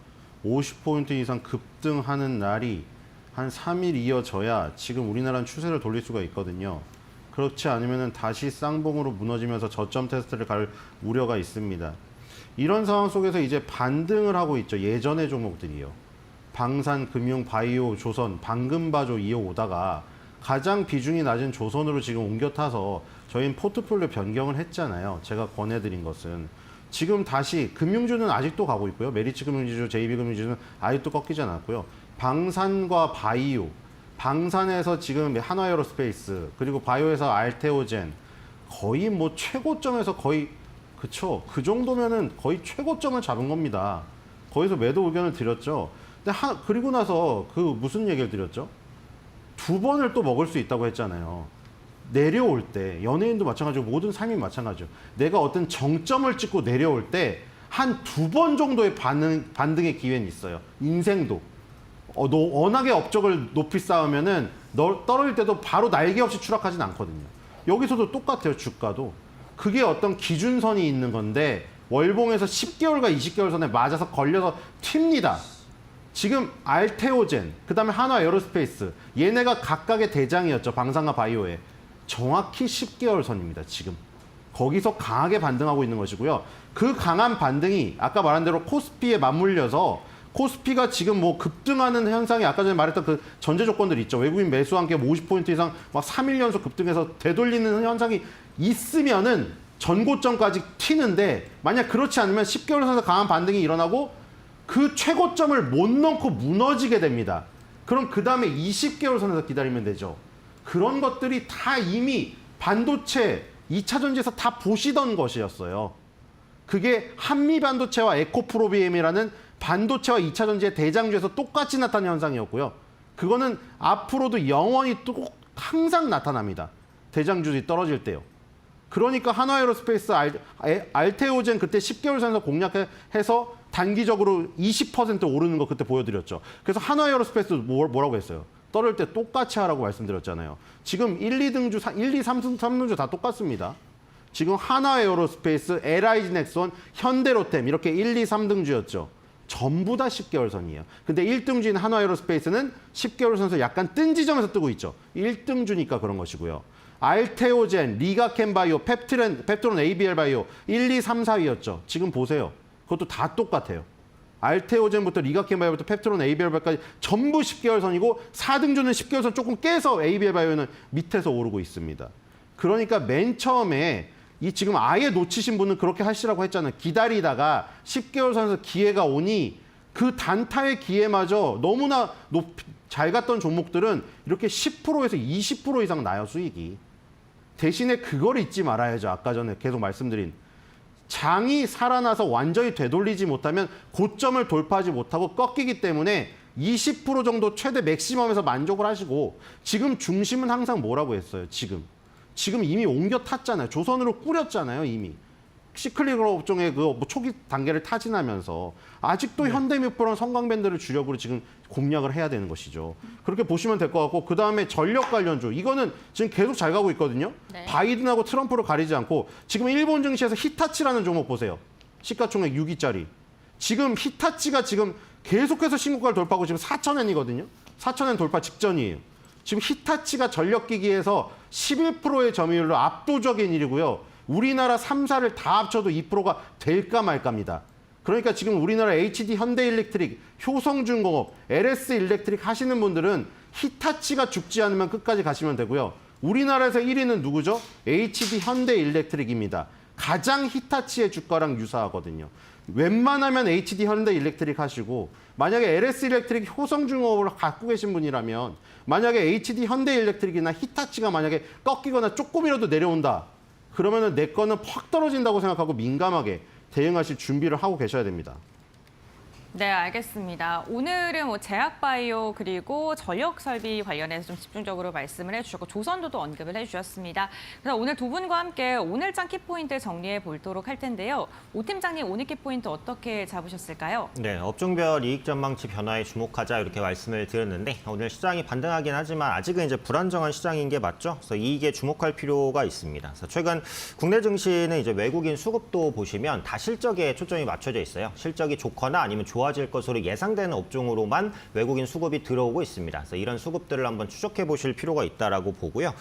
50포인트 이상 급등하는 날이 한 3일 이어져야 지금 우리나라는 추세를 돌릴 수가 있거든요. 그렇지 않으면은 다시 쌍봉으로 무너지면서 저점 테스트를 갈 우려가 있습니다. 이런 상황 속에서 이제 반등을 하고 있죠. 예전의 종목들이요. 방산, 금융, 바이오, 조선, 방금바조 이어오다가 가장 비중이 낮은 조선으로 지금 옮겨 타서 저희는 포트폴리오 변경을 했잖아요. 제가 권해드린 것은. 지금 다시 금융주는 아직도 가고 있고요. 메리츠 금융지주, JB금융지주는 아직도 꺾이지 않았고요. 방산과 바이오, 방산에서 지금 한화에어로스페이스, 그리고 바이오에서 알테오젠, 거의 최고점에서 거의 그쵸. 그 정도면은 거의 최고점을 잡은 겁니다. 거기서 매도 의견을 드렸죠. 근데 그리고 나서 무슨 얘기를 드렸죠? 2번을 또 먹을 수 있다고 했잖아요. 내려올 때 연예인도 마찬가지고 모든 삶이 마찬가지죠. 내가 어떤 정점을 찍고 내려올 때 한 2번 정도의 반등의 기회는 있어요. 인생도. 너 워낙에 업적을 높이 쌓으면은 떨어질 때도 바로 날개 없이 추락하진 않거든요. 여기서도 똑같아요. 주가도. 그게 어떤 기준선이 있는 건데 월봉에서 10개월과 20개월 선에 맞아서 걸려서 튑니다. 지금 알테오젠, 그다음에 한화 에어로스페이스 얘네가 각각의 대장이었죠. 방산과 바이오에. 정확히 10개월 선입니다. 지금. 거기서 강하게 반등하고 있는 것이고요. 그 강한 반등이 아까 말한 대로 코스피에 맞물려서 코스피가 지금 뭐 급등하는 현상이 아까 전에 말했던 그 전제 조건들이 있죠. 외국인 매수한 게 50포인트 이상 막 3일 연속 급등해서 되돌리는 현상이 있으면은 전고점까지 튀는데 만약 그렇지 않으면 10개월 선에서 강한 반등이 일어나고 그 최고점을 못 넘고 무너지게 됩니다. 그럼 그 다음에 20개월 선에서 기다리면 되죠. 그런 것들이 다 이미 반도체 2차 전지에서 다 보시던 것이었어요. 그게 한미반도체와 에코프로비엠이라는 반도체와 2차 전지의 대장주에서 똑같이 나타난 현상이었고요. 그거는 앞으로도 영원히 또 항상 나타납니다. 대장주들이 떨어질 때요. 그러니까 한화에어로스페이스 알테오젠 그때 10개월 선에서 공략해서 단기적으로 20% 오르는 거 그때 보여드렸죠. 그래서 한화에어로스페이스 뭐라고 했어요? 떨어질 때 똑같이 하라고 말씀드렸잖아요. 지금 1, 2등주, 1, 2, 3등주 다 똑같습니다. 지금 한화에어로스페이스, LIG 넥슨, 현대로템 이렇게 1, 2, 3등주였죠. 전부 다 10개월 선이에요. 근데 1등주인 한화에어로스페이스는 10개월 선에서 약간 뜬 지점에서 뜨고 있죠. 1등주니까 그런 것이고요. 알테오젠, 리가켄바이오, 펩트론 ABL 바이오 1, 2, 3, 4위였죠. 지금 보세요. 그것도 다 똑같아요. 알테오젠부터 리가켄바이오부터 펩트론 ABL 바이오까지 전부 10개월 선이고 4등주는 10개월 선 조금 깨서 ABL 바이오는 밑에서 오르고 있습니다. 그러니까 맨 처음에 이 지금 아예 놓치신 분은 그렇게 하시라고 했잖아요. 기다리다가 10개월 선에서 기회가 오니 그 단타의 기회마저 너무나 잘 갔던 종목들은 이렇게 10%에서 20% 이상 나요, 수익이. 대신에 그걸 잊지 말아야죠. 아까 전에 계속 말씀드린. 장이 살아나서 완전히 되돌리지 못하면 고점을 돌파하지 못하고 꺾이기 때문에 20% 정도 최대 맥시멈에서 만족을 하시고 지금 중심은 항상 뭐라고 했어요, 지금 이미 옮겨 탔잖아요. 조선으로 꾸렸잖아요, 이미. 시클리컬 업종의 그 초기 단계를 타진하면서 아직도 현대미포랑 성광밴드를 주력으로 지금 공략을 해야 되는 것이죠. 그렇게 보시면 될 것 같고 그다음에 전력 관련주 이거는 지금 계속 잘 가고 있거든요. 네. 바이든하고 트럼프를 가리지 않고 지금 일본 증시에서 히타치라는 종목 보세요. 시가총액 6위짜리. 지금 히타치가 지금 계속해서 신고가를 돌파하고 지금 4,000엔이거든요. 4,000엔 돌파 직전이에요. 지금 히타치가 전력기기에서 11%의 점유율로 압도적인 일이고요. 우리나라 3사를 다 합쳐도 2%가 될까 말까입니다. 그러니까 지금 우리나라 HD 현대일렉트릭, 효성중공업, LS 일렉트릭 하시는 분들은 히타치가 죽지 않으면 끝까지 가시면 되고요. 우리나라에서 1위는 누구죠? HD 현대일렉트릭입니다. 가장 히타치의 주가랑 유사하거든요. 웬만하면 HD 현대일렉트릭 하시고 만약에 LS 일렉트릭 효성중공업을 갖고 계신 분이라면 만약에 HD 현대일렉트릭이나 히타치가 만약에 꺾이거나 조금이라도 내려온다. 그러면은 내 거는 팍 떨어진다고 생각하고 민감하게 대응하실 준비를 하고 계셔야 됩니다. 네, 알겠습니다. 오늘은 뭐 제약바이오 그리고 전력설비 관련해서 좀 집중적으로 말씀을 해주셨고 조선도도 언급을 해주셨습니다. 그래서 오늘 두 분과 함께 오늘장 키포인트 정리해 보도록 할 텐데요. 오 팀장님, 오늘 키포인트 어떻게 잡으셨을까요? 네, 업종별 이익 전망치 변화에 주목하자 이렇게 말씀을 드렸는데 오늘 시장이 반등하긴 하지만 아직은 이제 불안정한 시장인 게 맞죠. 그래서 이익에 주목할 필요가 있습니다. 그래서 최근 국내 증시는 이제 외국인 수급도 보시면 다 실적에 초점이 맞춰져 있어요. 실적이 좋거나 아니면 좋아질 것으로 예상되는 업종으로만 외국인 수급이 들어오고 있습니다. 그래서 이런 수급들을 한번 추적해 보실 필요가 있다라고 보고요.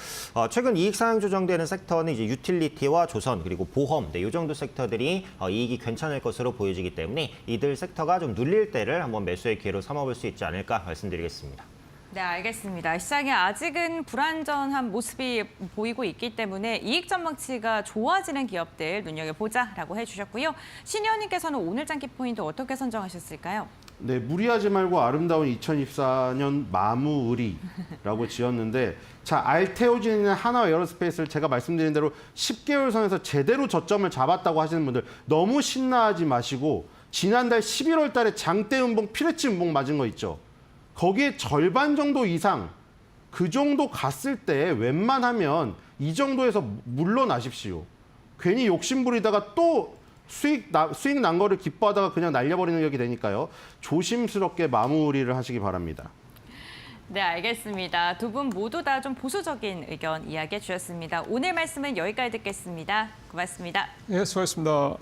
최근 이익 상향 조정되는 섹터는 이제 유틸리티와 조선 그리고 보험, 이 정도 섹터들이 이익이 괜찮을 것으로 보여지기 때문에 이들 섹터가 좀 눌릴 때를 한번 매수의 기회로 삼아볼 수 있지 않을까 말씀드리겠습니다. 네, 알겠습니다. 시장이 아직은 불안전한 모습이 보이고 있기 때문에 이익 전망치가 좋아지는 기업들 눈여겨보자라고 해주셨고요. 신 의원님께서는 오늘장 키포인트 어떻게 선정하셨을까요? 네, 무리하지 말고 아름다운 2024년 마무의리라고 지었는데 자, 알테오진이나 한화에어로스페이스를 제가 말씀드린 대로 10개월 선에서 제대로 저점을 잡았다고 하시는 분들 너무 신나하지 마시고 지난달 11월 달에 장대 음봉, 피레치 음봉 맞은 거 있죠. 거기에 절반 정도 이상 그 정도 갔을 때 웬만하면 이 정도에서 물러나십시오. 괜히 욕심부리다가 또 수익 난 거를 기뻐하다가 그냥 날려버리는 격이 되니까요. 조심스럽게 마무리를 하시기 바랍니다. 네, 알겠습니다. 두 분 모두 다 좀 보수적인 의견 이야기해 주셨습니다. 오늘 말씀은 여기까지 듣겠습니다. 고맙습니다. 예, 수고하셨습니다.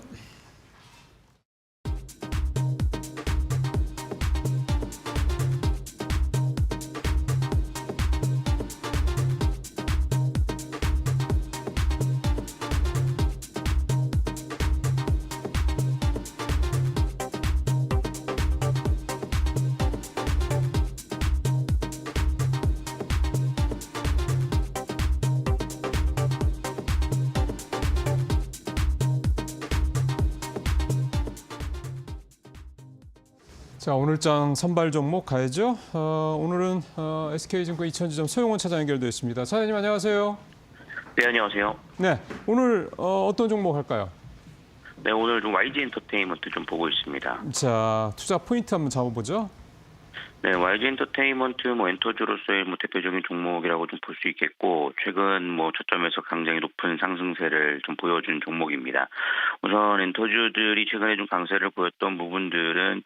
자, 오늘장 선발 종목 가야죠. 오늘은 SK증권 이천지점 소영원 차장 연결되어 있습니다. 차장님 안녕하세요. 네, 안녕하세요. 네, 오늘 어떤 종목 할까요? 네, 오늘 좀 YG 엔터테인먼트 좀 보고 있습니다. 자, 투자 포인트 한번 잡아보죠. 네, YG 엔터테인먼트 엔터주로서의 대표적인 종목이라고 좀 볼 수 있겠고, 최근 저점에서 굉장히 높은 상승세를 좀 보여준 종목입니다. 우선 엔터주들이 최근에 좀 강세를 보였던 부분들은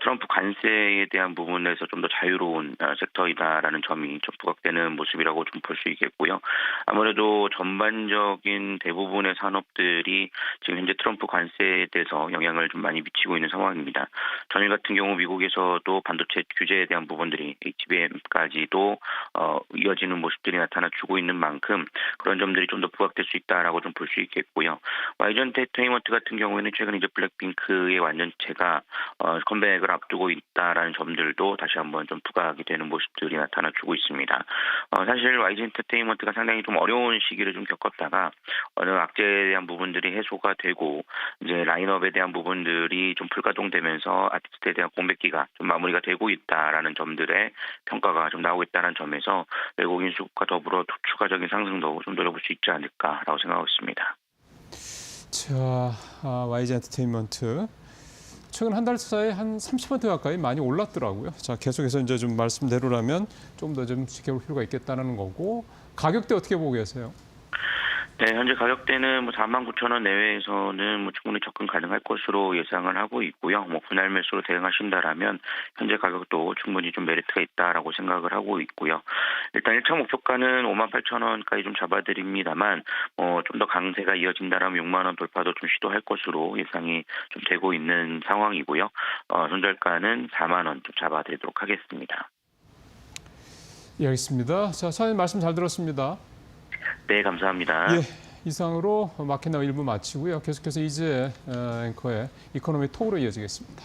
트럼프 관세에 대한 부분에서 좀 더 자유로운 섹터이다라는 점이 좀 부각되는 모습이라고 좀 볼 수 있겠고요. 아무래도 전반적인 대부분의 산업들이 지금 현재 트럼프 관세에 대해서 영향을 좀 많이 미치고 있는 상황입니다. 전일 같은 경우 미국에서도 반도체 규제에 대한 부분들이 HBM까지도 이어지는 모습들이 나타나주고 있는 만큼 그런 점들이 좀 더 부각될 수 있다라고 좀 볼 수 있겠고요. YG 엔터테인먼트 같은 경우에는 최근 이제 블랙핑크의 완전체가 컴백을 앞두고 있다라는 점들도 다시 한번 좀 부각이 되는 모습들이 나타나주고 있습니다. 사실 YG 엔터테인먼트가 상당히 좀 어려운 시기를 좀 겪었다가 어느 악재에 대한 부분들이 해소가 되고 이제 라인업에 대한 부분들이 좀 불가동되면서 아티스트에 대한 공백기가 좀 마무리가 되고 있다라는 점들의 평가가 좀 나오고 있다는 점에서 외국인 수급과 더불어 추가적인 상승도 좀 노려볼 수 있지 않을까라고 생각하고 있습니다. 자, YG 엔터테인먼트 최근 한 달 사이에 한 30% 가까이 많이 올랐더라고요. 자, 계속해서 이제 좀 말씀대로라면 좀 더 좀 지켜볼 필요가 있겠다는 거고, 가격대 어떻게 보고 계세요? 네, 현재 가격대는 49,000원 내외에서는 충분히 접근 가능할 것으로 예상을 하고 있고요. 분할 매수로 대응하신다라면 현재 가격도 충분히 좀 메리트가 있다라고 생각을 하고 있고요. 일단 1차 목표가는 58,000원까지 좀 잡아드립니다만 좀 더 강세가 이어진다라면 6만 원 돌파도 좀 시도할 것으로 예상이 좀 되고 있는 상황이고요. 손절가는 4만 원 좀 잡아드리도록 하겠습니다. 예, 알겠습니다. 자, 사장님 말씀 잘 들었습니다. 네, 감사합니다. 예, 이상으로 마켓나우 1부 마치고요. 계속해서 이제 앵커의 이코노미 톡으로 이어지겠습니다.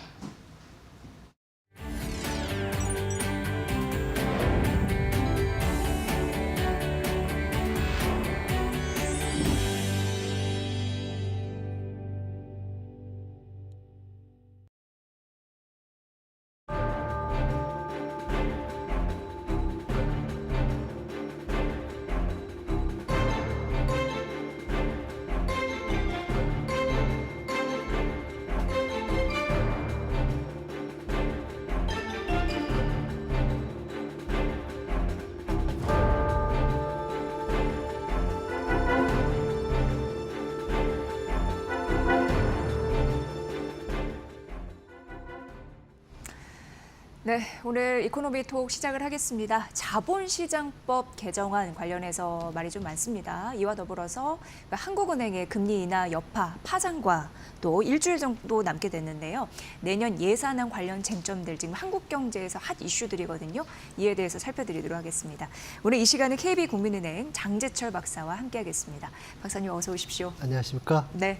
네, 오늘 이코노미톡 시작을 하겠습니다. 자본시장법 개정안 관련해서 말이 좀 많습니다. 이와 더불어서 한국은행의 금리 인하 여파, 파장과 또 일주일 정도 남게 됐는데요. 내년 예산안 관련 쟁점들 지금 한국 경제에서 핫 이슈들이거든요. 이에 대해서 살펴드리도록 하겠습니다. 오늘 이 시간은 KB국민은행 장재철 박사와 함께하겠습니다. 박사님 어서 오십시오. 안녕하십니까? 네.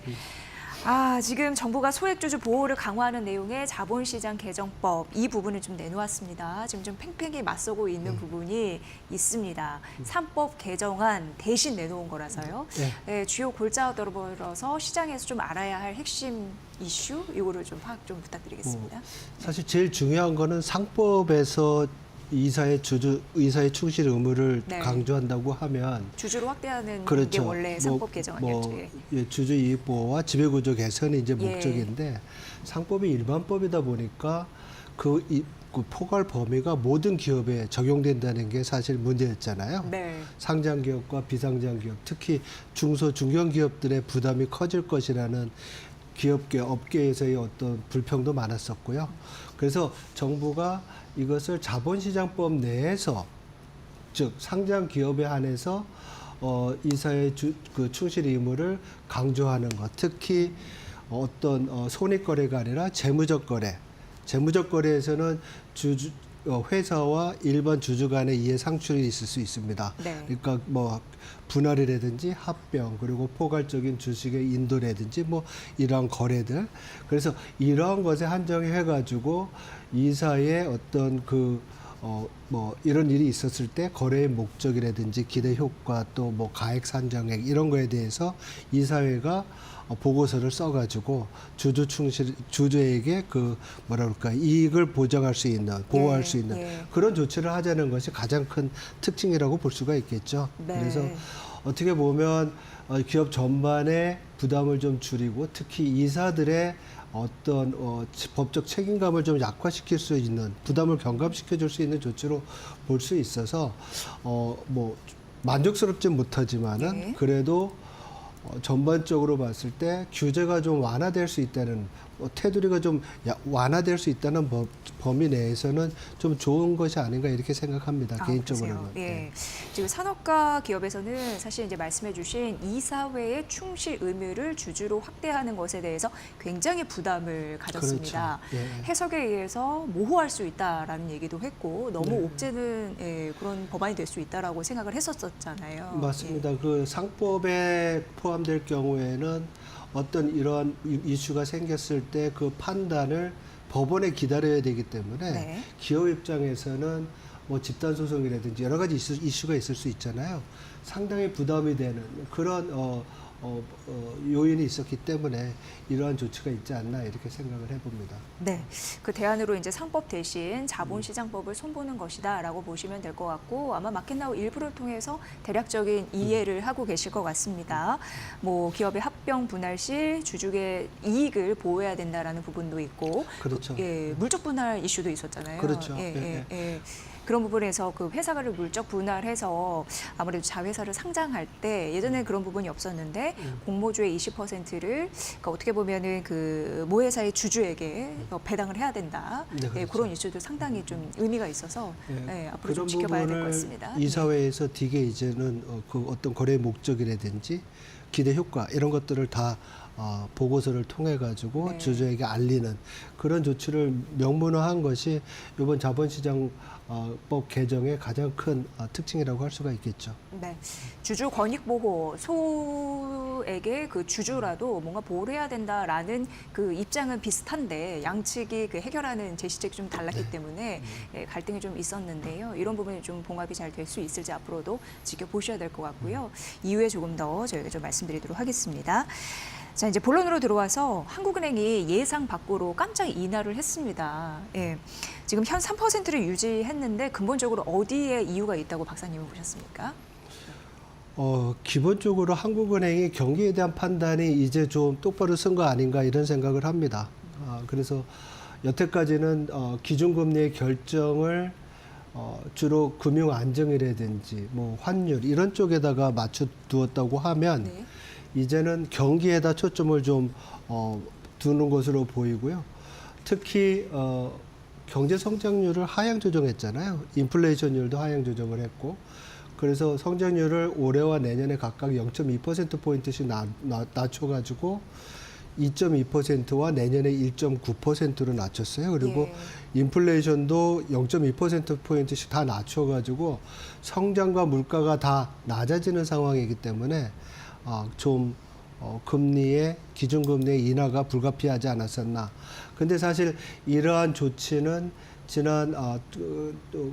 지금 정부가 소액주주 보호를 강화하는 내용의 자본시장 개정법 이 부분을 좀 내놓았습니다. 지금 좀 팽팽히 맞서고 있는 부분이 있습니다. 3법 개정안 대신 내놓은 거라서요. 네, 주요 골자와 더불어서 시장에서 좀 알아야 할 핵심 이슈 이거를 좀 파악 좀 부탁드리겠습니다. 사실 제일 중요한 거는 상법에서 이사의 충실 의무를 네. 강조한다고 하면 주주로 확대하는 게 그렇죠. 원래 상법 개정안이었죠. 주주 이익 보호와 지배구조 개선이 이제 예. 목적인데 상법이 일반법이다 보니까 그 포괄 범위가 모든 기업에 적용된다는 게 사실 문제였잖아요. 네. 상장 기업과 비상장 기업, 특히 중소 중견 기업들의 부담이 커질 것이라는 기업계 업계에서의 어떤 불평도 많았었고요. 그래서 정부가 이것을 자본시장법 내에서 즉 상장 기업에 한해서 이사의 충실 의무를 강조하는 것, 특히 어떤 손익거래가 아니라 재무적 거래. 재무적 거래에서는 회사와 일반 주주 간의 이해 상출이 있을 수 있습니다. 네. 그러니까 뭐 분할이라든지 합병 그리고 포괄적인 주식의 인도라든지 뭐 이러한 거래들. 그래서 이러한 것에 한정해 가지고 이사의 어떤 뭐 이런 일이 있었을 때 거래의 목적이라든지 기대 효과 또 뭐 가액 산정액 이런 거에 대해서 이사회가 보고서를 써가지고 주주에게 이익을 보장할 수 있는, 보호할 수 있는 그런 조치를 하자는 것이 가장 큰 특징이라고 볼 수가 있겠죠. 네. 그래서 어떻게 보면 기업 전반의 부담을 좀 줄이고 특히 이사들의 어떤 법적 책임감을 좀 약화시킬 수 있는 부담을 경감시켜 줄 수 있는 조치로 볼 수 있어서 뭐 만족스럽진 못하지만은 그래도 전반적으로 봤을 때 규제가 좀 완화될 수 있다는 테두리가 좀 완화될 수 있다는 범위 내에서는 좀 좋은 것이 아닌가 이렇게 생각합니다. 개인적으로는. 예. 네. 지금 산업과 기업에서는 사실 이제 말씀해주신 이사회의 충실 의무를 주주로 확대하는 것에 대해서 굉장히 부담을 가졌습니다. 그렇죠. 예. 해석에 의해서 모호할 수 있다라는 얘기도 했고 너무 네. 옥죄는 그런 법안이 될 수 있다라고 생각을 했었잖아요. 맞습니다. 그 상법에 포함될 경우에는 어떤 이러한 이슈가 생겼을 때 그 판단을 법원에 기다려야 되기 때문에 네. 기업 입장에서는 뭐 집단 소송이라든지 여러 가지 이슈가 있을 수 있잖아요. 상당히 부담이 되는 그런 요인이 있었기 때문에 이러한 조치가 있지 않나 이렇게 생각을 해봅니다. 네, 그 대안으로 이제 상법 대신 자본시장법을 손보는 것이다라고 보시면 될 것 같고 아마 마켓나우 일부를 통해서 대략적인 이해를 하고 계실 것 같습니다. 뭐 기업의 합병 분할 시 주주의 이익을 보호해야 된다라는 부분도 있고, 그렇죠. 물적 분할 이슈도 있었잖아요. 그렇죠. 그런 부분에서 그 회사를 물적 분할해서 아무래도 자회사를 상장할 때 예전에 그런 부분이 없었는데 공모주의 20%를 그러니까 어떻게 보면은 그 모회사의 주주에게 배당을 해야 된다. 네, 그렇죠. 그런 이슈도 상당히 좀 의미가 있어서 앞으로 좀 그런 지켜봐야 될 것 부분을 같습니다. 이사회에서 되게 이제는 그 어떤 거래 목적이라든지 기대 효과 이런 것들을 다 보고서를 통해 가지고 주주에게 알리는 그런 조치를 명문화한 것이 이번 자본시장법 개정의 가장 큰 특징이라고 할 수가 있겠죠. 네, 주주 권익 보호, 소에게 그 주주라도 뭔가 보호를 해야 된다라는 그 입장은 비슷한데 양측이 그 해결하는 제시책이 좀 달랐기 때문에 갈등이 좀 있었는데요. 이런 부분이 좀 봉합이 잘 될 수 있을지 앞으로도 지켜보셔야 될 것 같고요. 이후에 조금 더 저희가 좀 말씀드리도록 하겠습니다. 자, 이제 본론으로 들어와서 한국은행이 예상 밖으로 깜짝 인하를 했습니다. 지금 현 3%를 유지했는데 근본적으로 어디에 이유가 있다고 박사님은 보셨습니까? 기본적으로 한국은행이 경기에 대한 판단이 이제 좀 똑바로 쓴 거 아닌가 이런 생각을 합니다. 그래서 여태까지는 기준금리의 결정을 주로 금융 안정이라든지 뭐 환율 이런 쪽에다가 맞춰두었다고 하면 이제는 경기에다 초점을 좀 두는 것으로 보이고요. 특히 경제 성장률을 하향 조정했잖아요. 인플레이션율도 하향 조정을 했고 그래서 성장률을 올해와 내년에 각각 0.2%포인트씩 낮춰가지고 2.2%와 내년에 1.9%로 낮췄어요. 그리고 인플레이션도 0.2%포인트씩 다 낮춰가지고 성장과 물가가 다 낮아지는 상황이기 때문에 좀 금리의 기준금리의 인하가 불가피하지 않았었나. 근데 사실 이러한 조치는 지난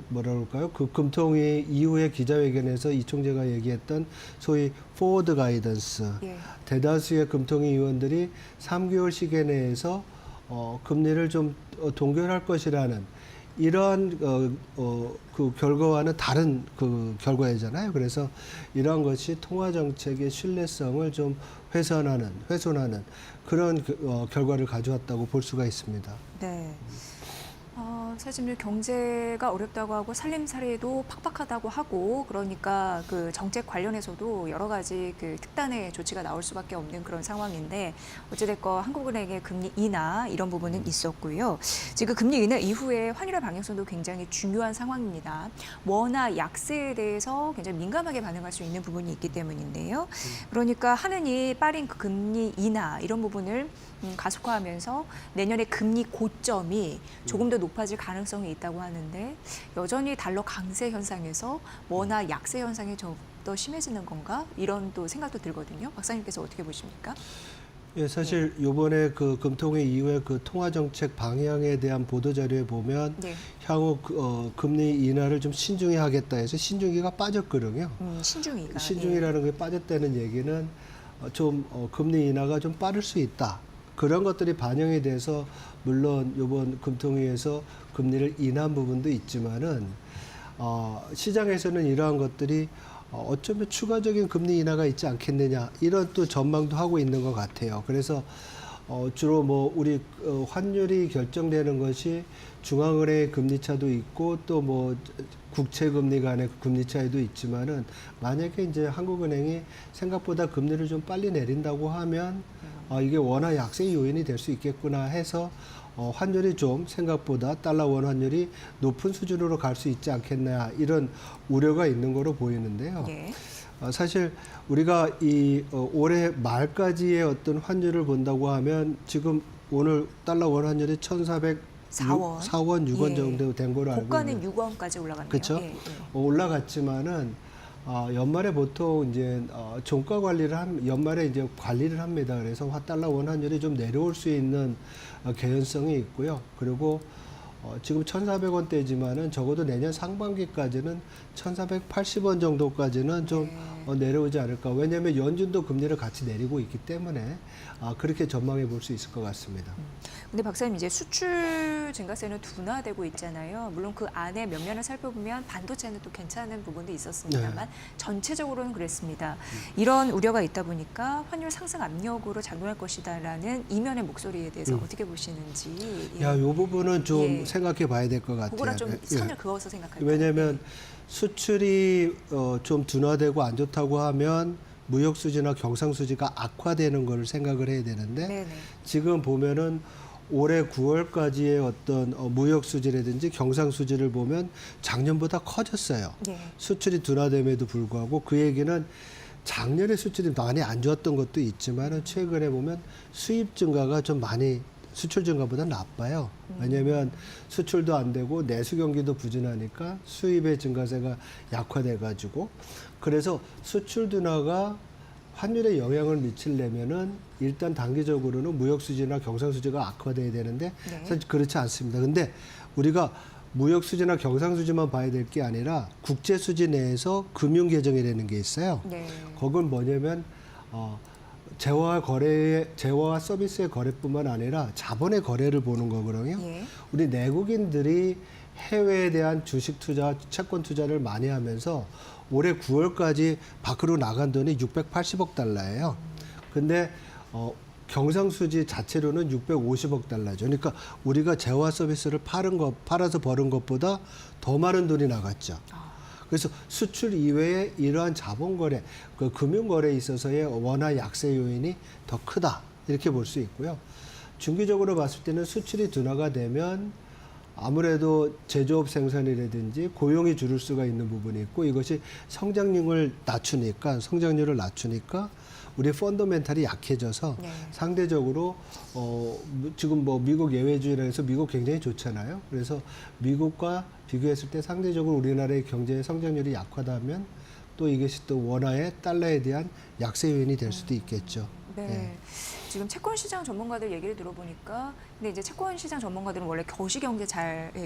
뭐라 그럴까요? 그 금통위 이후에 기자회견에서 이 총재가 얘기했던 소위 포워드 가이던스 대다수의 금통위 의원들이 3개월 시기 내에서 금리를 좀 동결할 것이라는 이러한 그 결과와는 다른 그 결과이잖아요. 그래서 이러한 것이 통화 정책의 신뢰성을 좀 훼손하는 그런 결과를 가져왔다고 볼 수가 있습니다. 네. 사실 경제가 어렵다고 하고 살림살이도 팍팍하다고 하고 그러니까 그 정책 관련해서도 여러 가지 그 특단의 조치가 나올 수밖에 없는 그런 상황인데 어찌됐건 한국은행의 금리 인하 이런 부분은 있었고요. 지금 금리 인하 이후에 환율의 방향성도 굉장히 중요한 상황입니다. 원화 약세에 대해서 굉장히 민감하게 반응할 수 있는 부분이 있기 때문인데요. 그러니까 하느니 빠른 그 금리 인하 이런 부분을 가속화하면서 내년에 금리 고점이 조금 더 높아질 가능성이 있다고 하는데 여전히 달러 강세 현상에서 원화 약세 현상이 더 심해지는 건가? 이런 또 생각도 들거든요. 박사님께서 어떻게 보십니까? 예, 사실 이번에 그 금통위 이후에 그 통화 정책 방향에 대한 보도 자료에 보면 네. 향후 금리 인하를 좀 신중히 하겠다 해서 신중기가 빠졌거든요. 신중기가. 신중이라는 게 빠졌다는 얘기는 좀 금리 인하가 좀 빠를 수 있다. 그런 것들이 반영이 돼서 물론 이번 금통위에서 금리를 인한 부분도 있지만은 시장에서는 이러한 것들이 어쩌면 추가적인 금리 인하가 있지 않겠느냐 이런 또 전망도 하고 있는 것 같아요. 그래서 주로 뭐 우리 환율이 결정되는 것이 중앙은행의 금리 차도 있고 또 뭐 국채 금리 간의 금리 차이도 있지만은 만약에 이제 한국은행이 생각보다 금리를 좀 빨리 내린다고 하면 이게 원화 약세 요인이 될 수 있겠구나 해서 환율이 좀 생각보다 달러 원 환율이 높은 수준으로 갈 수 있지 않겠나 이런 우려가 있는 거로 보이는데요. 예. 사실 우리가 이 올해 말까지의 어떤 환율을 본다고 하면 지금 오늘 달러 원 환율이 1,404원, 6원 정도 된 거로 알고 있는데 고가는 6원까지 올라갔네요. 그렇죠. 올라갔지만은 연말에 보통 이제 종가 관리를 연말에 이제 관리를 합니다. 그래서 달러 원 환율이 좀 내려올 수 있는 개연성이 있고요. 그리고 지금 1,400원대지만은 적어도 내년 상반기까지는 1,480원 정도까지는 좀 내려오지 않을까. 왜냐하면 연준도 금리를 같이 내리고 있기 때문에 그렇게 전망해 볼 수 있을 것 같습니다. 근데 박사님 이제 수출 증가세는 둔화되고 있잖아요. 물론 그 안에 면면을 살펴보면 반도체는 또 괜찮은 부분도 있었습니다만 전체적으로는 그랬습니다. 이런 우려가 있다 보니까 환율 상승 압력으로 작용할 것이다라는 이면의 목소리에 대해서 어떻게 보시는지. 이 부분은 좀 생각해 봐야 될 것 같아요. 그거랑 좀 선을 그어서 생각할까요? 왜냐하면 수출이 좀 둔화되고 안 좋다고 하면 무역 수지나 경상 수지가 악화되는 걸 생각을 해야 되는데 지금 보면은 올해 9월까지의 어떤 무역 수지라든지 경상 수지를 보면 작년보다 커졌어요. 수출이 둔화됨에도 불구하고 그 얘기는 작년에 수출이 많이 안 좋았던 것도 있지만 최근에 보면 수입 증가가 좀 많이 수출 증가보다 나빠요. 왜냐하면 수출도 안 되고 내수 경기도 부진하니까 수입의 증가세가 약화돼가지고 그래서 수출 둔화가 환율에 영향을 미치려면은 일단 단기적으로는 무역 수지나 경상 수지가 악화돼야 되는데 사실 그렇지 않습니다. 근데 우리가 무역 수지나 경상 수지만 봐야 될 게 아니라 국제 수지 내에서 금융 계정이라는 게 있어요. 그건 뭐냐면 재화와 서비스의 거래뿐만 아니라 자본의 거래를 보는 거거든요. 우리 내국인들이 해외에 대한 주식 투자, 채권 투자를 많이 하면서 올해 9월까지 밖으로 나간 돈이 680억 달러예요. 근데 경상수지 자체로는 650억 달러죠. 그러니까 우리가 재화 서비스를 팔아서 버는 것보다 더 많은 돈이 나갔죠. 그래서 수출 이외에 이러한 자본거래, 그 금융거래에 있어서의 원화 약세 요인이 더 크다. 이렇게 볼 수 있고요. 중기적으로 봤을 때는 수출이 둔화가 되면 아무래도 제조업 생산이라든지 고용이 줄을 수가 있는 부분이 있고 이것이 성장률을 낮추니까 우리 펀더멘탈이 약해져서 상대적으로 지금 뭐 미국 예외주의라 해서 미국 굉장히 좋잖아요. 그래서 미국과 비교했을 때 상대적으로 우리나라의 경제의 성장률이 약하다면 또 이것이 또 원화의 달러에 대한 약세 요인이 될 수도 있겠죠. 지금 채권시장 전문가들 얘기를 들어보니까 근데 이제 채권시장 전문가들은 원래 거시경제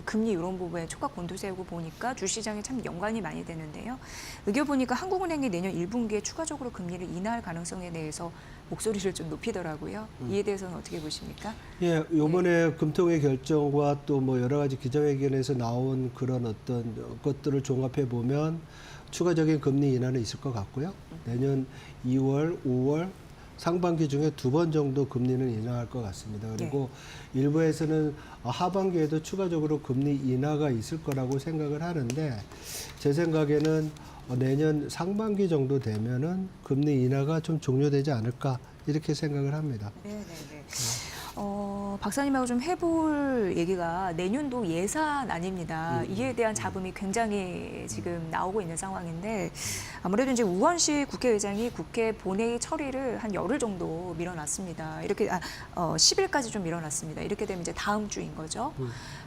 금리 이런 부분에 촉각 곤두세우고 보니까 주시장에 참 연관이 많이 되는데요. 의견 보니까 한국은행이 내년 1분기에 추가적으로 금리를 인하할 가능성에 대해서 목소리를 좀 높이더라고요. 이에 대해서는 어떻게 보십니까? 예, 요번에 금통위 결정과 또 뭐 여러 가지 기자회견에서 나온 그런 어떤 것들을 종합해 보면 추가적인 금리 인하는 있을 것 같고요. 내년 2월, 5월 상반기 중에 2번 정도 금리는 인하할 것 같습니다. 그리고 일부에서는 하반기에도 추가적으로 금리 인하가 있을 거라고 생각을 하는데 제 생각에는 내년 상반기 정도 되면은 금리 인하가 좀 종료되지 않을까 이렇게 생각을 합니다. 네네네. 박사님하고 좀 해볼 얘기가 내년도 예산 아닙니다. 이에 대한 잡음이 굉장히 지금 나오고 있는 상황인데 아무래도 이제 우원식 국회의장이 국회 본회의 처리를 한 열흘 정도 밀어놨습니다. 이렇게 10일까지 좀 밀어놨습니다. 이렇게 되면 이제 다음 주인 거죠.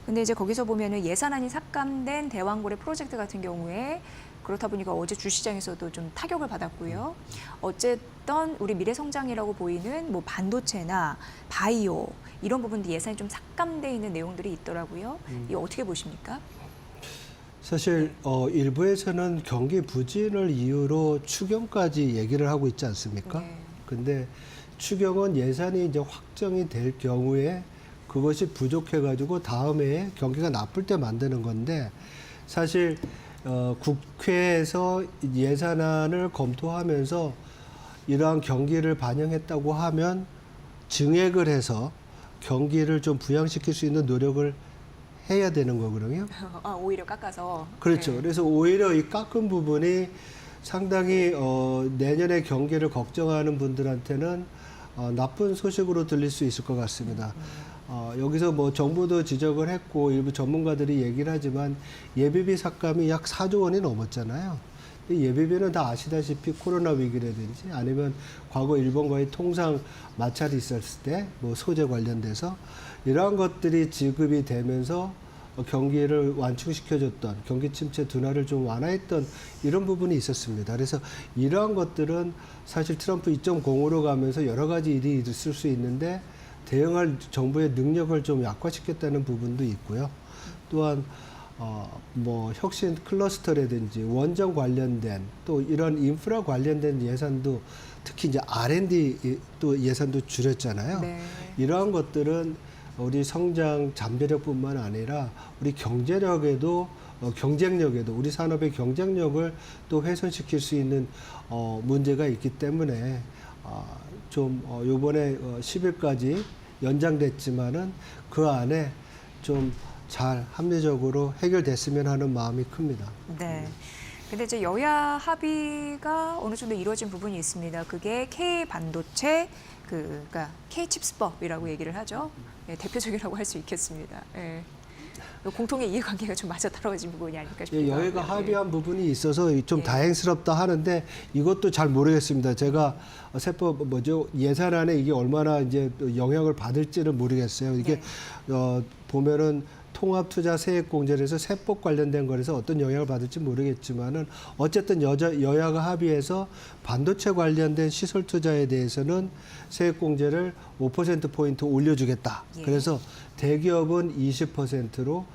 근데 이제 거기서 보면은 예산안이 삭감된 대왕고래 프로젝트 같은 경우에 그렇다 보니까 어제 주시장에서도 좀 타격을 받았고요. 어쨌든 우리 미래 성장이라고 보이는 뭐 반도체나 바이오 이런 부분도 예산이 좀 삭감돼 있는 내용들이 있더라고요. 이거 어떻게 보십니까? 사실 일부에서는 경기 부진을 이유로 추경까지 얘기를 하고 있지 않습니까? 네. 근데 추경은 예산이 이제 확정이 될 경우에 그것이 부족해가지고 다음에 경기가 나쁠 때 만드는 건데 사실 국회에서 예산안을 검토하면서 이러한 경기를 반영했다고 하면 증액을 해서 경기를 좀 부양시킬 수 있는 노력을 해야 되는 거거든요. 오히려 깎아서. 그렇죠. 네. 그래서 오히려 이 깎은 부분이 상당히 내년의 경기를 걱정하는 분들한테는 나쁜 소식으로 들릴 수 있을 것 같습니다. 여기서 뭐 정부도 지적을 했고 일부 전문가들이 얘기를 하지만 예비비 삭감이 약 4조 원이 넘었잖아요. 이 예비비는 다 아시다시피 코로나 위기라든지 아니면 과거 일본과의 통상 마찰이 있었을 때 뭐 소재 관련돼서 이러한 것들이 지급이 되면서 경기를 완충시켜줬던 경기 침체 둔화를 좀 완화했던 이런 부분이 있었습니다. 그래서 이러한 것들은 사실 트럼프 2.0으로 가면서 여러 가지 일이 있을 수 있는데 대응할 정부의 능력을 좀 약화시켰다는 부분도 있고요. 또한 뭐 혁신 클러스터라든지 원전 관련된 또 이런 인프라 관련된 예산도 특히 이제 R&D 또 예산도 줄였잖아요. 네. 이러한 것들은 우리 성장 잠재력뿐만 아니라 우리 경제력에도 경쟁력에도 우리 산업의 경쟁력을 또 훼손시킬 수 있는 문제가 있기 때문에 좀 요번에 10일까지 연장됐지만은 그 안에 좀 잘 합리적으로 해결됐으면 하는 마음이 큽니다. 네. 근데 이제 여야 합의가 어느 정도 이루어진 부분이 있습니다. 그게 K 반도체 그러니까 K 칩스법이라고 얘기를 하죠. 네, 대표적이라고 할 수 있겠습니다. 네. 공통의 이해관계가 좀 맞아 떨어진 부분이 아닐까 싶습니다. 여야가 합의한 부분이 있어서 좀 다행스럽다 하는데 이것도 잘 모르겠습니다. 제가 세법 예산안에 이게 얼마나 이제 영향을 받을지는 모르겠어요. 이게 보면은 통합투자세액공제에서 세법 관련된 거라서 어떤 영향을 받을지 모르겠지만은 어쨌든 여야가 합의해서 반도체 관련된 시설 투자에 대해서는 세액공제를 5%포인트 올려주겠다. 그래서 대기업은 20%로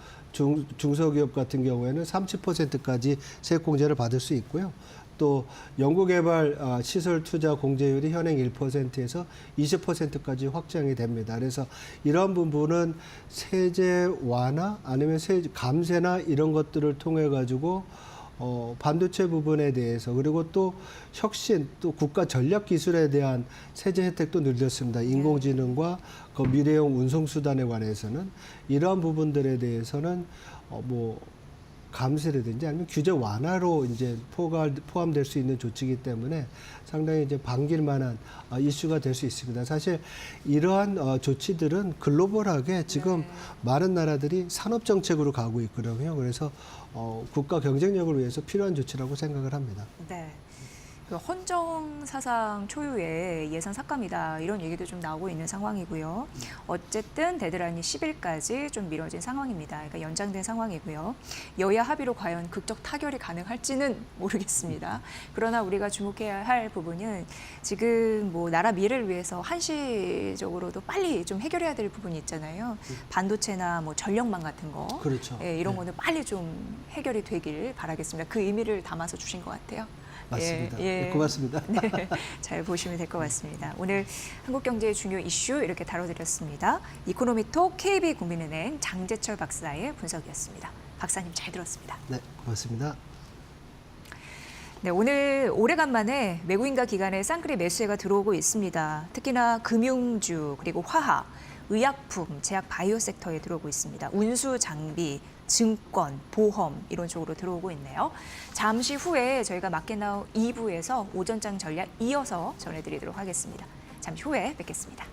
중소기업 같은 경우에는 30%까지 세액공제를 받을 수 있고요. 또 연구개발 시설 투자 공제율이 현행 1%에서 20%까지 확장이 됩니다. 그래서 이런 부분은 세제 완화 아니면 감세나 이런 것들을 통해 가지고 반도체 부분에 대해서 그리고 또 혁신 또 국가 전략 기술에 대한 세제 혜택도 늘렸습니다. 인공지능과 그 미래형 운송 수단에 관해서는 이러한 부분들에 대해서는 뭐 감세라든지 아니면 규제 완화로 이제 포함될 수 있는 조치이기 때문에 상당히 이제 반길 만한 이슈가 될 수 있습니다. 사실 이러한 조치들은 글로벌하게 지금 많은 나라들이 산업 정책으로 가고 있거든요. 그래서 국가 경쟁력을 위해서 필요한 조치라고 생각을 합니다. 네. 그 헌정 사상 초유의 예산 삭감이다 이런 얘기도 좀 나오고 있는 상황이고요. 어쨌든 데드라인이 10일까지 좀 미뤄진 상황입니다. 그러니까 연장된 상황이고요. 여야 합의로 과연 극적 타결이 가능할지는 모르겠습니다. 그러나 우리가 주목해야 할 부분은 지금 뭐 나라 미래를 위해서 한시적으로도 빨리 좀 해결해야 될 부분이 있잖아요. 반도체나 뭐 전력망 같은 거, 그렇죠. 이런 거는 빨리 좀 해결이 되길 바라겠습니다. 그 의미를 담아서 주신 것 같아요. 맞습니다. 예. 네, 고맙습니다. 네, 잘 보시면 될 것 같습니다. 오늘 한국 경제의 중요 이슈 이렇게 다뤄드렸습니다. 이코노미톡 KB국민은행 장재철 박사의 분석이었습니다. 박사님 잘 들었습니다. 네, 고맙습니다. 네, 오늘 오래간만에 외국인과 기관의 쌍끌이 매수세가 들어오고 있습니다. 특히나 금융주, 그리고 화학, 의약품, 제약 바이오 섹터에 들어오고 있습니다. 운수 장비, 증권, 보험 이런 쪽으로 들어오고 있네요. 잠시 후에 저희가 마켓나우 2부에서 오전장 전략 이어서 전해드리도록 하겠습니다. 잠시 후에 뵙겠습니다.